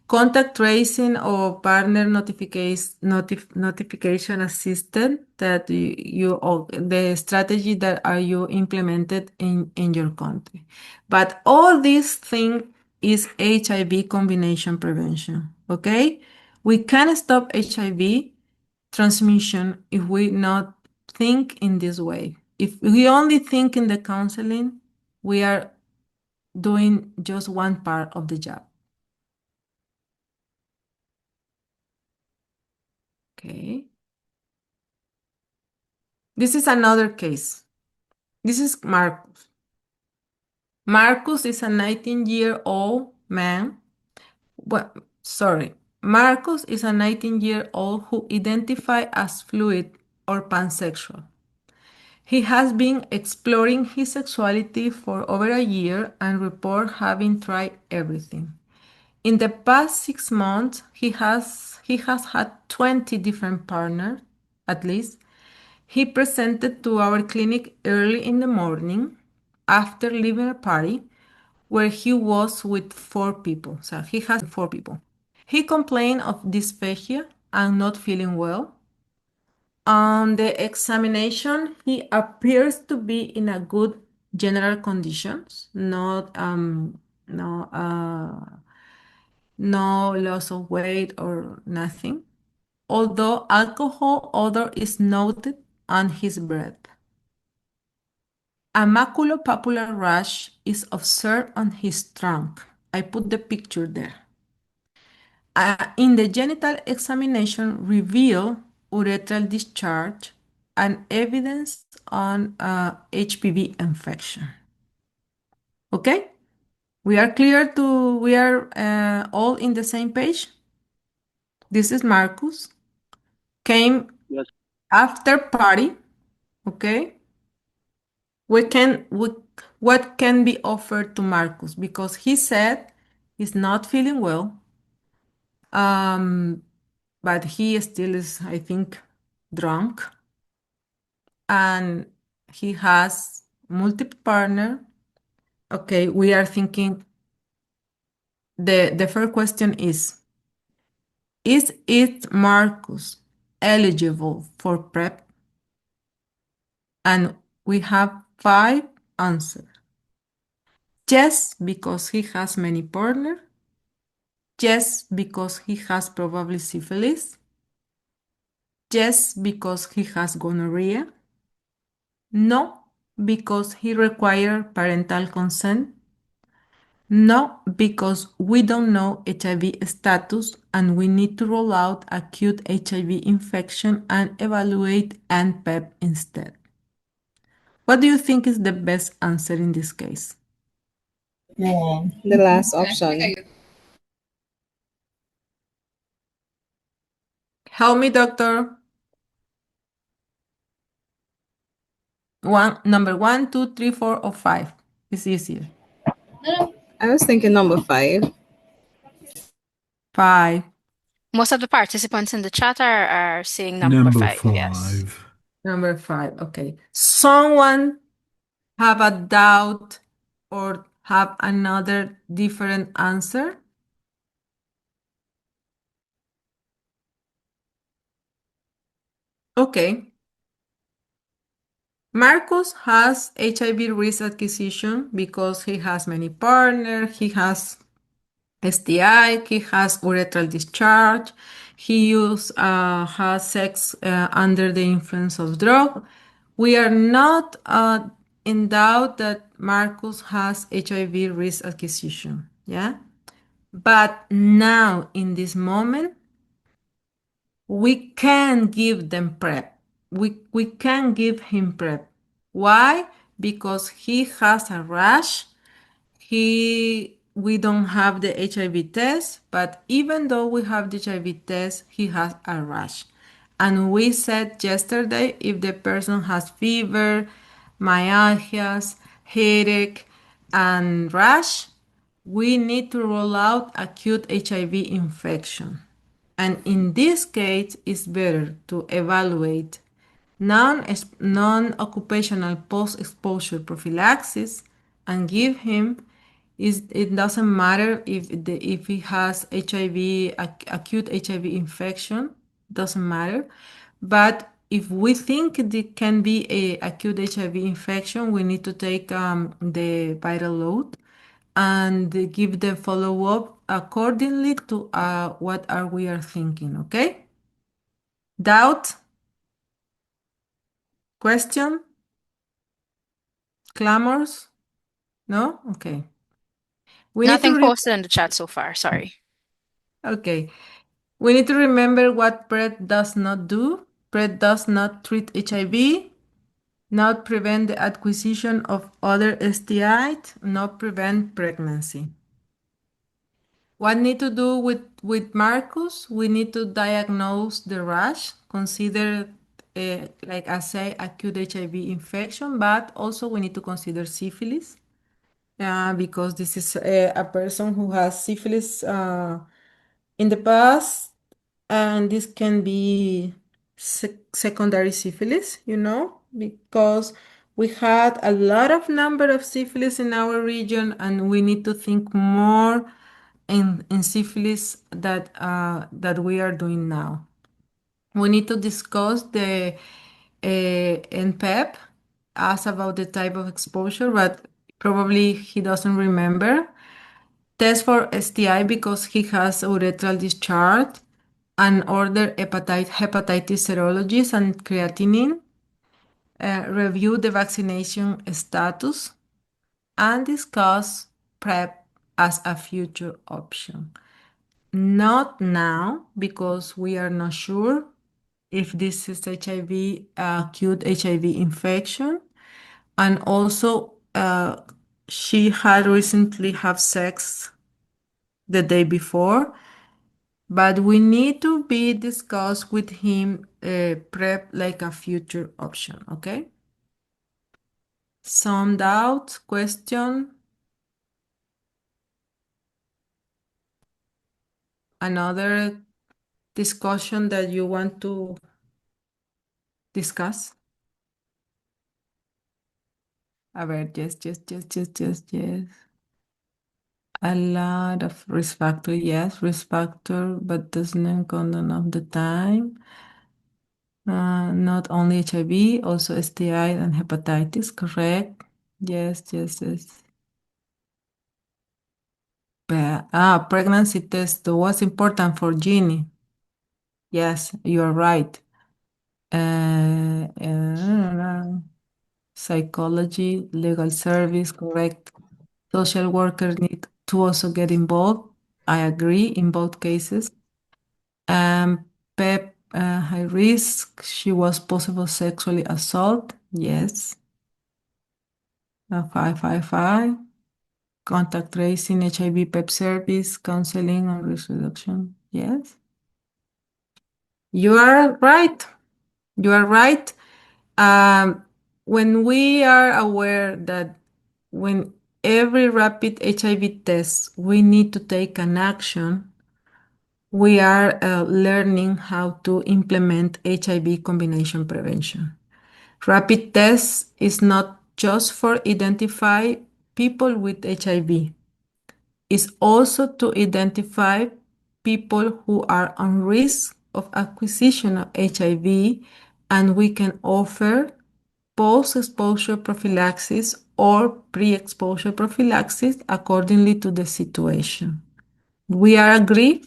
Contact tracing or partner notification assistant that the strategy that are you implemented in your country. But all these things is HIV combination prevention, okay? We can stop HIV transmission if we not think in this way. If we only think in the counseling, we are doing just one part of the job. Okay. This is another case. This is Marcus. Marcus is a 19-year-old man. Marcus is a 19-year-old who identifies as fluid or pansexual. He has been exploring his sexuality for over a year and reports having tried everything. In the past 6 months, he has had 20 different partners, at least. He presented to our clinic early in the morning after leaving a party where he was with 4 people. So he has 4 people. He complained of dysphagia and not feeling well. On the examination, he appears to be in a good general conditions, no loss of weight or nothing, although alcohol odor is noted on his breath. A maculopapular rash is observed on his trunk. I put the picture there. In the genital examination reveal urethral discharge and evidence on HPV infection. Okay? We are all in the same page? This is Marcus. Came Yes. after party, okay? What can be offered to Marcus? Because he said he's not feeling well, but he still is, I think, drunk, and he has multiple partner. Okay, we are thinking the first question is it Marcus eligible for PrEP? And we have 5 answers. Yes, because he has many partners. Yes, because he has probably syphilis. Yes, because he has gonorrhea. No, because he requires parental consent. No, because we don't know HIV status and we need to rule out acute HIV infection and evaluate PEP instead. What do you think is the best answer in this case? The last option. Help me, doctor. Number 1, 2, 3, 4, or 5. It's easier. I was thinking number 5. 5. Most of the participants in the chat are saying number Number 5. Yes. 5. Number 5. Okay. Someone have a doubt or have another different answer? Okay. Marcus has HIV risk acquisition because he has many partners, he has STI, he has urethral discharge, he has sex under the influence of drug. We are not in doubt that Marcus has HIV risk acquisition, yeah? But now, in this moment, we can give them PrEP. We can give him PrEP. Why? Because he has a rash. We don't have the HIV test, but even though we have the HIV test, he has a rash. And we said yesterday, if the person has fever, myalgias, headache, and rash, we need to rule out acute HIV infection. And in this case, it's better to evaluate non-occupational post-exposure prophylaxis and give him. It doesn't matter if he has HIV, acute HIV infection, doesn't matter. But if we think it can be a acute HIV infection, we need to take the viral load and give the follow-up accordingly to what we are thinking, okay? Doubt? Question? Clamors? No? Okay. We need Nothing to posted in the chat so far. Sorry. okay. We need to remember what PrEP does not do. PrEP does not treat HIV, not prevent the acquisition of other STIs, not prevent pregnancy. What need to do with Marcus? We need to diagnose the rash, consider, like I say, acute HIV infection, but also we need to consider syphilis, because this is a person who has syphilis in the past, and this can be secondary syphilis, because we had a lot of number of syphilis in our region, and we need to think more in syphilis that we are doing now. We need to discuss the in PEP, ask about the type of exposure, but probably he doesn't remember. Test for STI because he has urethral discharge, and order hepatitis serologies and creatinine. Review the vaccination status and discuss PrEP as a future option. Not now, because we are not sure if this is HIV, acute HIV infection. And also, she had recently had sex the day before, but we need to be discussed with him PrEP like a future option, okay? Some doubt, question? Another discussion that you want to discuss? A ver, yes. A lot of risk factor, yes, risk factor, but doesn't condone of the time. Not only HIV, also STI and hepatitis, correct? Yes. Pregnancy test was important for Jeannie. Yes, you are right. Psychology, legal service, correct. Social worker need to also get involved. I agree in both cases. PEP, high risk. She was possible sexually assault. Yes. 555. Contact tracing, HIV PEP service, counseling and risk reduction. Yes. You are right. You are right. When we are aware that when every rapid HIV test, we need to take an action, we are learning how to implement HIV combination prevention. Rapid tests is not just for identify people with HIV. It's also to identify people who are on risk of acquisition of HIV, and we can offer post-exposure prophylaxis or pre-exposure prophylaxis accordingly to the situation. We are agree?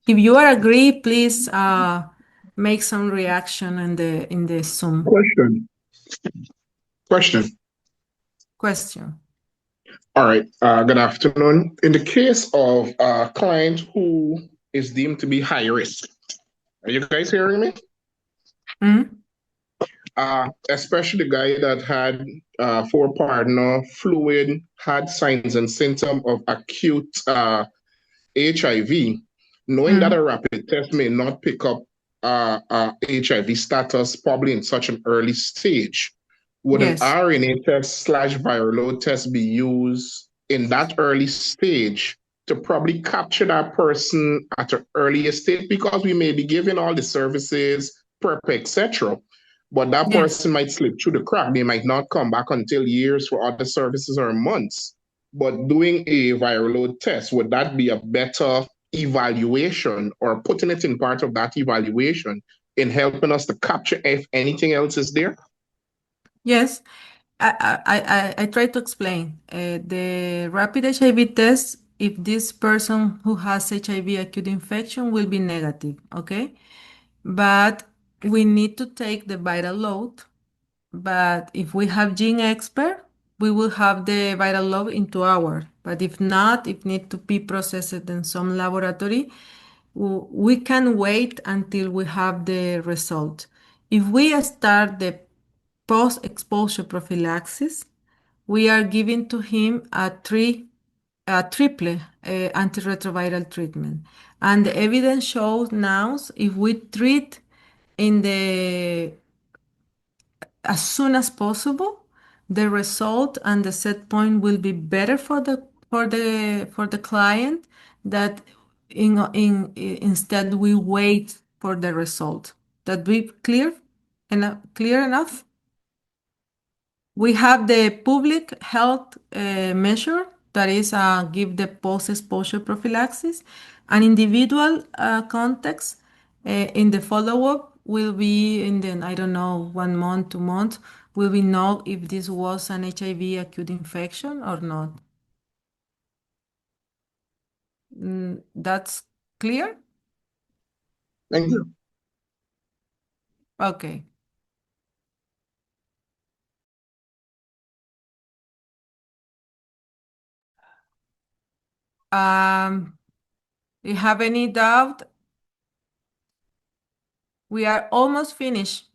If you are agree, please make some reaction in the Zoom. Question. Question. All right. Good afternoon. In the case of a client who is deemed to be high risk, are you guys hearing me? Especially the guy that had four partner fluid, had signs and symptoms of acute HIV, knowing that a rapid test may not pick up HIV status probably in such an early stage. Would an RNA test / viral load test be used in that early stage to probably capture that person at an earlier stage? Because we may be giving all the services, PrEP, etc., but that person might slip through the crack. They might not come back until years for other services or months. But doing a viral load test, would that be a better evaluation, or putting it in part of that evaluation in helping us to capture if anything else is there? Yes, I try to explain. The rapid HIV test, if this person who has HIV acute infection will be negative, okay? But we need to take the viral load. But if we have gene expert, we will have the viral load in 2 hours. But if not, it need to be processed in some laboratory. We can wait until we have the result. If we start the post-exposure prophylaxis, we are giving to him a triple antiretroviral treatment. And the evidence shows now if we treat in the as soon as possible, the result and the set point will be better for the client that instead we wait for the result. That be clear clear enough? We have the public health measure that is give the post-exposure prophylaxis. An individual context in the follow-up will be in the, I don't know, 1 month, 2 months, will we know if this was an HIV acute infection or not? That's clear? Thank you. Okay. You have any doubt? We are almost finished.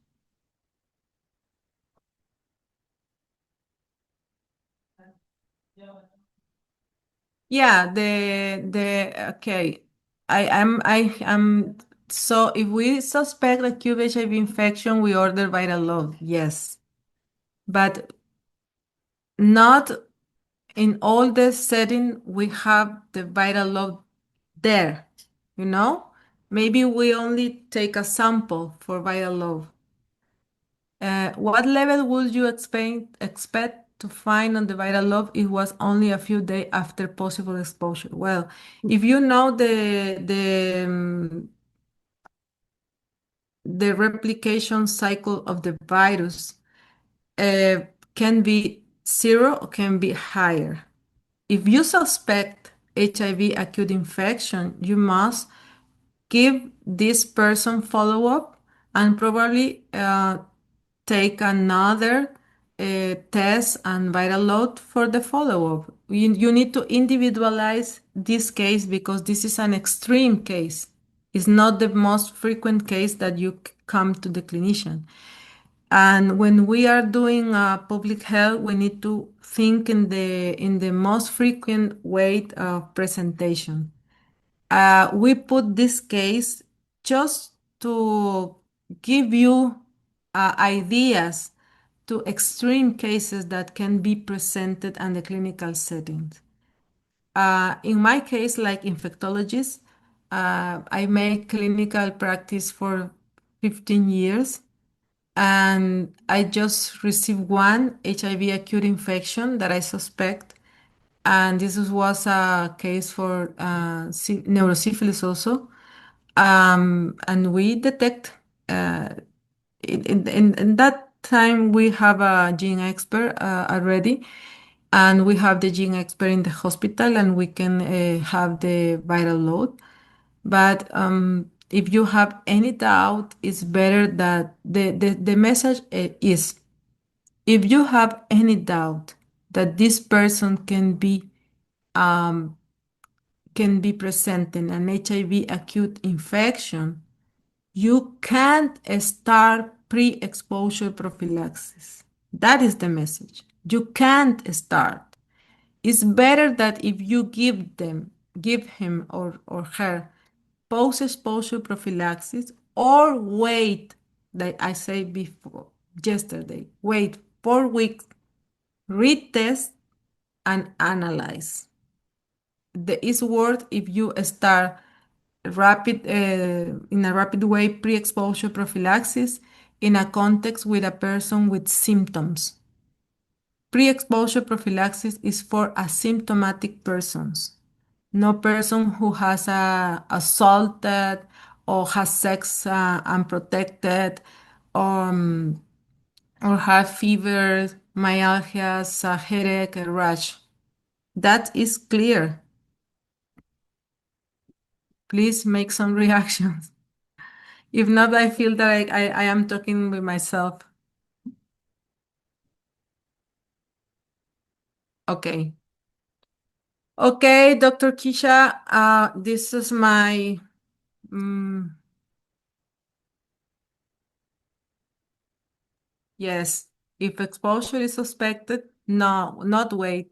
Yeah, okay. I am so if we suspect acute HIV infection, we order viral load, yes. But not in all the setting we have the viral load there, you know? Maybe we only take a sample for viral load. What level would you expect to find on the viral load? It was only a few days after possible exposure. Well, if you know the replication cycle of the virus can be 0 or can be higher. If you suspect HIV acute infection, you must give this person follow-up and probably take another test and viral load for the follow-up. You need to individualize this case because this is an extreme case. It's not the most frequent case that you come to the clinician. And when we are doing public health, we need to think in the most frequent way of presentation. We put this case just to give you ideas to extreme cases that can be presented in the clinical settings. In my case, like infectologist, I make clinical practice for 15 years, and I just received one HIV acute infection that I suspect, and this was a case for neurosyphilis also. And we detect in that time we have a gene expert already, and we have the gene expert in the hospital, and we can have the viral load. But if you have any doubt, it's better that the message is, if you have any doubt that this person can be presenting an HIV acute infection, you can't start pre-exposure prophylaxis. That is the message. You can't start. It's better that if you give him or her post-exposure prophylaxis, or wait, like I said before, yesterday, wait 4 weeks, retest and analyze. It's worth if you start in a rapid way pre-exposure prophylaxis in a context with a person with symptoms. Pre-exposure prophylaxis is for asymptomatic persons, no person who has assaulted or has sex unprotected, or have fever, myalgias, a headache, a rash. That is clear. Please make some reactions. If not, I feel that I am talking with myself. Okay. Okay, Dr. Kisha, this is my Yes, if exposure is suspected, no, not wait.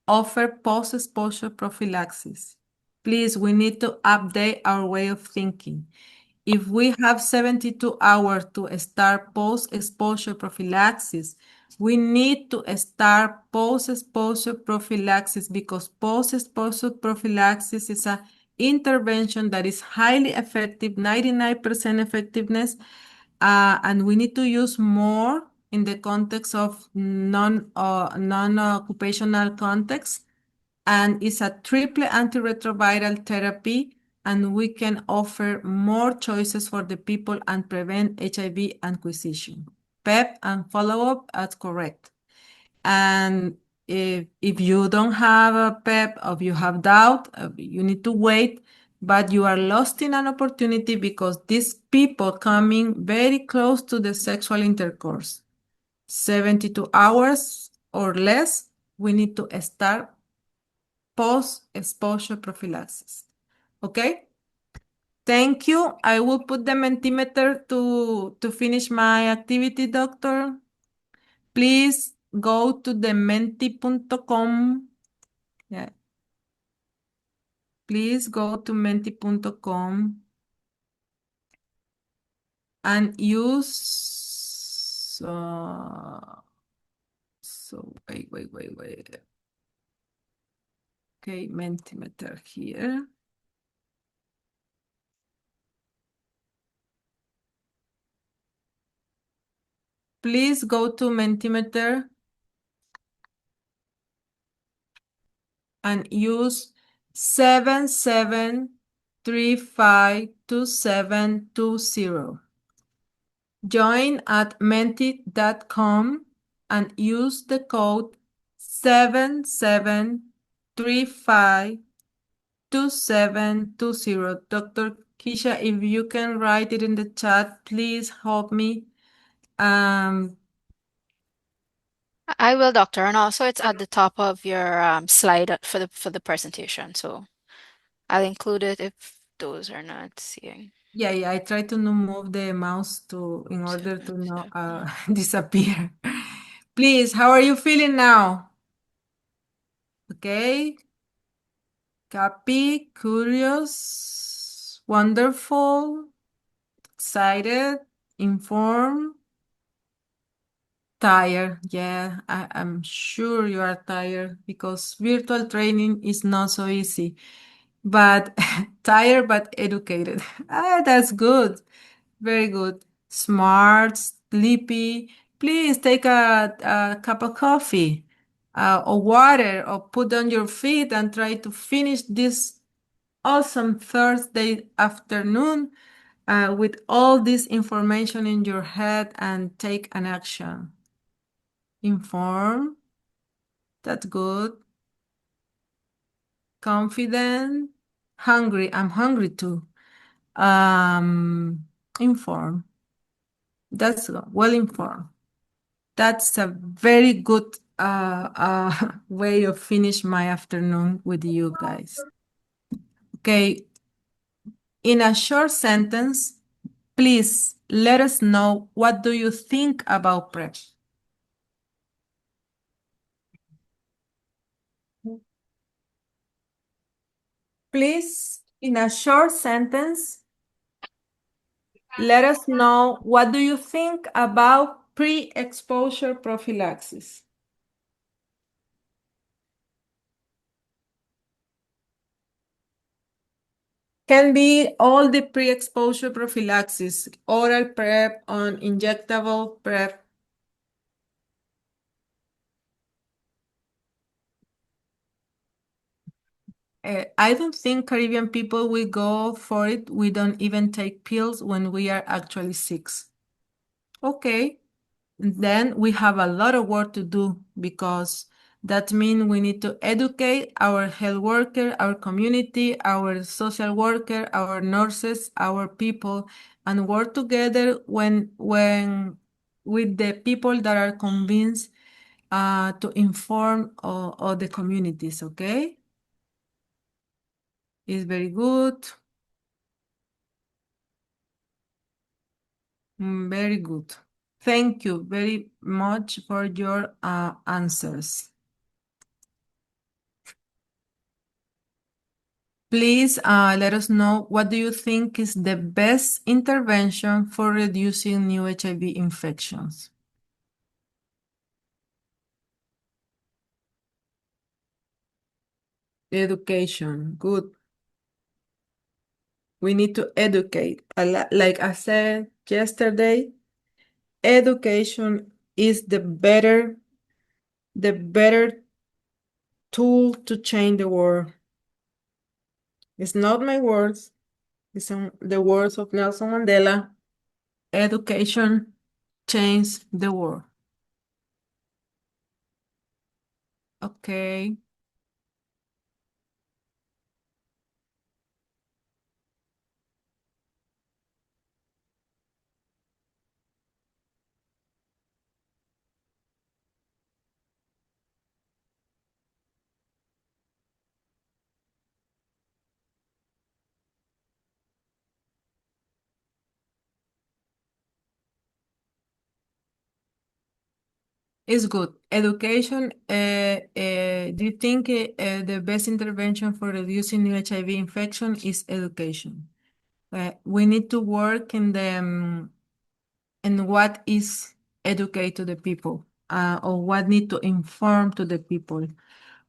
Offer post-exposure prophylaxis. Please, we need to update our way of thinking. If we have 72 hours to start post-exposure prophylaxis, we need to start post-exposure prophylaxis because post-exposure prophylaxis is an intervention that is highly effective, 99% effectiveness, and we need to use more in the context of non-occupational context, and it's a triple antiretroviral therapy, and we can offer more choices for the people and prevent HIV acquisition. PEP and follow-up as correct. And if you don't have a PEP or you have doubt, you need to wait, but you are lost in an opportunity because these people coming very close to the sexual intercourse, 72 hours or less, we need to start post-exposure prophylaxis. Okay? Thank you. I will put the Mentimeter to finish my activity, doctor. Please go to the menti.com. Yeah. Please go to menti.com and use so wait. Okay, Mentimeter here. Please go to Mentimeter and use 77352720. Join at menti.com and use the code 77352720. Dr. Keisha, if you can write it in the chat, please help me. I will, doctor, and also it's at the top of your slide for the presentation. So I'll include it if those are not seeing. Yeah, I try to not move the mouse in order to not disappear. Please, how are you feeling now? Okay. Happy, curious, wonderful, excited, informed, tired. Yeah, I'm sure you are tired because virtual training is not so easy. But tired but educated. That's good. Very good. Smart, sleepy. Please take a cup of coffee or water or put on your feet and try to finish this awesome Thursday afternoon with all this information in your head and take an action. Inform. That's good. Confident. Hungry. I'm hungry too. Informed. That's well informed. That's a very good way of finish my afternoon with you guys. Okay, in a short sentence, please let us know what do you think about PrEP. Please, in a short sentence, let us know what do you think about pre-exposure prophylaxis. Can be all the pre-exposure prophylaxis, oral PrEP, on injectable PrEP. I don't think Caribbean people will go for it. We don't even take pills when we are actually sick. Okay, then we have a lot of work to do because that means we need to educate our health worker, our community, our social worker, our nurses, our people, and work together when with the people that are convinced to inform all the communities, okay? Is very good. Very good. Thank you very much for your answers. Please let us know what do you think is the best intervention for reducing new HIV infections. Education, good. We need to educate. Like I said yesterday, education is the better tool to change the world. It's not my words, it's the words of Nelson Mandela. Education changed the world. Okay. It's good. Education, do you think the best intervention for reducing new HIV infection is education? We need to work in what is educate to the people, or what need to inform to the people.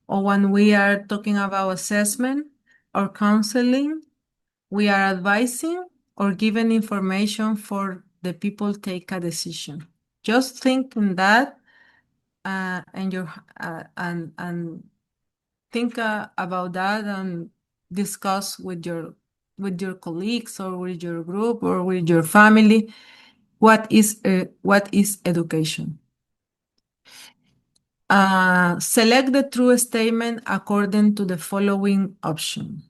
Or when we are talking about assessment or counseling, we are advising or giving information for the people take a decision. Just think in that, and think about that and discuss with your colleagues or with your group or with your family what is education. Select the true statement according to the following option.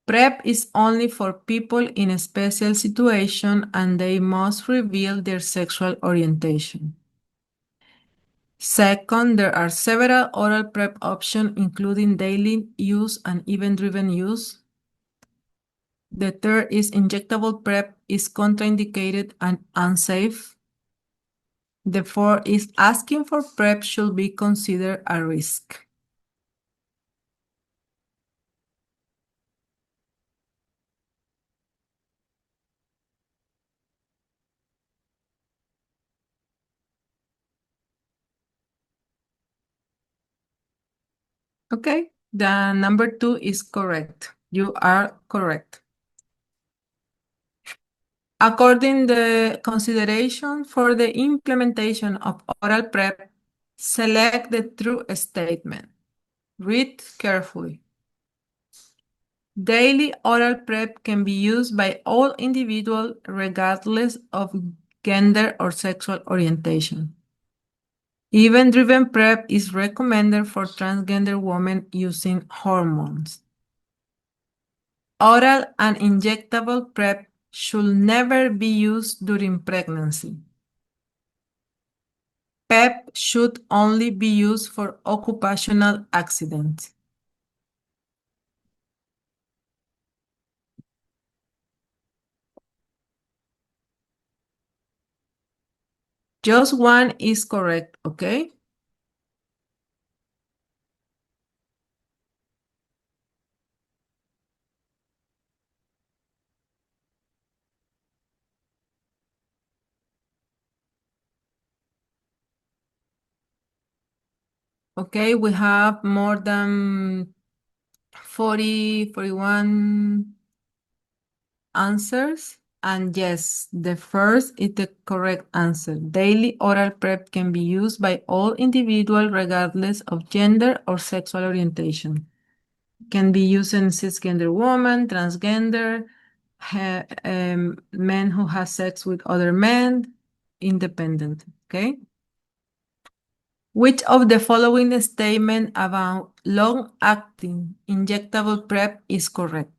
PrEP is only for people in a special situation and they must reveal their sexual orientation. Second, there are several oral PrEP options, including daily use and event-driven use. The third is injectable PrEP is contraindicated and unsafe. The fourth is asking for PrEP should be considered a risk. Okay, the number 2 is correct. You are correct. According to the consideration for the implementation of oral PrEP, select the true statement. Read carefully. Daily oral PrEP can be used by all individuals regardless of gender or sexual orientation. Event-driven PrEP is recommended for transgender women using hormones. Oral and injectable PrEP should never be used during pregnancy. PEP should only be used for occupational accidents. Just one is correct, okay? Okay, we have more than 41 answers. And yes, the first is the correct answer. Daily oral PrEP can be used by all individuals regardless of gender or sexual orientation. Can be used in cisgender women, transgender, men who have sex with other men, independent, okay? Which of the following statement about long-acting injectable PrEP is correct?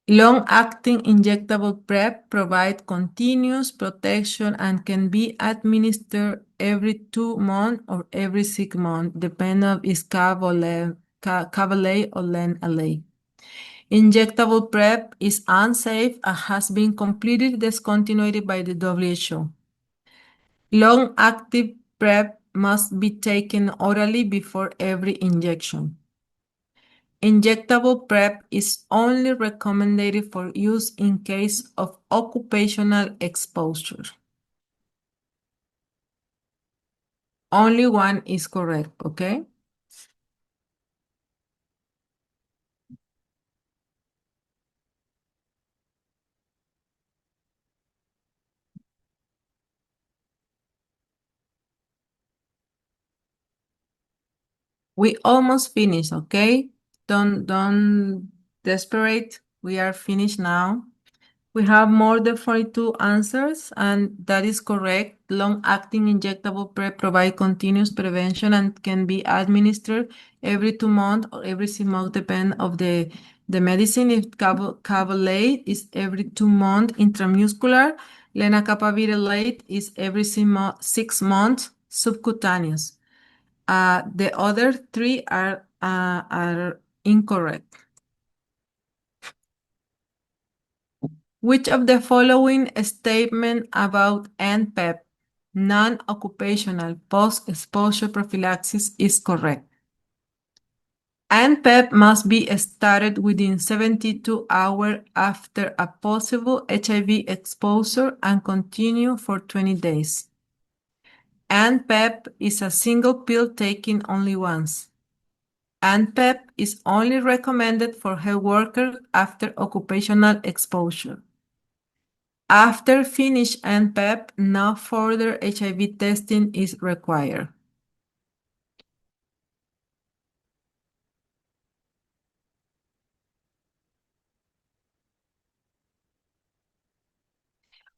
Long-acting injectable PrEP provides continuous protection and can be administered every 2 months or every 6 months, depending on its cavalent or LA. Injectable PrEP is unsafe and has been completely discontinued by the WHO. Long-active PrEP must be taken orally before every injection. Injectable PrEP is only recommended for use in case of occupational exposure. Only one is correct, okay? We almost finished, okay? Don't desperate. We are finished now. We have more than 42 answers, and that is correct. Long-acting injectable PrEP provide continuous prevention and can be administered every 2 months or every 6 months, depending of the medicine. If cavalate is every 2 months intramuscular, lenacapavir is every 6 months subcutaneous. The other three are incorrect. Which of the following statement about NPEP, non-occupational post-exposure prophylaxis, is correct? NPEP must be started within 72 hours after a possible HIV exposure and continue for 20 days. NPEP is a single pill taken only once. NPEP is only recommended for health workers after occupational exposure. After finish NPEP, no further HIV testing is required.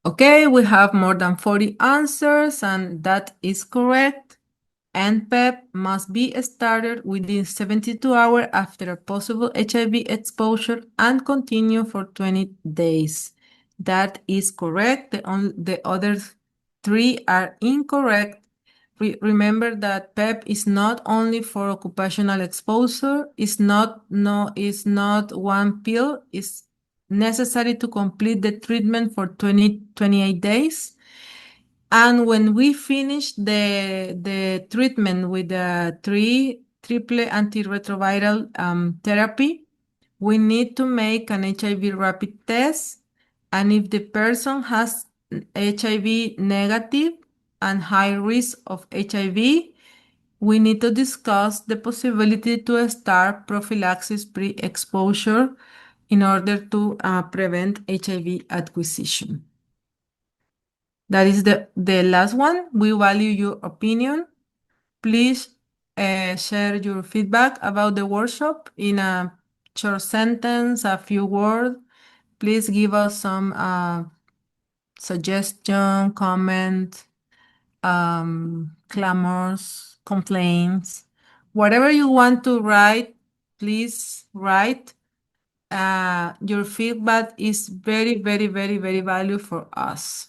Okay, we have more than 40 answers, and that is correct. NPEP must be started within 72 hours after a possible HIV exposure and continue for 20 days. That is correct. The other three are incorrect. Remember that PEP is not only for occupational exposure. It's not one pill. It's necessary to complete the treatment for 28 days. And when we finish the treatment with the triple antiretroviral therapy, we need to make an HIV rapid test. And if the person has HIV negative and high risk of HIV, we need to discuss the possibility to start prophylaxis pre-exposure in order to prevent HIV acquisition. That is the last one. We value your opinion. Please share your feedback about the workshop in a short sentence, a few words. Please give us some suggestion, comment, clamors, complaints. Whatever you want to write, please write. Your feedback is very, very, very, very valuable for us.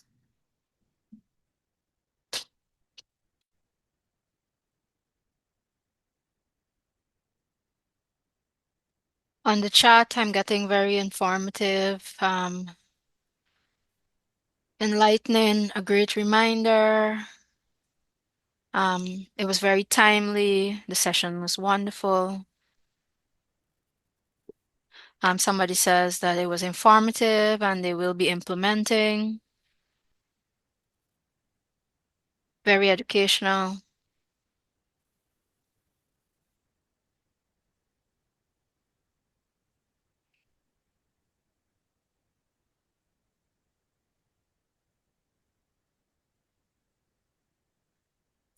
On the chat, I'm getting very informative, enlightening, a great reminder. It was very timely. The session was wonderful. Somebody says that it was informative and they will be implementing. Very educational.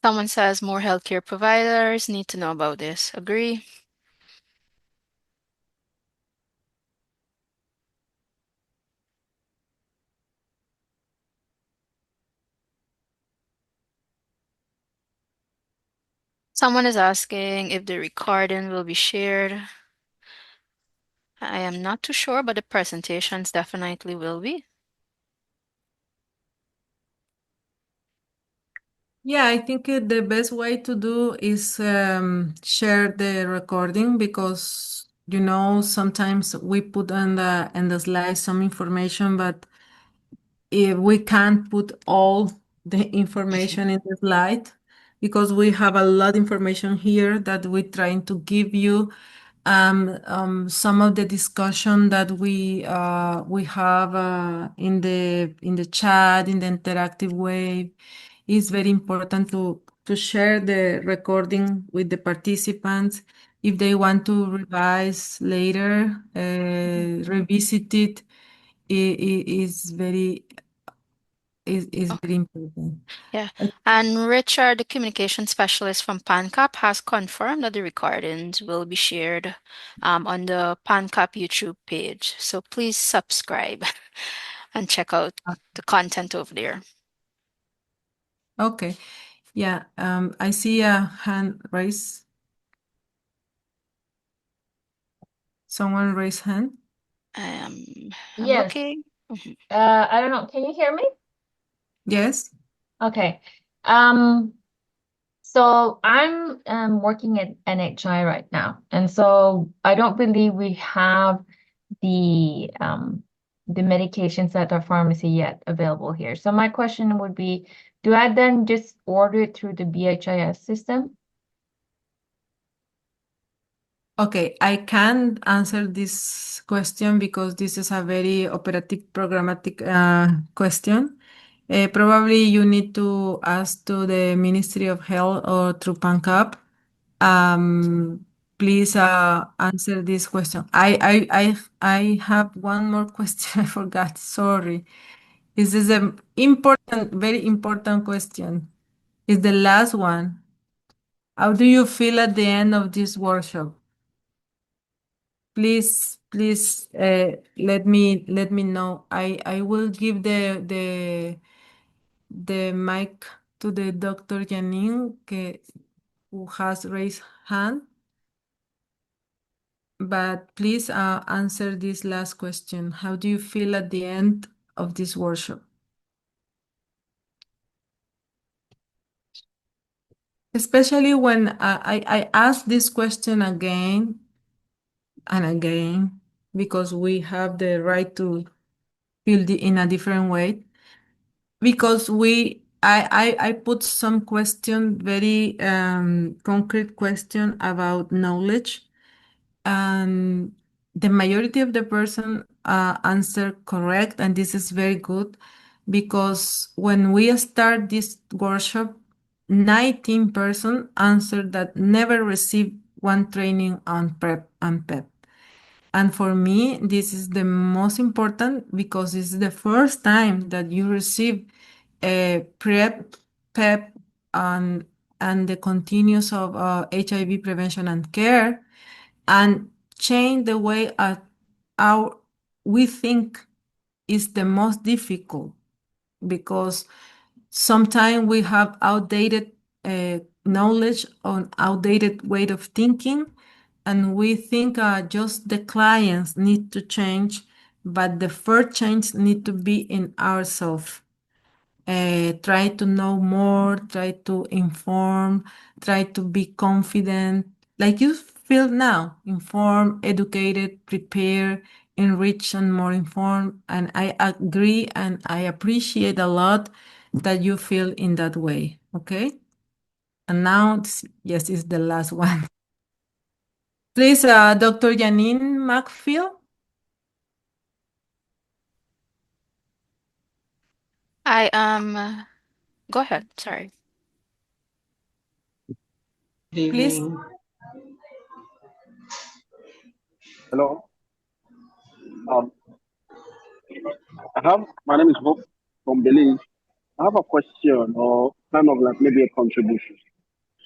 Someone says more healthcare providers need to know about this. Agree? Someone is asking if the recording will be shared. I am not too sure, but the presentations definitely will be. Yeah, I think the best way to do is share the recording because you know, sometimes we put on the slide some information, but if we can't put all the information in the slide because we have a lot of information here that we're trying to give you. Some of the discussion that we have in the chat in the interactive way is very important to share the recording with the participants if they want to revise later, revisit it. It is very very important. Yeah. And Richard, the communication specialist from PANCAP, has confirmed that the recordings will be shared on the PANCAP YouTube page. So please subscribe and check out the content over there. Okay. Yeah. I see a hand raised. Someone raise hand. I'm Yes. looking. I don't know. Can you hear me? Yes. Okay. So I'm working at NHI right now, and so I don't believe we have the medications at our pharmacy yet available here. So my question would be, do I then just order it through the BHIS system? Okay, I can't answer this question because this is a very operative programmatic question. Probably you need to ask to the Ministry of Health or through PANCAP. Please answer this question. I have one more question. I forgot. Sorry. This is an important, very important question. It's the last one. How do you feel at the end of this workshop? Please, let me know. I will give the mic to the Dr. Janine, who has raised hand. But please answer this last question. How do you feel at the end of this workshop? Especially when I ask this question again and again, because we have the right to feel in a different way. Because I put some question, very concrete question about knowledge, and the majority of the person answer correct, and this is very good because when we start this workshop, 19% answered that never received one training on PrEP and PEP. And for me, this is the most important because it's the first time that you receive a PrEP, PEP, and the continuous of HIV prevention and care, and change the way how we think is the most difficult because sometimes we have outdated knowledge on outdated way of thinking, and we think just the clients need to change, but the first change need to be in ourselves. Try to know more, try to inform, try to be confident, like you feel now, informed, educated, prepared, enriched, and more informed. And I agree and I appreciate a lot that you feel in that way. Okay. And now, yes, it's the last one. Please, Dr. Janine Macfield. Go ahead. Sorry. Please. Hello. My name is Hope from Belize. I have a question or kind of like maybe a contribution.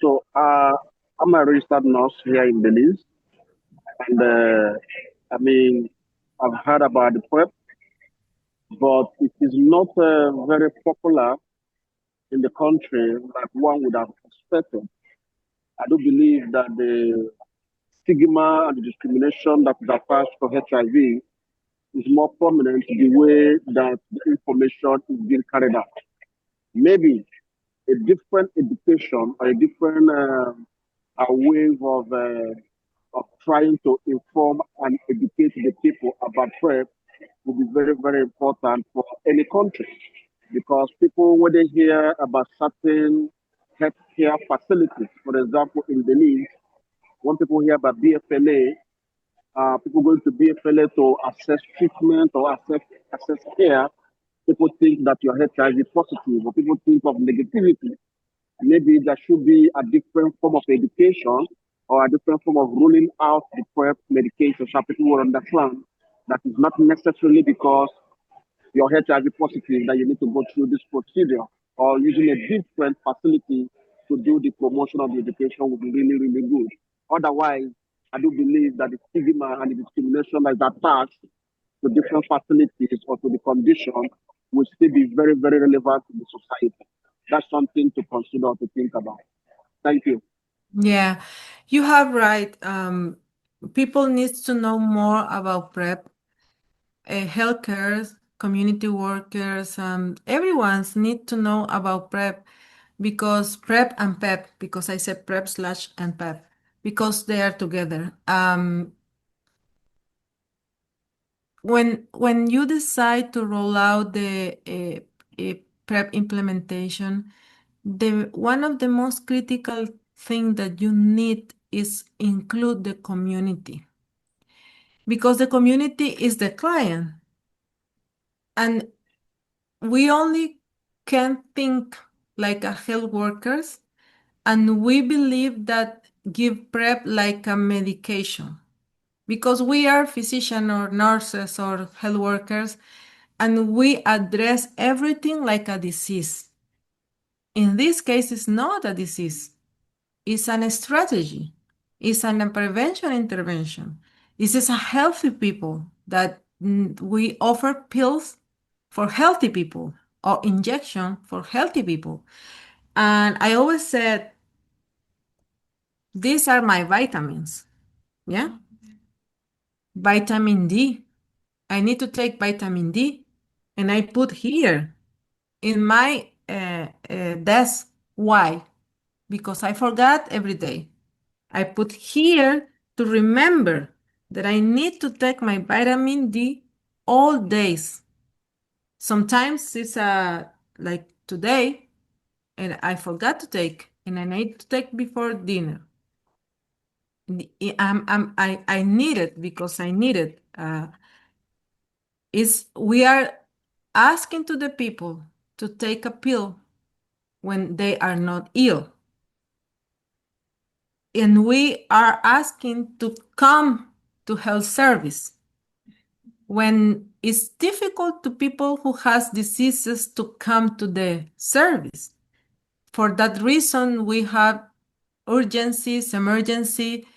So I'm a registered nurse here in Belize, and I mean I've heard about the PrEP, but it is not very popular in the country like one would have expected. I do believe that the stigma and the discrimination that is attached to HIV is more prominent the way that the information is being carried out. Maybe a different education or a different wave of of trying to inform and educate the people about PrEP will be very, very important for any country because people, when they hear about certain healthcare facilities, for example, in Benin, when people hear about BFLA, people going to BFLA to access treatment or access care, people think that you're HIV positive or people think of negativity. Maybe there should be a different form of education or a different form of ruling out the PrEP medication so people will understand that it's not necessarily because you're HIV positive that you need to go through this procedure or using a different facility to do the promotion of the education would be really, really good. Otherwise, I do believe that the stigma and the discrimination that is attached to different facilities or to the condition will still be very, very relevant to the society. That's something to consider, to think about. Thank you. Yeah, you have right. People need to know more about PrEP. Healthcare, community workers, everyone's need to know about PrEP because PrEP and PEP, because I said PrEP slash and PEP, because they are together. When you decide to roll out the PrEP implementation, one of the most critical thing that you need is include the community because the community is the client and we only can think like a health workers and we believe that give PrEP like a medication because we are physicians or nurses or health workers and we address everything like a disease. In this case, it's not a disease. It's a strategy. It's a prevention intervention. This is a healthy people that we offer pills for healthy people or injection for healthy people. And I always said, these are my vitamins. Yeah. Vitamin D. I need to take vitamin D. And I put here in my desk. Why? Because I forgot every day. I put here to remember that I need to take my vitamin D all days. Sometimes it's like today, and I forgot to take, and I need to take before dinner. I need it because I need it. We are asking to the people to take a pill when they are not ill. And we are asking to come to health service when it's difficult to people who has diseases to come to the service. For that reason, we have urgencies, emergency,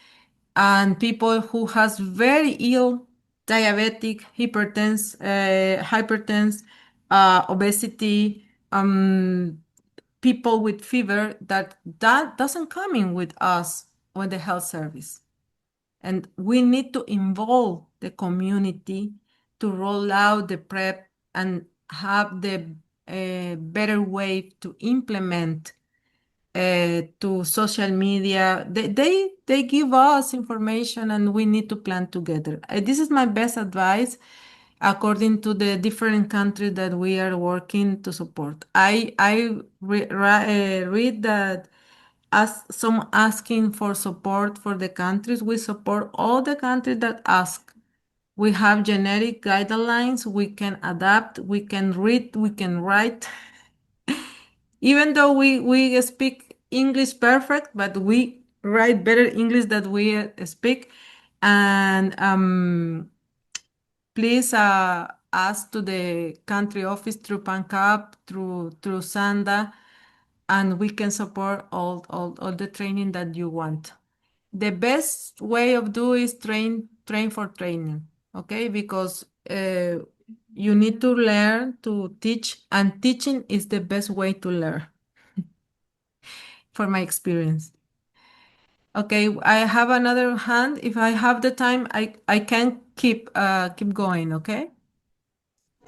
and people who has very ill, diabetic, hypertense, obesity, people with fever that doesn't come in with us with the health service. And we need to involve the community to roll out the PrEP and have the better way to implement to social media. They give us information and we need to plan together. This is my best advice according to the different countries that we are working to support. I read that as some asking for support for the countries. We support all the countries that ask. We have generic guidelines. We can adapt. We can read. We can write. Even though we speak English perfect, but we write better English than we speak. And please ask to the country office through PANCAP, through SANDA, and we can support all the training that you want. The best way of do is train for training, okay? Because you need to learn to teach, and teaching is the best way to learn, for my experience. Okay, I have another hand. If I have the time, I can keep going, okay?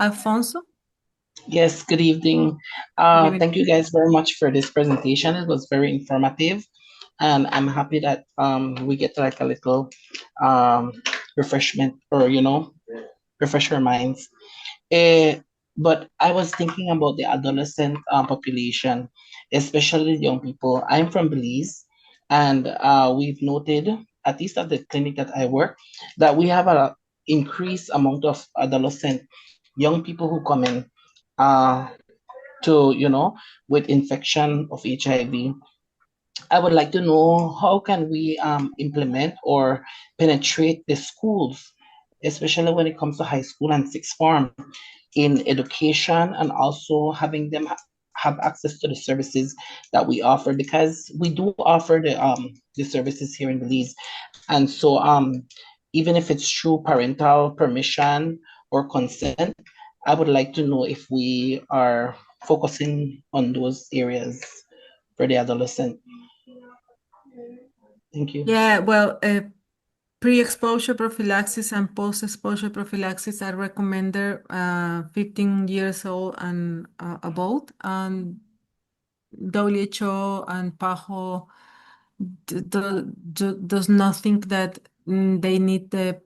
Alfonso? Yes, good evening. Good evening. Thank you guys very much for this presentation. It was very informative. and I'm happy that we get like a little refreshment, or refresh our minds. Eh, but I was thinking about the adolescent population, especially young people. I'm from Belize, and we've noted, at least at the clinic that I work, that we have a increased amount of adolescent young people who come in uh, to, with infection of HIV. I would like to know, how can we implement or penetrate the schools, especially when it comes to high school and sixth form, in education, and also having them have access to the services that we offer, because we do offer the services here in Belize. And so even if it's through parental permission or consent, I would like to know if we are focusing on those areas for the adolescent. Thank you. Yeah, well, pre-exposure prophylaxis and post-exposure prophylaxis are recommended 15 years old and above. And WHO and PAHO does not think that they need the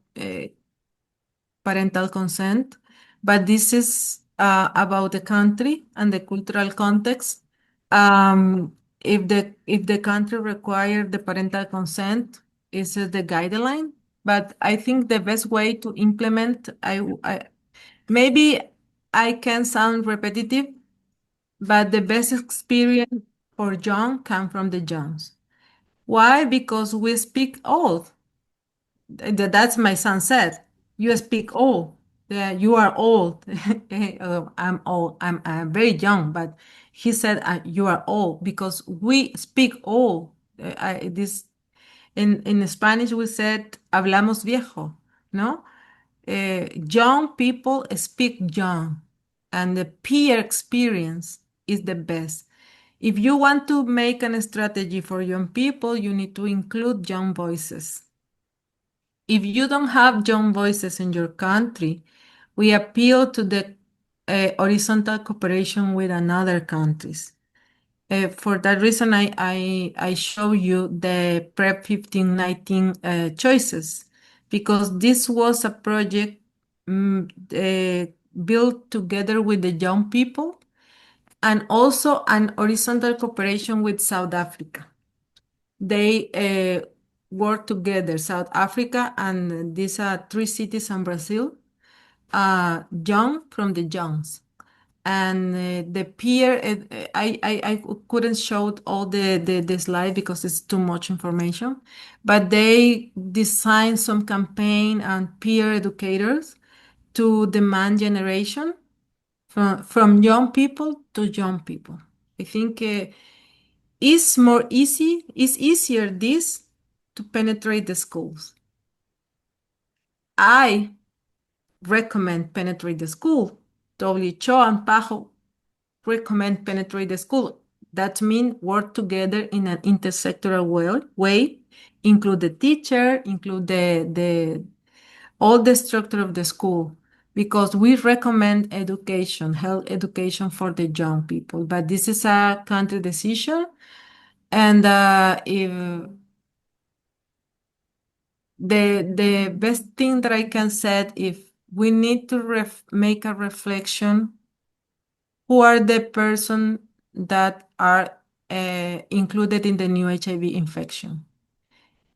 parental consent, but this is about the country and the cultural context. If the country require the parental consent, is the guideline. But I think the best way to implement, maybe I can sound repetitive, but the best experience for young come from the youngs. Why? Because we speak old. That's my son said. You speak old. Yeah, you are old. I'm old. I'm very young, but he said you are old because we speak old. In Spanish we said hablamos viejo, no? Young people speak young, and the peer experience is the best. If you want to make a strategy for young people, you need to include young voices. If you don't have young voices in your country, we appeal to the horizontal cooperation with another countries. For that reason, I show you the PrEP 1519 choices, because this was a project built together with the young people, and also an horizontal cooperation with South Africa. They work together, South Africa and these are 3 cities in Brazil, young from the youngs. And the peer, I couldn't show all the slide because it's too much information, but they designed some campaign and peer educators to demand generation from young people to young people. I think it's easier this to penetrate the schools. I recommend penetrate the school. WHO and PAHO recommend penetrate the school. That means work together in an intersectoral way, include the teacher, include the all the structure of the school, because we recommend education, health education for the young people. But this is a country decision, and if the best thing that I can say, if we need to make a reflection, who are the person that are included in the new HIV infection.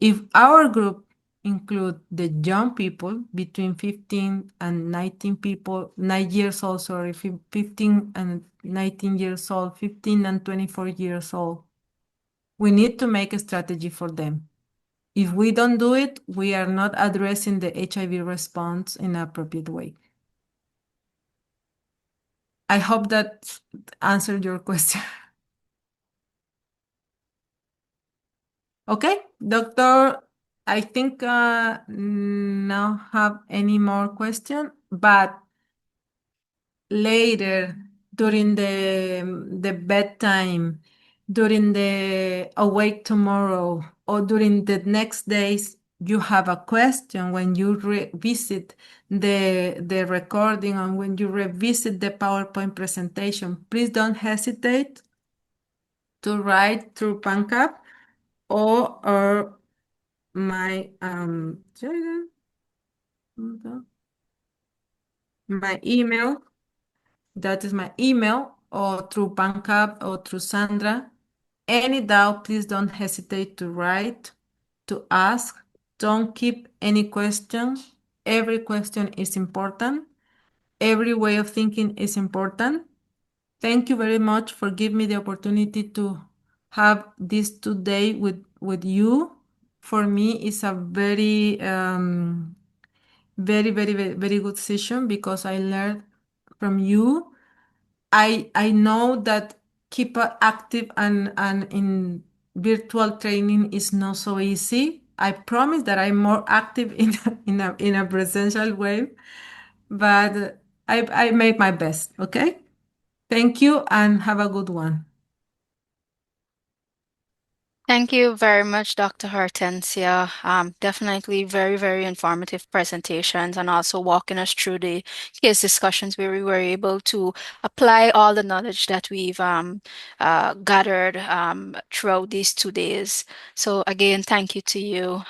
If our group include the young people between 15 and 19 people, 9 years old, sorry, 15 and 19 years old, 15 and 24 years old, we need to make a strategy for them. If we don't do it, we are not addressing the HIV response in an appropriate way. I hope that answered your question. Okay, doctor, I think now have any more question, but later during the bedtime, during the awake tomorrow, or during the next days, you have a question when you revisit the recording and when you revisit the PowerPoint presentation, please don't hesitate to write through PanCap or my my email. That is my email, or through PanCap or through Sandra. Any doubt, please don't hesitate to write, to ask. Don't keep any question. Every question is important. Every way of thinking is important. Thank you very much for giving me the opportunity to have this today with you. For me, it's a very, very good session because I learned from you. I know that keep active and in virtual training is not so easy. I promise that I'm more active in a presential way, but I made my best. Okay. Thank you and have a good one. Thank you very much, Dr. Hortensia. Definitely very informative presentations and also walking us through the case discussions where we were able to apply all the knowledge that we've gathered throughout these 2 days. So again, thank you to you.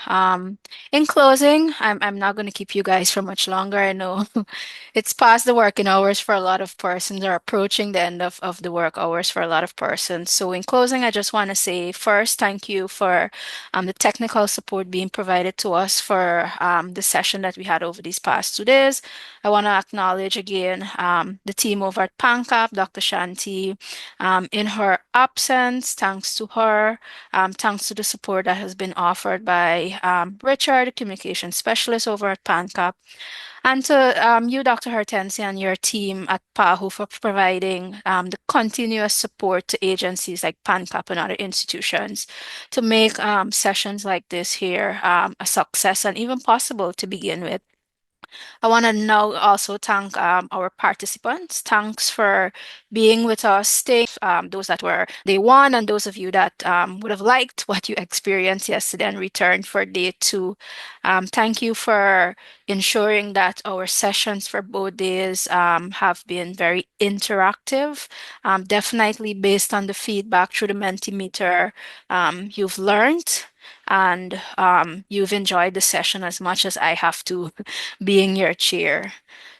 In closing, I'm not going to keep you guys for much longer. I know it's past the working hours for a lot of persons or approaching the end of the work hours for a lot of persons. So in closing, I just want to say first, thank you for the technical support being provided to us for the session that we had over these past 2 days. I want to acknowledge again the team over at PanCap, Dr. Shanti, in her absence, thanks to her, thanks to the support that has been offered by Richard, the communication specialist over at PanCap. And to you, Dr. Hortensia, and your team at PAHU for providing the continuous support to agencies like PanCap and other institutions to make sessions like this here a success and even possible to begin with. I want to now also thank our participants. Thanks for being with us, staying, those that were day one and those of you that would have liked what you experienced yesterday and returned for day two. Thank you for ensuring that our sessions for both days have been very interactive, definitely based on the feedback through the Mentimeter you've learned. And you've enjoyed the session as much as I have to being your chair.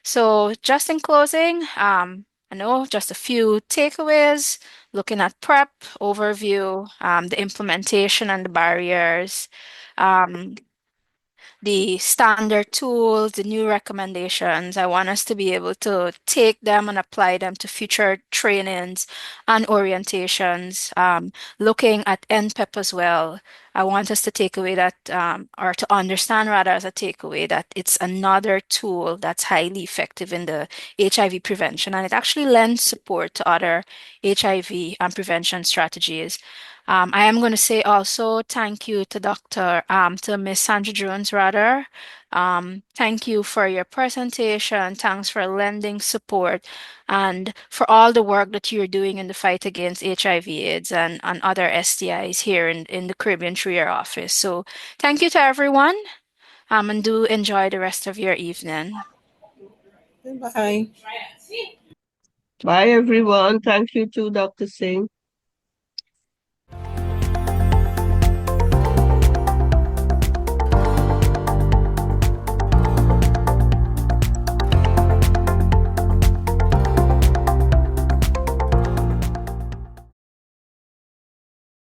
So just in closing, I know just a few takeaways, looking at PrEP overview, the implementation and the barriers, the standard tools, the new recommendations. I want us to be able to take them and apply them to future trainings and orientations, looking at NPEP as well. I want us to take away that, or to understand rather as a takeaway that it's another tool that's highly effective in the HIV prevention, and it actually lends support to other HIV prevention strategies. I am going to say also thank you to to Miss Sandra Jones rather. Thank you for your presentation. Thanks for lending support and for all the work that you're doing in the fight against HIV/AIDS and other STIs here in the Caribbean through your office. So thank you to everyone, and do enjoy the rest of your evening. Bye. Bye, everyone. Thank you to Dr. Singh.